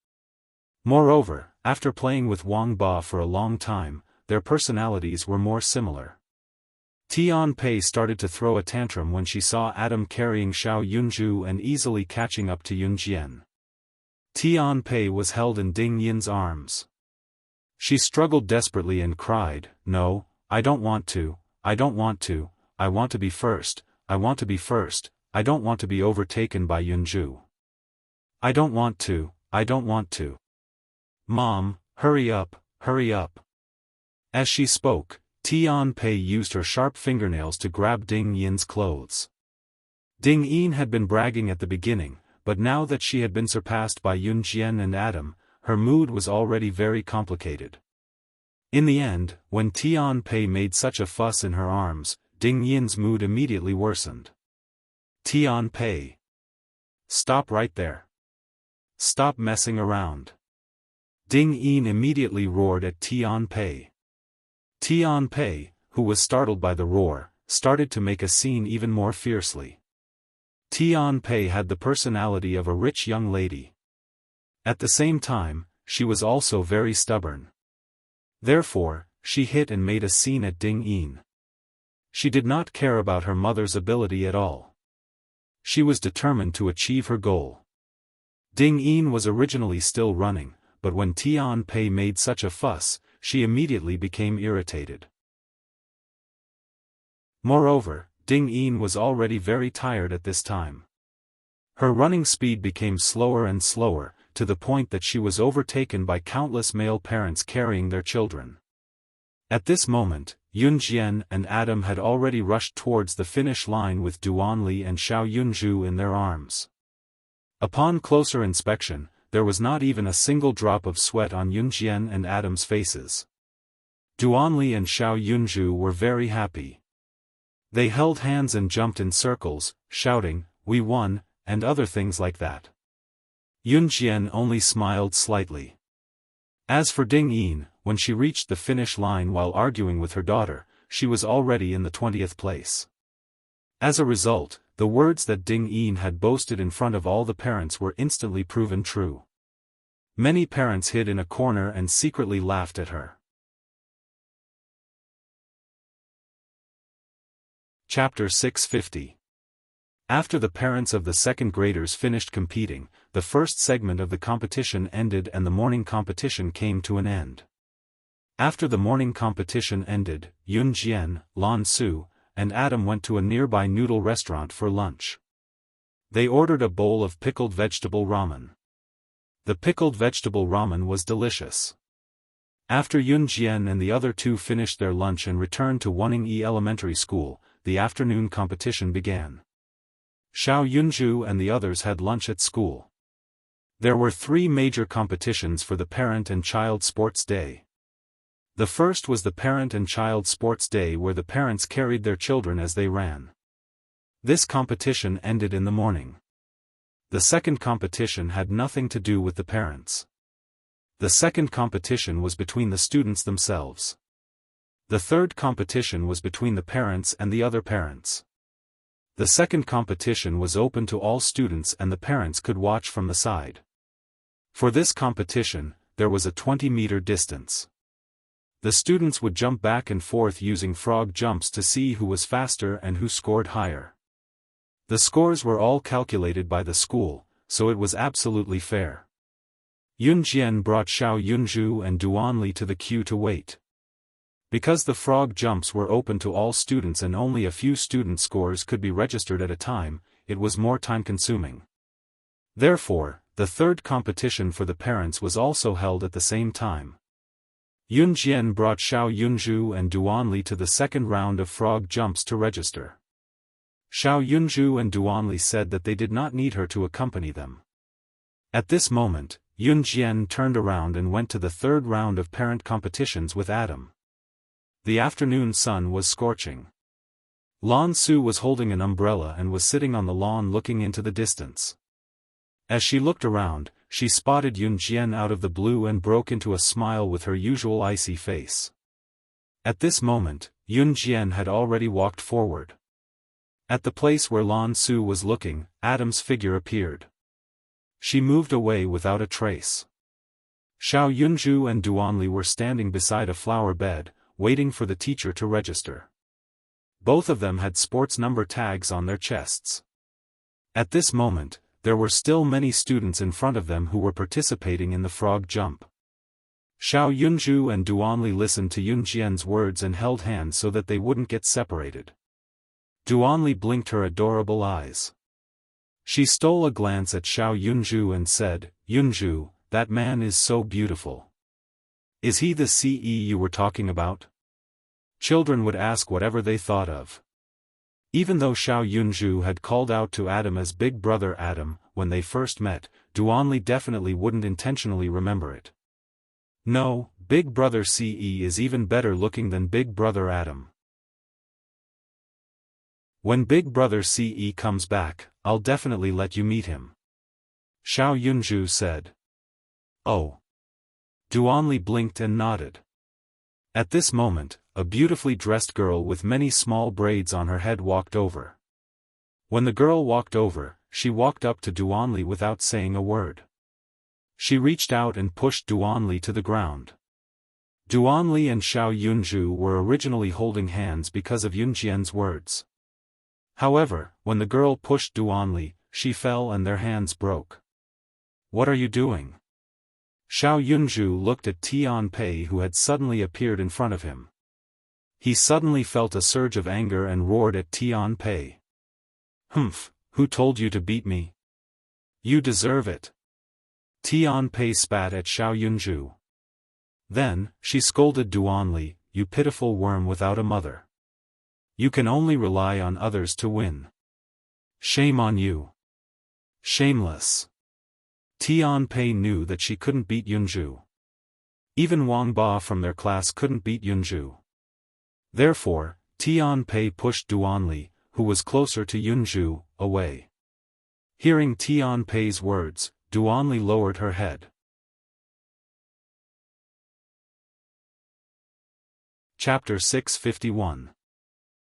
Moreover, after playing with Wang Ba for a long time, their personalities were more similar. Tian Pei started to throw a tantrum when she saw Adam carrying Xiao Yunju and easily catching up to Yun Jian. Tian Pei was held in Ding Yin's arms. She struggled desperately and cried, "No, I don't want to, I don't want to, I want to be first, I want to be first, I don't want to be overtaken by Yunju. I don't want to, I don't want to. Mom, hurry up, hurry up." As she spoke, Tian Pei used her sharp fingernails to grab Ding Yin's clothes. Ding Yin had been bragging at the beginning, but now that she had been surpassed by Yun Jian and Adam, her mood was already very complicated. In the end, when Tian Pei made such a fuss in her arms, Ding Yin's mood immediately worsened. Tian Pei. Stop right there. Stop messing around. Ding Yin immediately roared at Tian Pei. Tian Pei, who was startled by the roar, started to make a scene even more fiercely. Tian Pei had the personality of a rich young lady. At the same time, she was also very stubborn. Therefore, she hit and made a scene at Ding Yin. She did not care about her mother's ability at all. She was determined to achieve her goal. Ding Yin was originally still running, but when Tian Pei made such a fuss, she immediately became irritated. Moreover, Ding Yin was already very tired at this time. Her running speed became slower and slower, to the point that she was overtaken by countless male parents carrying their children. At this moment, Yun Jian and Adam had already rushed towards the finish line with Duanli and Xiao Yunju in their arms. Upon closer inspection, there was not even a single drop of sweat on Yun Jian and Adam's faces. Duanli and Xiao Yunju were very happy. They held hands and jumped in circles, shouting, "We won," and other things like that. Yun Jian only smiled slightly. As for Ding Yin, when she reached the finish line while arguing with her daughter, she was already in the 20th place. As a result, the words that Ding Yin had boasted in front of all the parents were instantly proven true. Many parents hid in a corner and secretly laughed at her. Chapter 650. After the parents of the second graders finished competing, the first segment of the competition ended and the morning competition came to an end. After the morning competition ended, Yun Jian, Lan Su, and Adam went to a nearby noodle restaurant for lunch. They ordered a bowl of pickled vegetable ramen. The pickled vegetable ramen was delicious. After Yun Jian and the other two finished their lunch and returned to Wuning Elementary School, the afternoon competition began. Xiao Yunju and the others had lunch at school. There were 3 major competitions for the Parent and Child Sports Day. The first was the Parent and Child Sports Day, where the parents carried their children as they ran. This competition ended in the morning. The second competition had nothing to do with the parents. The second competition was between the students themselves. The third competition was between the parents and the other parents. The second competition was open to all students and the parents could watch from the side. For this competition, there was a 20-meter distance. The students would jump back and forth using frog jumps to see who was faster and who scored higher. The scores were all calculated by the school, so it was absolutely fair. Yun Jian brought Xiao Yunju and Duanli to the queue to wait. Because the frog jumps were open to all students and only a few student scores could be registered at a time, it was more time-consuming. Therefore, the third competition for the parents was also held at the same time. Yun Jian brought Xiao Yunju and Duanli to the second round of frog jumps to register. Xiao Yunju and Duanli said that they did not need her to accompany them. At this moment, Yun Jian turned around and went to the third round of parent competitions with Adam. The afternoon sun was scorching. Lan Su was holding an umbrella and was sitting on the lawn looking into the distance. As she looked around, she spotted Yun Jian out of the blue and broke into a smile with her usual icy face. At this moment, Yun Jian had already walked forward. At the place where Lan Su was looking, Adam's figure appeared. She moved away without a trace. Xiao Yunju and Duanli were standing beside a flower bed, waiting for the teacher to register. Both of them had sports number tags on their chests. At this moment, there were still many students in front of them who were participating in the frog jump. Xiao Yunju and Duanli listened to Yun Jian's words and held hands so that they wouldn't get separated. Duanli blinked her adorable eyes. She stole a glance at Xiao Yunju and said, "Yunju, that man is so beautiful. Is he the CE you were talking about?" Children would ask whatever they thought of. Even though Xiao Yunju had called out to Adam as Big Brother Adam when they first met, Duanli definitely wouldn't intentionally remember it. No, Big Brother CE is even better looking than Big Brother Adam. When Big Brother CE comes back, I'll definitely let you meet him. Xiao Yunju said. Oh. Duanli blinked and nodded. At this moment, a beautifully dressed girl with many small braids on her head walked over. When the girl walked over, she walked up to Duanli without saying a word. She reached out and pushed Duanli to the ground. Duanli and Xiao Yunju were originally holding hands because of Yun Jian's words. However, when the girl pushed Duanli, she fell and their hands broke. What are you doing? Xiao Yunju looked at Tian Pei who had suddenly appeared in front of him. He suddenly felt a surge of anger and roared at Tian Pei. Humph, who told you to beat me? You deserve it. Tian Pei spat at Xiao Yunju. Then, she scolded Duanli, you pitiful worm without a mother. You can only rely on others to win. Shame on you. Shameless. Tian Pei knew that she couldn't beat Yunju. Even Wang Ba from their class couldn't beat Yunju. Therefore, Tian Pei pushed Duanli, who was closer to Yunju, away. Hearing Tian Pei's words, Duanli lowered her head. Chapter 651.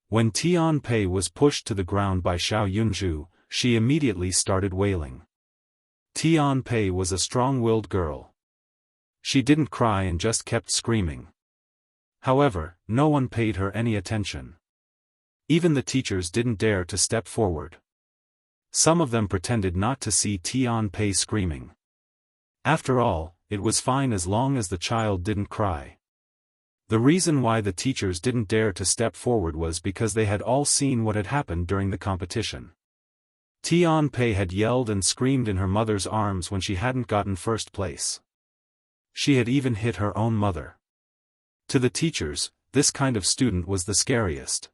When Tian Pei was pushed to the ground by Xiao Yunju, she immediately started wailing. Tian Pei was a strong-willed girl. She didn't cry and just kept screaming. However, no one paid her any attention. Even the teachers didn't dare to step forward. Some of them pretended not to see Tian Pei screaming. After all, it was fine as long as the child didn't cry. The reason why the teachers didn't dare to step forward was because they had all seen what had happened during the competition. Tian Pei had yelled and screamed in her mother's arms when she hadn't gotten first place. She had even hit her own mother. To the teachers, this kind of student was the scariest.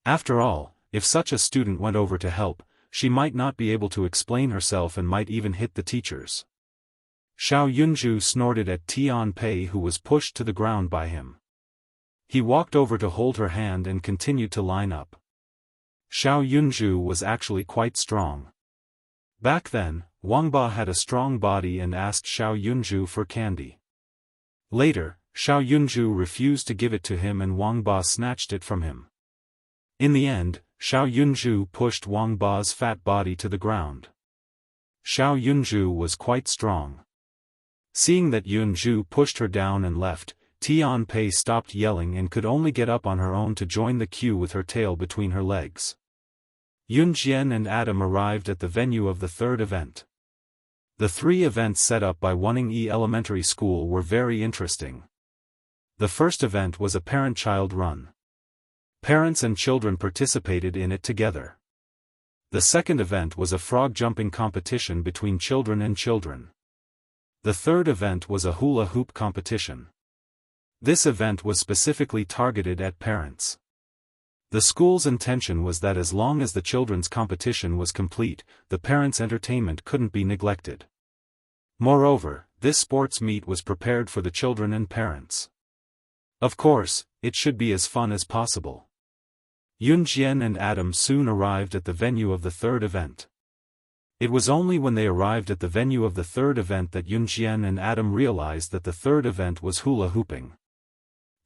After all, if such a student went over to help, she might not be able to explain herself and might even hit the teachers. Xiao Yunju snorted at Tian Pei, who was pushed to the ground by him. He walked over to hold her hand and continued to line up. Xiao Yunju was actually quite strong. Back then, Wang Ba had a strong body and asked Xiao Yunju for candy. Later, Xiao Yunju refused to give it to him and Wang Ba snatched it from him. In the end, Xiao Yunju pushed Wang Ba's fat body to the ground. Xiao Yunju was quite strong. Seeing that Yunju pushed her down and left, Tian Pei stopped yelling and could only get up on her own to join the queue with her tail between her legs. Yunjian and Adam arrived at the venue of the third event. The three events set up by Wuning Elementary School were very interesting. The first event was a parent-child run. Parents and children participated in it together. The second event was a frog jumping competition between children and children. The third event was a hula hoop competition. This event was specifically targeted at parents. The school's intention was that as long as the children's competition was complete, the parents' entertainment couldn't be neglected. Moreover, this sports meet was prepared for the children and parents. Of course, it should be as fun as possible. Yunjian and Adam soon arrived at the venue of the third event. It was only when they arrived at the venue of the third event that Yunjian and Adam realized that the third event was hula hooping.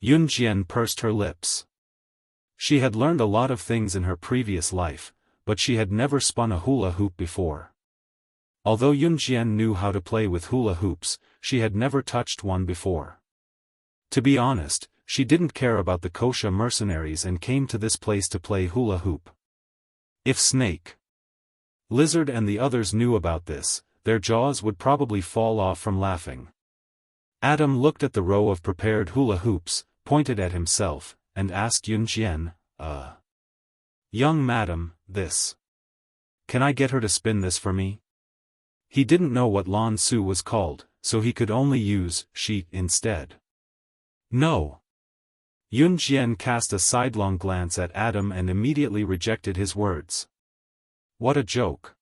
Yunjian pursed her lips. She had learned a lot of things in her previous life, but she had never spun a hula hoop before. Although Yunjian knew how to play with hula hoops, she had never touched one before. To be honest, she didn't care about the kosha mercenaries and came to this place to play hula hoop. If Snake, Lizard and the others knew about this, their jaws would probably fall off from laughing. Adam looked at the row of prepared hula hoops, pointed at himself, and asked Yunjian, Young madam, this. Can I get her to spin this for me? He didn't know what Lan Su was called, so he could only use she instead. No. Yunjian cast a sidelong glance at Adam and immediately rejected his words. What a joke.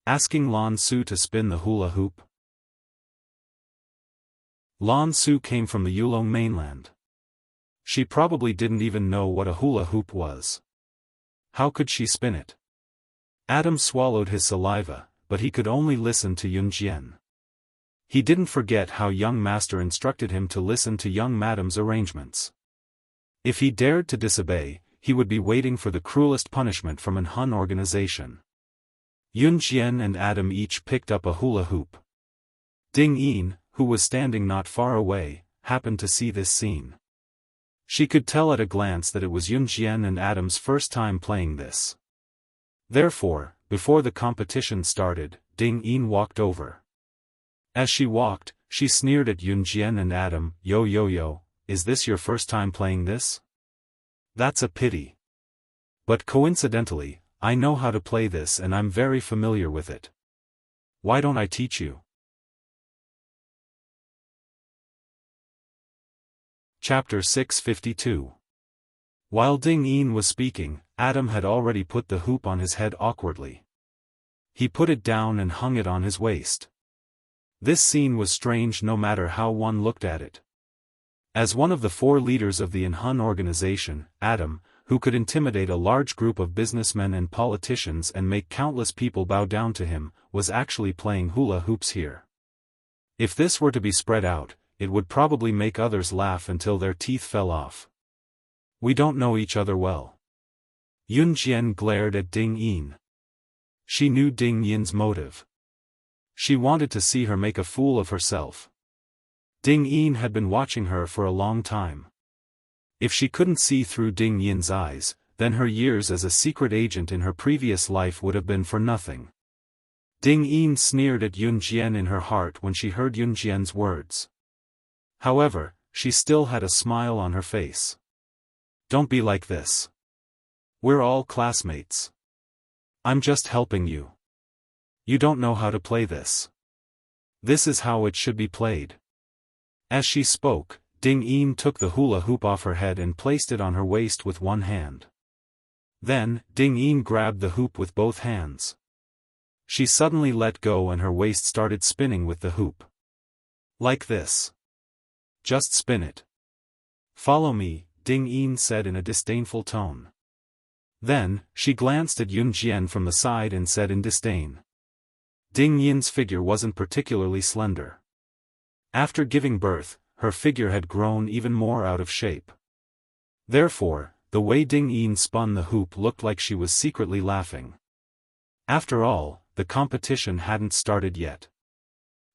Asking Lan Su to spin the hula hoop. Lan Su came from the Yulong mainland. She probably didn't even know what a hula hoop was. How could she spin it? Adam swallowed his saliva, but he could only listen to Yunjian. He didn't forget how young master instructed him to listen to young madam's arrangements. If he dared to disobey, he would be waiting for the cruelest punishment from an Hun organization. Yunjian and Adam each picked up a hula hoop. Ding Yin, who was standing not far away, happened to see this scene. She could tell at a glance that it was Yunjian and Adam's first time playing this. Therefore, before the competition started, Ding Yin walked over. As she walked, she sneered at Yunjian and Adam, Yo, is this your first time playing this? That's a pity. But coincidentally, I know how to play this and I'm very familiar with it. Why don't I teach you? Chapter 652. While Ding Yin was speaking, Adam had already put the hoop on his head awkwardly. He put it down and hung it on his waist. This scene was strange no matter how one looked at it. As one of the four leaders of the Hun organization, Adam, who could intimidate a large group of businessmen and politicians and make countless people bow down to him, was actually playing hula hoops here. If this were to be spread out, it would probably make others laugh until their teeth fell off. We don't know each other well. Yunjian glared at Ding Yin. She knew Ding Yin's motive. She wanted to see her make a fool of herself. Ding Yin had been watching her for a long time. If she couldn't see through Ding Yin's eyes, then her years as a secret agent in her previous life would have been for nothing. Ding Yin sneered at Yun Jian in her heart when she heard Yun Jian's words. However, she still had a smile on her face. Don't be like this. We're all classmates. I'm just helping you. You don't know how to play this. This is how it should be played. As she spoke, Ding Yin took the hula hoop off her head and placed it on her waist with one hand. Then, Ding Yin grabbed the hoop with both hands. She suddenly let go and her waist started spinning with the hoop. Like this. Just spin it. Follow me, Ding Yin said in a disdainful tone. Then, she glanced at Yun Jian from the side and said in disdain. Ding Yin's figure wasn't particularly slender. After giving birth, her figure had grown even more out of shape. Therefore, the way Ding Yin spun the hoop looked like she was secretly laughing. After all, the competition hadn't started yet.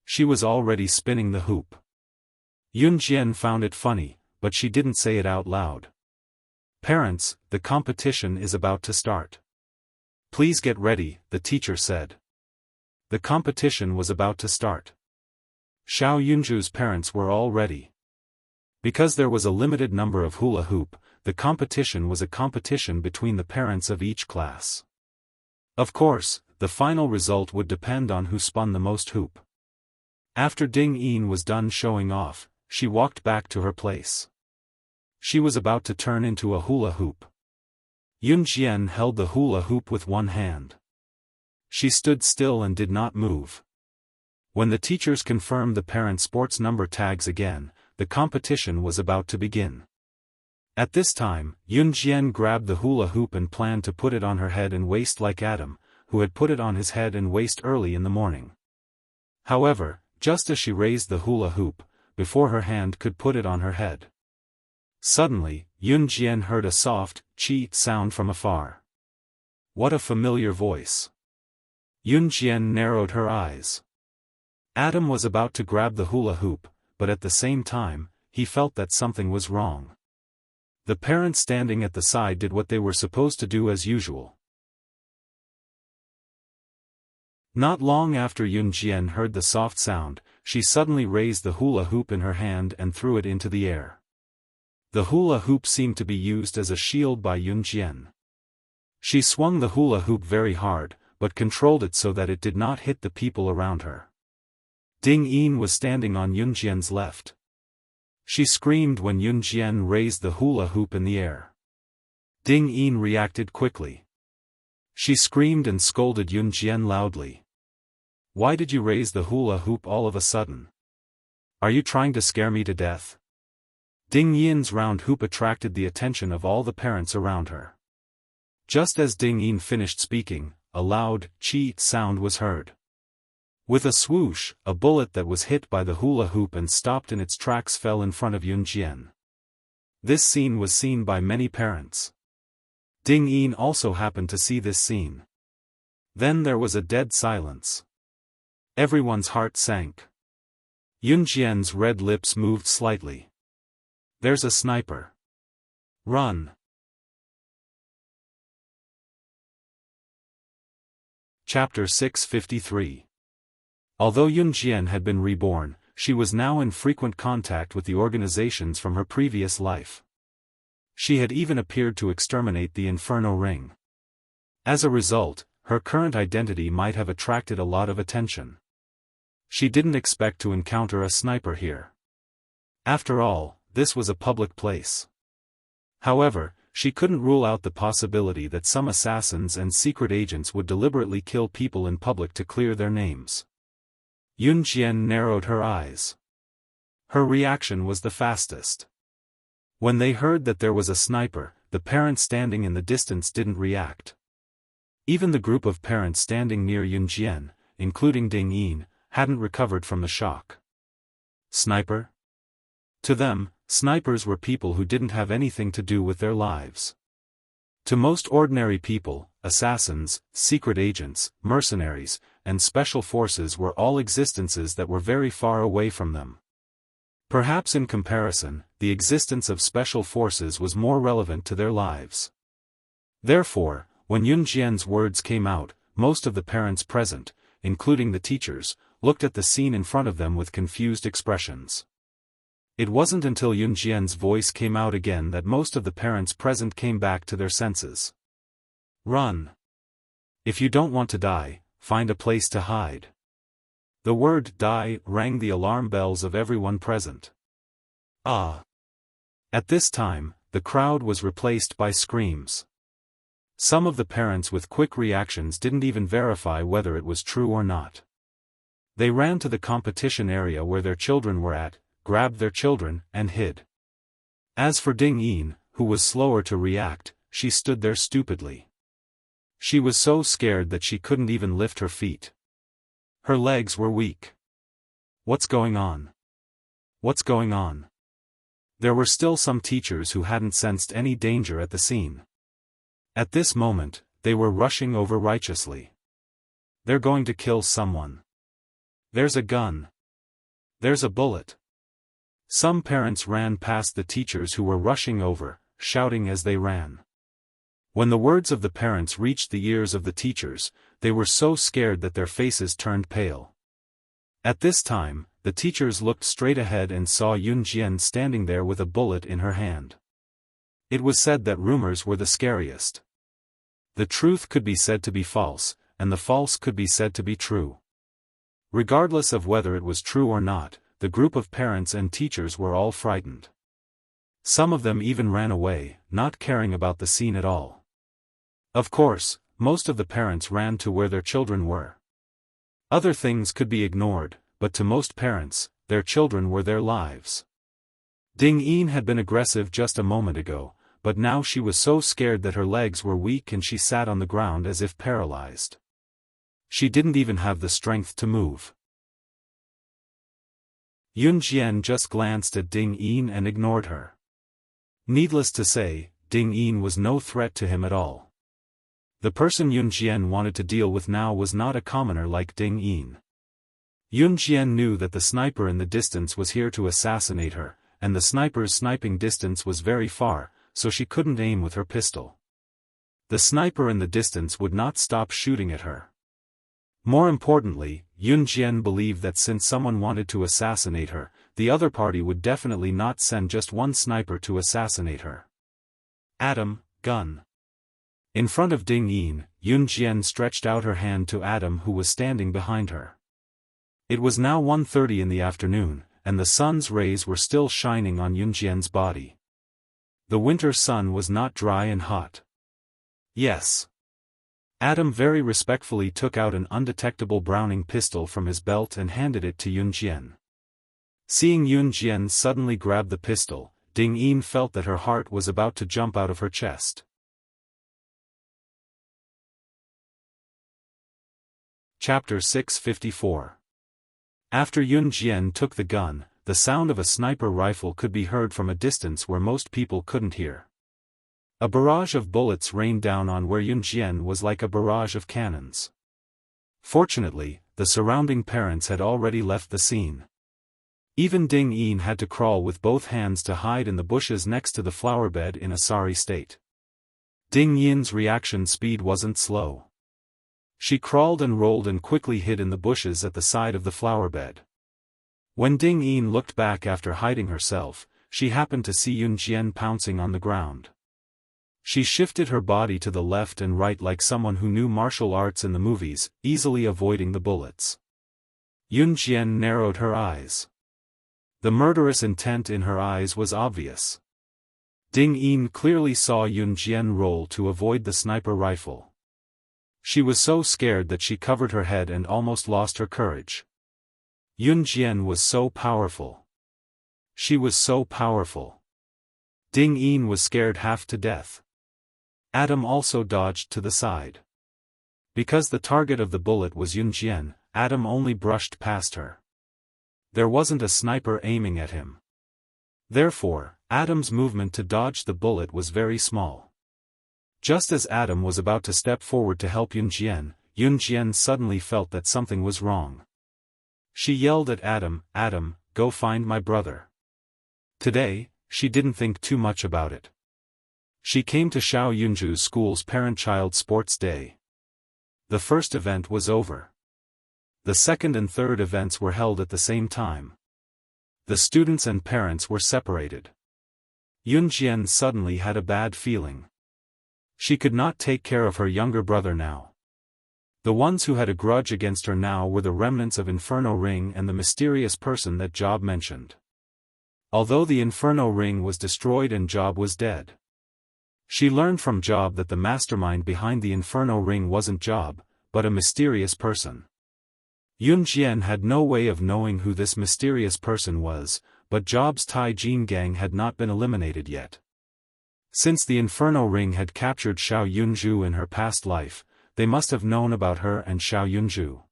She was already spinning the hoop. Yun Jian found it funny, but she didn't say it out loud. Parents, the competition is about to start. Please get ready, the teacher said. The competition was about to start. Xiao Yunju's parents were all ready. Because there was a limited number of hula hoop, the competition was a competition between the parents of each class. Of course, the final result would depend on who spun the most hoop. After Ding Yin was done showing off, she walked back to her place. She was about to turn into a hula hoop. Yun Jian held the hula hoop with one hand. She stood still and did not move. When the teachers confirmed the parent sports number tags again, the competition was about to begin. At this time, Yun Jian grabbed the hula hoop and planned to put it on her head and waist like Adam, who had put it on his head and waist early in the morning. However, just as she raised the hula hoop, before her hand could put it on her head, suddenly, Yun Jian heard a soft, "chi" sound from afar. What a familiar voice. Yun Jian narrowed her eyes. Adam was about to grab the hula hoop, but at the same time, he felt that something was wrong. The parents standing at the side did what they were supposed to do as usual. Not long after Yun Jian heard the soft sound, she suddenly raised the hula hoop in her hand and threw it into the air. The hula hoop seemed to be used as a shield by Yun Jian. She swung the hula hoop very hard, but controlled it so that it did not hit the people around her. Ding Yin was standing on Yun Jian's left. She screamed when Yun Jian raised the hula hoop in the air. Ding Yin reacted quickly. She screamed and scolded Yun Jian loudly. Why did you raise the hula hoop all of a sudden? Are you trying to scare me to death? Ding Yin's round hoop attracted the attention of all the parents around her. Just as Ding Yin finished speaking, a loud "chi" sound was heard. With a swoosh, a bullet that was hit by the hula hoop and stopped in its tracks fell in front of Yun Jian. This scene was seen by many parents. Ding Yin also happened to see this scene. Then there was a dead silence. Everyone's heart sank. Yun Jian's red lips moved slightly. There's a sniper. Run. Chapter 653. Although Yun Jian had been reborn, she was now in frequent contact with the organizations from her previous life. She had even appeared to exterminate the Inferno Ring. As a result, her current identity might have attracted a lot of attention. She didn't expect to encounter a sniper here. After all, this was a public place. However, she couldn't rule out the possibility that some assassins and secret agents would deliberately kill people in public to clear their names. Yun Jian narrowed her eyes. Her reaction was the fastest. When they heard that there was a sniper, the parents standing in the distance didn't react. Even the group of parents standing near Yun Jian, including Ding Yin, hadn't recovered from the shock. Sniper? To them, snipers were people who didn't have anything to do with their lives. To most ordinary people, assassins, secret agents, mercenaries, and special forces were all existences that were very far away from them. Perhaps in comparison, the existence of special forces was more relevant to their lives. Therefore, when Yun Jian's words came out, most of the parents present, including the teachers, looked at the scene in front of them with confused expressions. It wasn't until Yun Jian's voice came out again that most of the parents present came back to their senses. Run. If you don't want to die, find a place to hide. The word die rang the alarm bells of everyone present. Ah! At this time, the crowd was replaced by screams. Some of the parents with quick reactions didn't even verify whether it was true or not. They ran to the competition area where their children were at, grabbed their children, and hid. As for Ding Yin, who was slower to react, she stood there stupidly. She was so scared that she couldn't even lift her feet. Her legs were weak. What's going on? What's going on? There were still some teachers who hadn't sensed any danger at the scene. At this moment, they were rushing over righteously. They're going to kill someone. There's a gun. There's a bullet. Some parents ran past the teachers who were rushing over, shouting as they ran. When the words of the parents reached the ears of the teachers, they were so scared that their faces turned pale. At this time, the teachers looked straight ahead and saw Yun Jian standing there with a bullet in her hand. It was said that rumors were the scariest. The truth could be said to be false, and the false could be said to be true. Regardless of whether it was true or not, the group of parents and teachers were all frightened. Some of them even ran away, not caring about the scene at all. Of course, most of the parents ran to where their children were. Other things could be ignored, but to most parents, their children were their lives. Ding Yin had been aggressive just a moment ago, but now she was so scared that her legs were weak and she sat on the ground as if paralyzed. She didn't even have the strength to move. Yun Jian just glanced at Ding Yin and ignored her. Needless to say, Ding Yin was no threat to him at all. The person Yun Jian wanted to deal with now was not a commoner like Ding Yin. Yun Jian knew that the sniper in the distance was here to assassinate her, and the sniper's sniping distance was very far, so she couldn't aim with her pistol. The sniper in the distance would not stop shooting at her. More importantly, Yun Jian believed that since someone wanted to assassinate her, the other party would definitely not send just one sniper to assassinate her. Adam, gun. In front of Ding Yin, Yun Jian stretched out her hand to Adam who was standing behind her. It was now 1:30 in the afternoon, and the sun's rays were still shining on Yun Jian's body. The winter sun was not dry and hot. Yes. Adam very respectfully took out an undetectable Browning pistol from his belt and handed it to Yun Jian. Seeing Yun Jian suddenly grab the pistol, Ding Yin felt that her heart was about to jump out of her chest. Chapter 654. After Yun Jian took the gun, the sound of a sniper rifle could be heard from a distance where most people couldn't hear. A barrage of bullets rained down on where Yun Jian was like a barrage of cannons. Fortunately, the surrounding parents had already left the scene. Even Ding Yin had to crawl with both hands to hide in the bushes next to the flower bed in a sorry state. Ding Yin's reaction speed wasn't slow. She crawled and rolled and quickly hid in the bushes at the side of the flower bed. When Ding Yin looked back after hiding herself, she happened to see Yun Jian pouncing on the ground. She shifted her body to the left and right like someone who knew martial arts in the movies, easily avoiding the bullets. Yun Jian narrowed her eyes. The murderous intent in her eyes was obvious. Ding Yin clearly saw Yun Jian roll to avoid the sniper rifle. She was so scared that she covered her head and almost lost her courage. Yun Jian was so powerful. She was so powerful. Ding Yin was scared half to death. Adam also dodged to the side. Because the target of the bullet was Yun Jian, Adam only brushed past her. There wasn't a sniper aiming at him. Therefore, Adam's movement to dodge the bullet was very small. Just as Adam was about to step forward to help Yun Jian suddenly felt that something was wrong. She yelled at Adam, "Adam, go find my brother." Today, she didn't think too much about it. She came to Xiao Yunju's school's parent-child sports day. The first event was over. The second and third events were held at the same time. The students and parents were separated. Yunjian suddenly had a bad feeling. She could not take care of her younger brother now. The ones who had a grudge against her now were the remnants of Inferno Ring and the mysterious person that Job mentioned. Although the Inferno Ring was destroyed and Job was dead. She learned from Job that the mastermind behind the Inferno Ring wasn't Job, but a mysterious person. Yunjian had no way of knowing who this mysterious person was, but Job's Tai Jin gang had not been eliminated yet. Since the Inferno Ring had captured Xiao Yunju in her past life, they must have known about her and Xiao Yunju.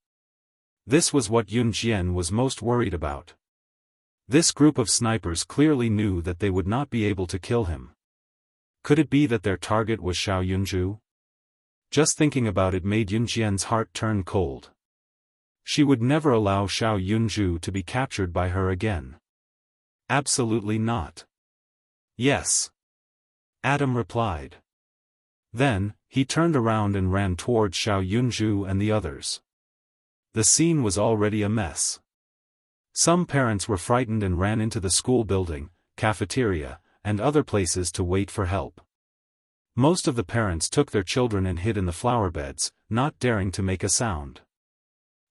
This was what Yunjian was most worried about. This group of snipers clearly knew that they would not be able to kill him. Could it be that their target was Xiao Yunju? Just thinking about it made Yunjian's heart turn cold. She would never allow Xiao Yunju to be captured by her again. Absolutely not. Yes. Adam replied. Then, he turned around and ran towards Xiao Yunju and the others. The scene was already a mess. Some parents were frightened and ran into the school building, cafeteria, and other places to wait for help. Most of the parents took their children and hid in the flower beds, not daring to make a sound.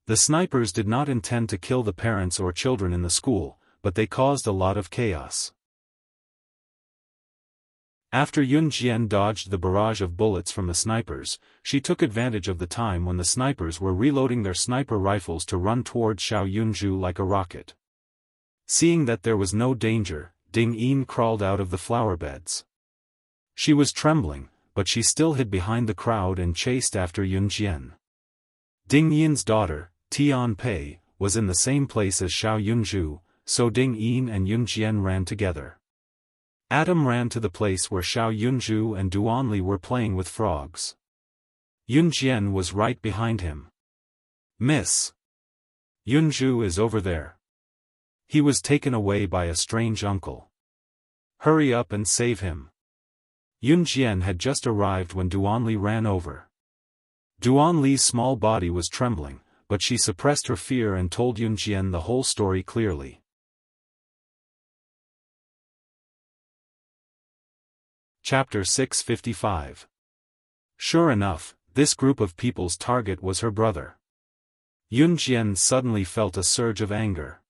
The snipers did not intend to kill the parents or children in the school, but they caused a lot of chaos. After Yunjian dodged the barrage of bullets from the snipers, she took advantage of the time when the snipers were reloading their sniper rifles to run towards Xiao Yunju like a rocket. Seeing that there was no danger, Ding Yin crawled out of the flower beds. She was trembling, but she still hid behind the crowd and chased after Yunjian. Ding Yin's daughter, Tian Pei, was in the same place as Xiao Yunju, so Ding Yin and Yunjian ran together. Adam ran to the place where Xiao Yunju and Duanli were playing with frogs. Yunjian was right behind him. "Miss. Yunju is over there. He was taken away by a strange uncle. Hurry up and save him." Yunjian had just arrived when Duanli ran over. Duanli's small body was trembling, but she suppressed her fear and told Yunjian the whole story clearly. Chapter 655. Sure enough, this group of people's target was her brother. Yunjian suddenly felt a surge of anger.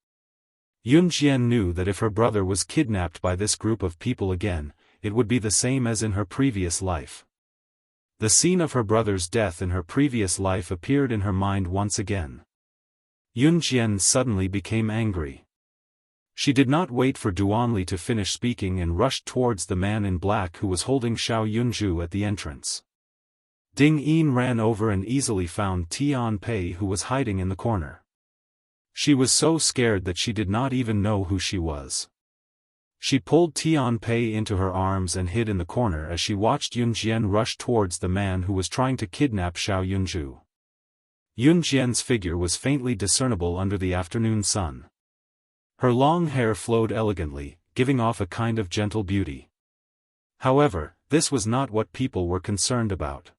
Yunjian knew that if her brother was kidnapped by this group of people again, it would be the same as in her previous life. The scene of her brother's death in her previous life appeared in her mind once again. Yunjian suddenly became angry. She did not wait for Duanli to finish speaking and rushed towards the man in black who was holding Xiao Yunju at the entrance. Ding Yin ran over and easily found Tian Pei, who was hiding in the corner. She was so scared that she did not even know who she was. She pulled Tian Pei into her arms and hid in the corner as she watched Yunjian rush towards the man who was trying to kidnap Xiao Yunju. Yunjian's figure was faintly discernible under the afternoon sun. Her long hair flowed elegantly, giving off a kind of gentle beauty. However, this was not what people were concerned about.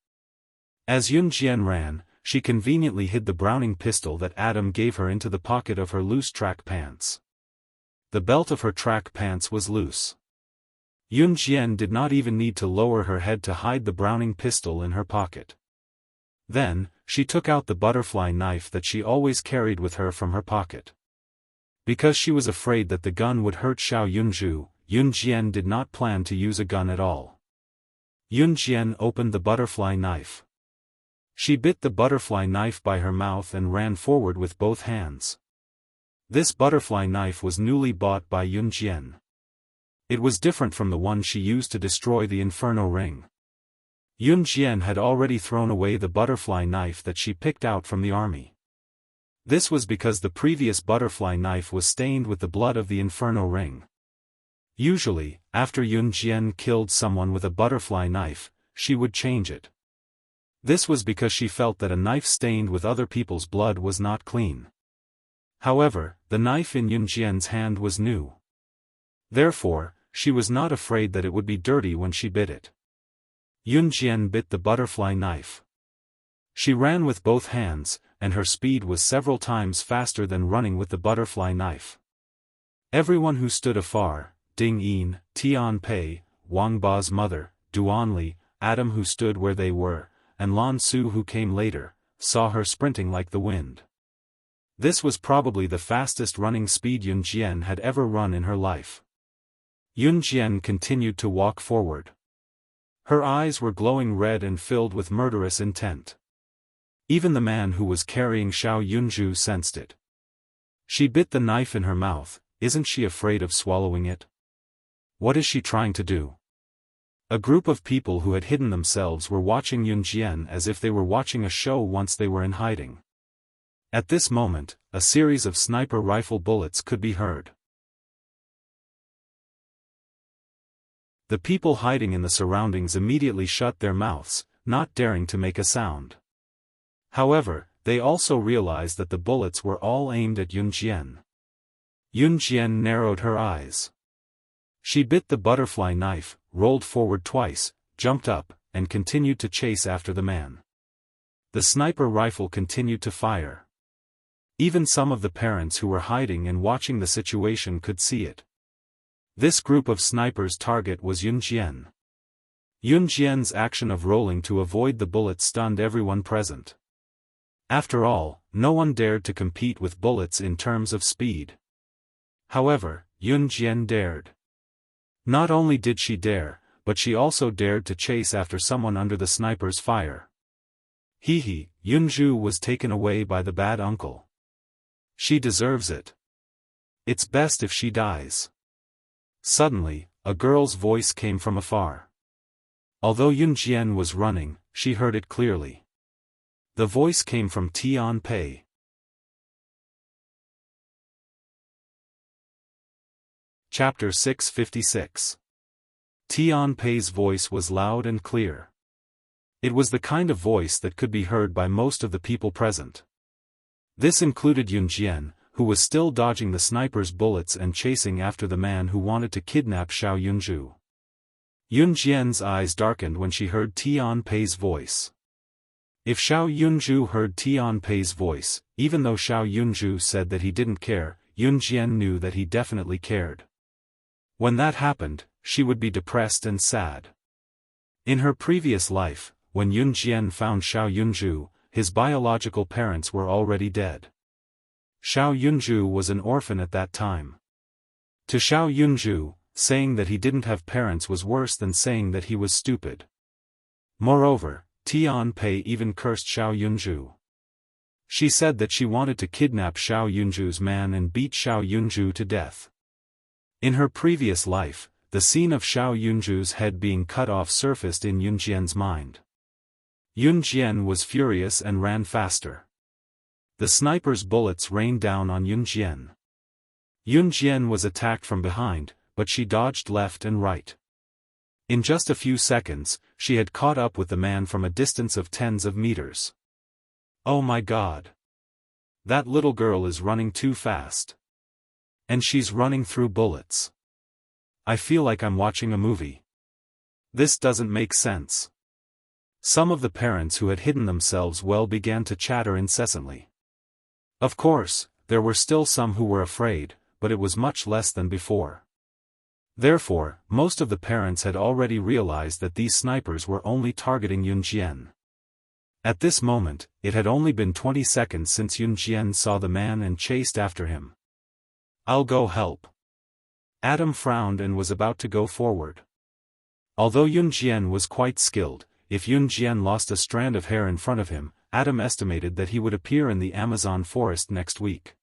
As Yunjian ran, she conveniently hid the Browning pistol that Adam gave her into the pocket of her loose track pants. The belt of her track pants was loose. Yunjian did not even need to lower her head to hide the Browning pistol in her pocket. Then, she took out the butterfly knife that she always carried with her from her pocket. Because she was afraid that the gun would hurt Xiao Yunju, Yunjian did not plan to use a gun at all. Yunjian opened the butterfly knife. She bit the butterfly knife by her mouth and ran forward with both hands. This butterfly knife was newly bought by Yunjian. It was different from the one she used to destroy the Inferno Ring. Yunjian had already thrown away the butterfly knife that she picked out from the army. This was because the previous butterfly knife was stained with the blood of the Inferno Ring. Usually, after Yunjian killed someone with a butterfly knife, she would change it. This was because she felt that a knife stained with other people's blood was not clean. However, the knife in Yunjian's hand was new. Therefore, she was not afraid that it would be dirty when she bit it. Yunjian bit the butterfly knife. She ran with both hands, and her speed was several times faster than running with the butterfly knife. Everyone who stood afar, Ding Yin, Tian Pei, Wang Ba's mother, Duanli, Adam who stood where they were, and Lan Su who came later, saw her sprinting like the wind. This was probably the fastest running speed Yunjian had ever run in her life. Yunjian continued to walk forward. Her eyes were glowing red and filled with murderous intent. Even the man who was carrying Xiao Yunju sensed it. She bit the knife in her mouth. Isn't she afraid of swallowing it? What is she trying to do? A group of people who had hidden themselves were watching Yunjian as if they were watching a show once they were in hiding. At this moment, a series of sniper rifle bullets could be heard. The people hiding in the surroundings immediately shut their mouths, not daring to make a sound. However, they also realized that the bullets were all aimed at Yunjian. Yunjian narrowed her eyes. She bit the butterfly knife, rolled forward twice, jumped up, and continued to chase after the man. The sniper rifle continued to fire. Even some of the parents who were hiding and watching the situation could see it. This group of snipers' target was Yunjian. Yunjian's action of rolling to avoid the bullet stunned everyone present. After all, no one dared to compete with bullets in terms of speed. However, Yunjian dared. Not only did she dare, but she also dared to chase after someone under the sniper's fire. Yunju was taken away by the bad uncle. She deserves it. It's best if she dies. Suddenly, a girl's voice came from afar. Although Yunjian was running, she heard it clearly. The voice came from Tian Pei. Chapter 656. Tian Pei's voice was loud and clear. It was the kind of voice that could be heard by most of the people present. This included Yunjian, who was still dodging the sniper's bullets and chasing after the man who wanted to kidnap Xiao Yunju. Yunjian's eyes darkened when she heard Tian Pei's voice. If Xiao Yunju heard Tian Pei's voice, even though Xiao Yunju said that he didn't care, Yunjian knew that he definitely cared. When that happened, she would be depressed and sad. In her previous life, when Yunjian found Xiao Yunju, his biological parents were already dead. Xiao Yunju was an orphan at that time. To Xiao Yunju, saying that he didn't have parents was worse than saying that he was stupid. Moreover, Tian Pei even cursed Xiao Yunju. She said that she wanted to kidnap Xiao Yunju's man and beat Xiao Yunju to death. In her previous life, the scene of Xiao Yunju's head being cut off surfaced in Yunjian's mind. Yunjian was furious and ran faster. The sniper's bullets rained down on Yunjian. Yunjian was attacked from behind, but she dodged left and right. In just a few seconds, she had caught up with the man from a distance of tens of meters. Oh my God! That little girl is running too fast. And she's running through bullets. I feel like I'm watching a movie. This doesn't make sense. Some of the parents who had hidden themselves well began to chatter incessantly. Of course, there were still some who were afraid, but it was much less than before. Therefore, most of the parents had already realized that these snipers were only targeting Yunjian. At this moment, it had only been 20 seconds since Yunjian saw the man and chased after him. I'll go help. Adam frowned and was about to go forward. Although Yunjian was quite skilled, if Yunjian lost a strand of hair in front of him, Adam estimated that he would appear in the Amazon forest next week.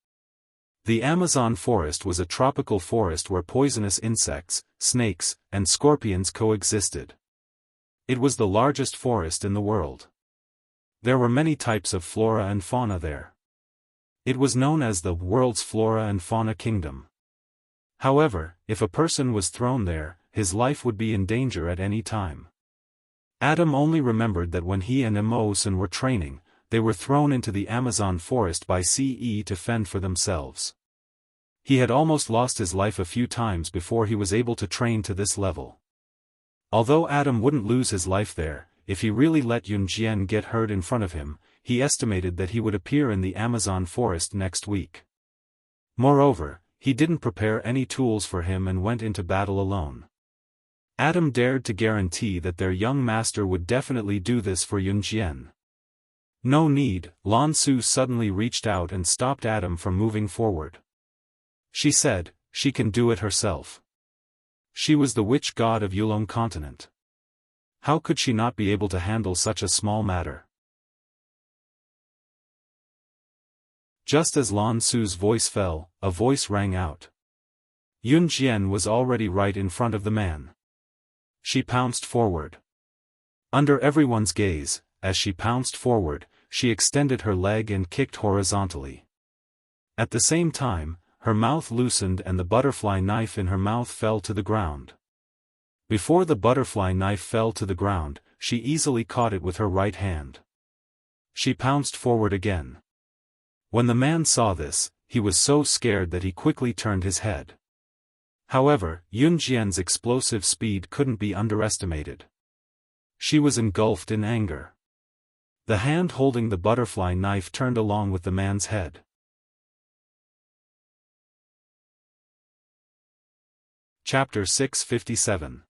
The Amazon forest was a tropical forest where poisonous insects, snakes, and scorpions coexisted. It was the largest forest in the world. There were many types of flora and fauna there. It was known as the world's flora and fauna kingdom. However, if a person was thrown there, his life would be in danger at any time. Adam only remembered that when he and Emosen were training, they were thrown into the Amazon forest by CE to fend for themselves. He had almost lost his life a few times before he was able to train to this level. Although Adam wouldn't lose his life there, if he really let Yunjian get hurt in front of him, he estimated that he would appear in the Amazon forest next week. Moreover, he didn't prepare any tools for him and went into battle alone. Adam dared to guarantee that their young master would definitely do this for Yunjian. No need, Lan Su suddenly reached out and stopped Adam from moving forward. She said, she can do it herself. She was the witch god of Yulong continent. How could she not be able to handle such a small matter? Just as Lan Su's voice fell, a voice rang out. Yunjian was already right in front of the man. She pounced forward. Under everyone's gaze, as she pounced forward, she extended her leg and kicked horizontally. At the same time, her mouth loosened and the butterfly knife in her mouth fell to the ground. Before the butterfly knife fell to the ground, she easily caught it with her right hand. She pounced forward again. When the man saw this, he was so scared that he quickly turned his head. However, Yunjian's explosive speed couldn't be underestimated. She was engulfed in anger. The hand holding the butterfly knife turned along with the man's head. Chapter 657.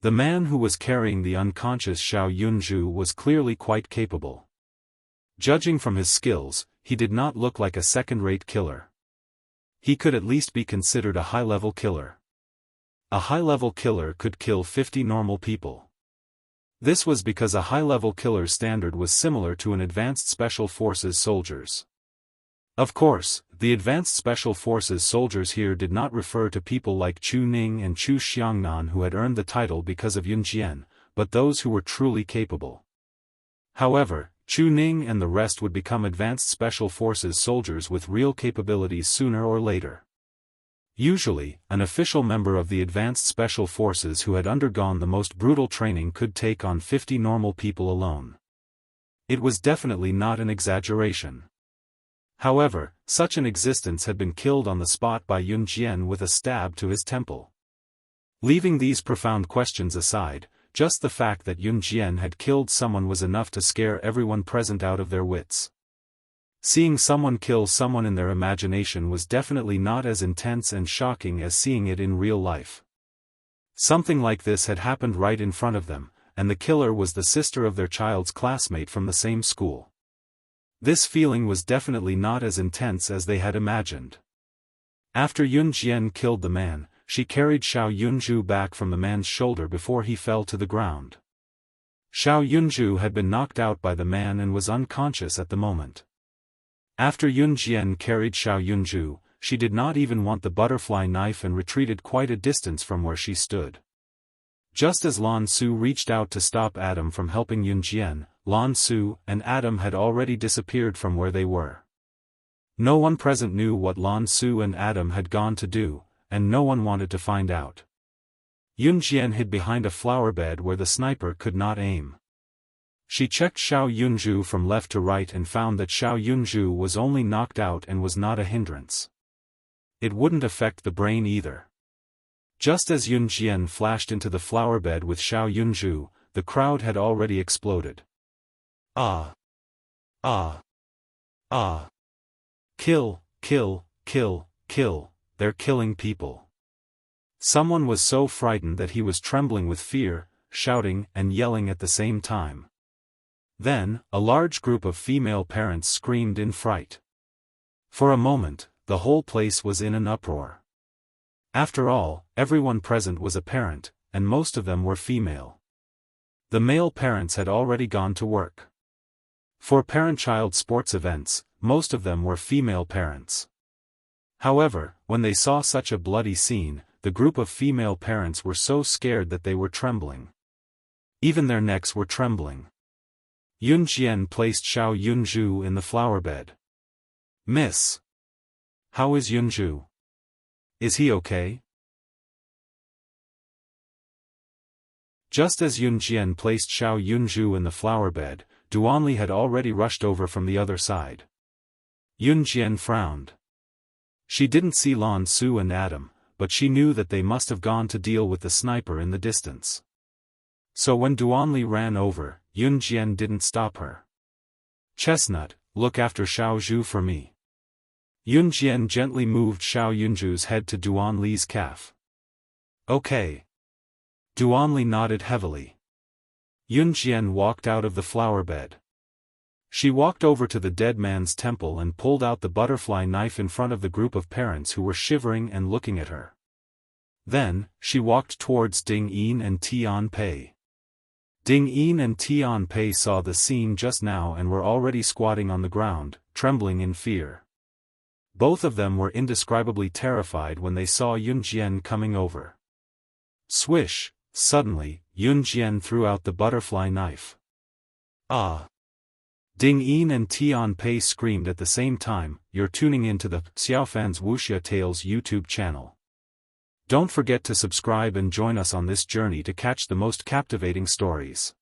The man who was carrying the unconscious Xiao Yunju was clearly quite capable. Judging from his skills, he did not look like a second-rate killer. He could at least be considered a high-level killer. A high-level killer could kill 50 normal people. This was because a high-level killer's standard was similar to an advanced special forces soldier's. Of course, the advanced special forces soldiers here did not refer to people like Chu Ning and Chu Xiangnan who had earned the title because of Yunjian, but those who were truly capable. However, Chu Ning and the rest would become advanced special forces soldiers with real capabilities sooner or later. Usually, an official member of the advanced special forces who had undergone the most brutal training could take on 50 normal people alone. It was definitely not an exaggeration. However, such an existence had been killed on the spot by Yunjian with a stab to his temple. Leaving these profound questions aside, just the fact that Yunjian had killed someone was enough to scare everyone present out of their wits. Seeing someone kill someone in their imagination was definitely not as intense and shocking as seeing it in real life. Something like this had happened right in front of them, and the killer was the sister of their child's classmate from the same school. This feeling was definitely not as intense as they had imagined. After Yunjian killed the man, she carried Xiao Yunju back from the man's shoulder before he fell to the ground. Xiao Yunju had been knocked out by the man and was unconscious at the moment. After Yunjian carried Xiao Yunju, she did not even want the butterfly knife and retreated quite a distance from where she stood. Just as Lan Su reached out to stop Adam from helping Yunjian, Lan Su and Adam had already disappeared from where they were. No one present knew what Lan Su and Adam had gone to do, and no one wanted to find out. Yunjian hid behind a flower bed where the sniper could not aim. She checked Xiao Yunju from left to right and found that Xiao Yunju was only knocked out and was not a hindrance. It wouldn't affect the brain either. Just as Yunjian flashed into the flower bed with Xiao Yunju, the crowd had already exploded. Ah! Ah! Ah! Kill, kill, kill, kill, they're killing people. Someone was so frightened that he was trembling with fear, shouting and yelling at the same time. Then, a large group of female parents screamed in fright. For a moment, the whole place was in an uproar. After all, everyone present was a parent, and most of them were female. The male parents had already gone to work. For parent-child sports events, most of them were female parents. However, when they saw such a bloody scene, the group of female parents were so scared that they were trembling. Even their necks were trembling. Yunjian placed Xiao Yunju in the flower bed. "Miss. How is Yunju? Is he okay?" Just as Yunjian placed Xiao Yunju in the flower bed, Duanli had already rushed over from the other side. Yunjian frowned. She didn't see Lan Su and Adam, but she knew that they must have gone to deal with the sniper in the distance. So when Duanli ran over, Yun Jian didn't stop her. Chestnut, look after Xiao Zhu for me. Yun Jian gently moved Xiao Yunju's head to Duanli's calf. Okay. Duanli nodded heavily. Yun Jian walked out of the flower bed. She walked over to the dead man's temple and pulled out the butterfly knife in front of the group of parents who were shivering and looking at her. Then, she walked towards Ding Yin and Tian Pei. Ding Yin and Tian Pei saw the scene just now and were already squatting on the ground, trembling in fear. Both of them were indescribably terrified when they saw Yun Jian coming over. Swish, suddenly, Yun Jian threw out the butterfly knife. Ah! Ding Yin and Tian Pei screamed at the same time. You're tuning into the Xiaofan's Wuxia Tales YouTube channel. Don't forget to subscribe and join us on this journey to catch the most captivating stories.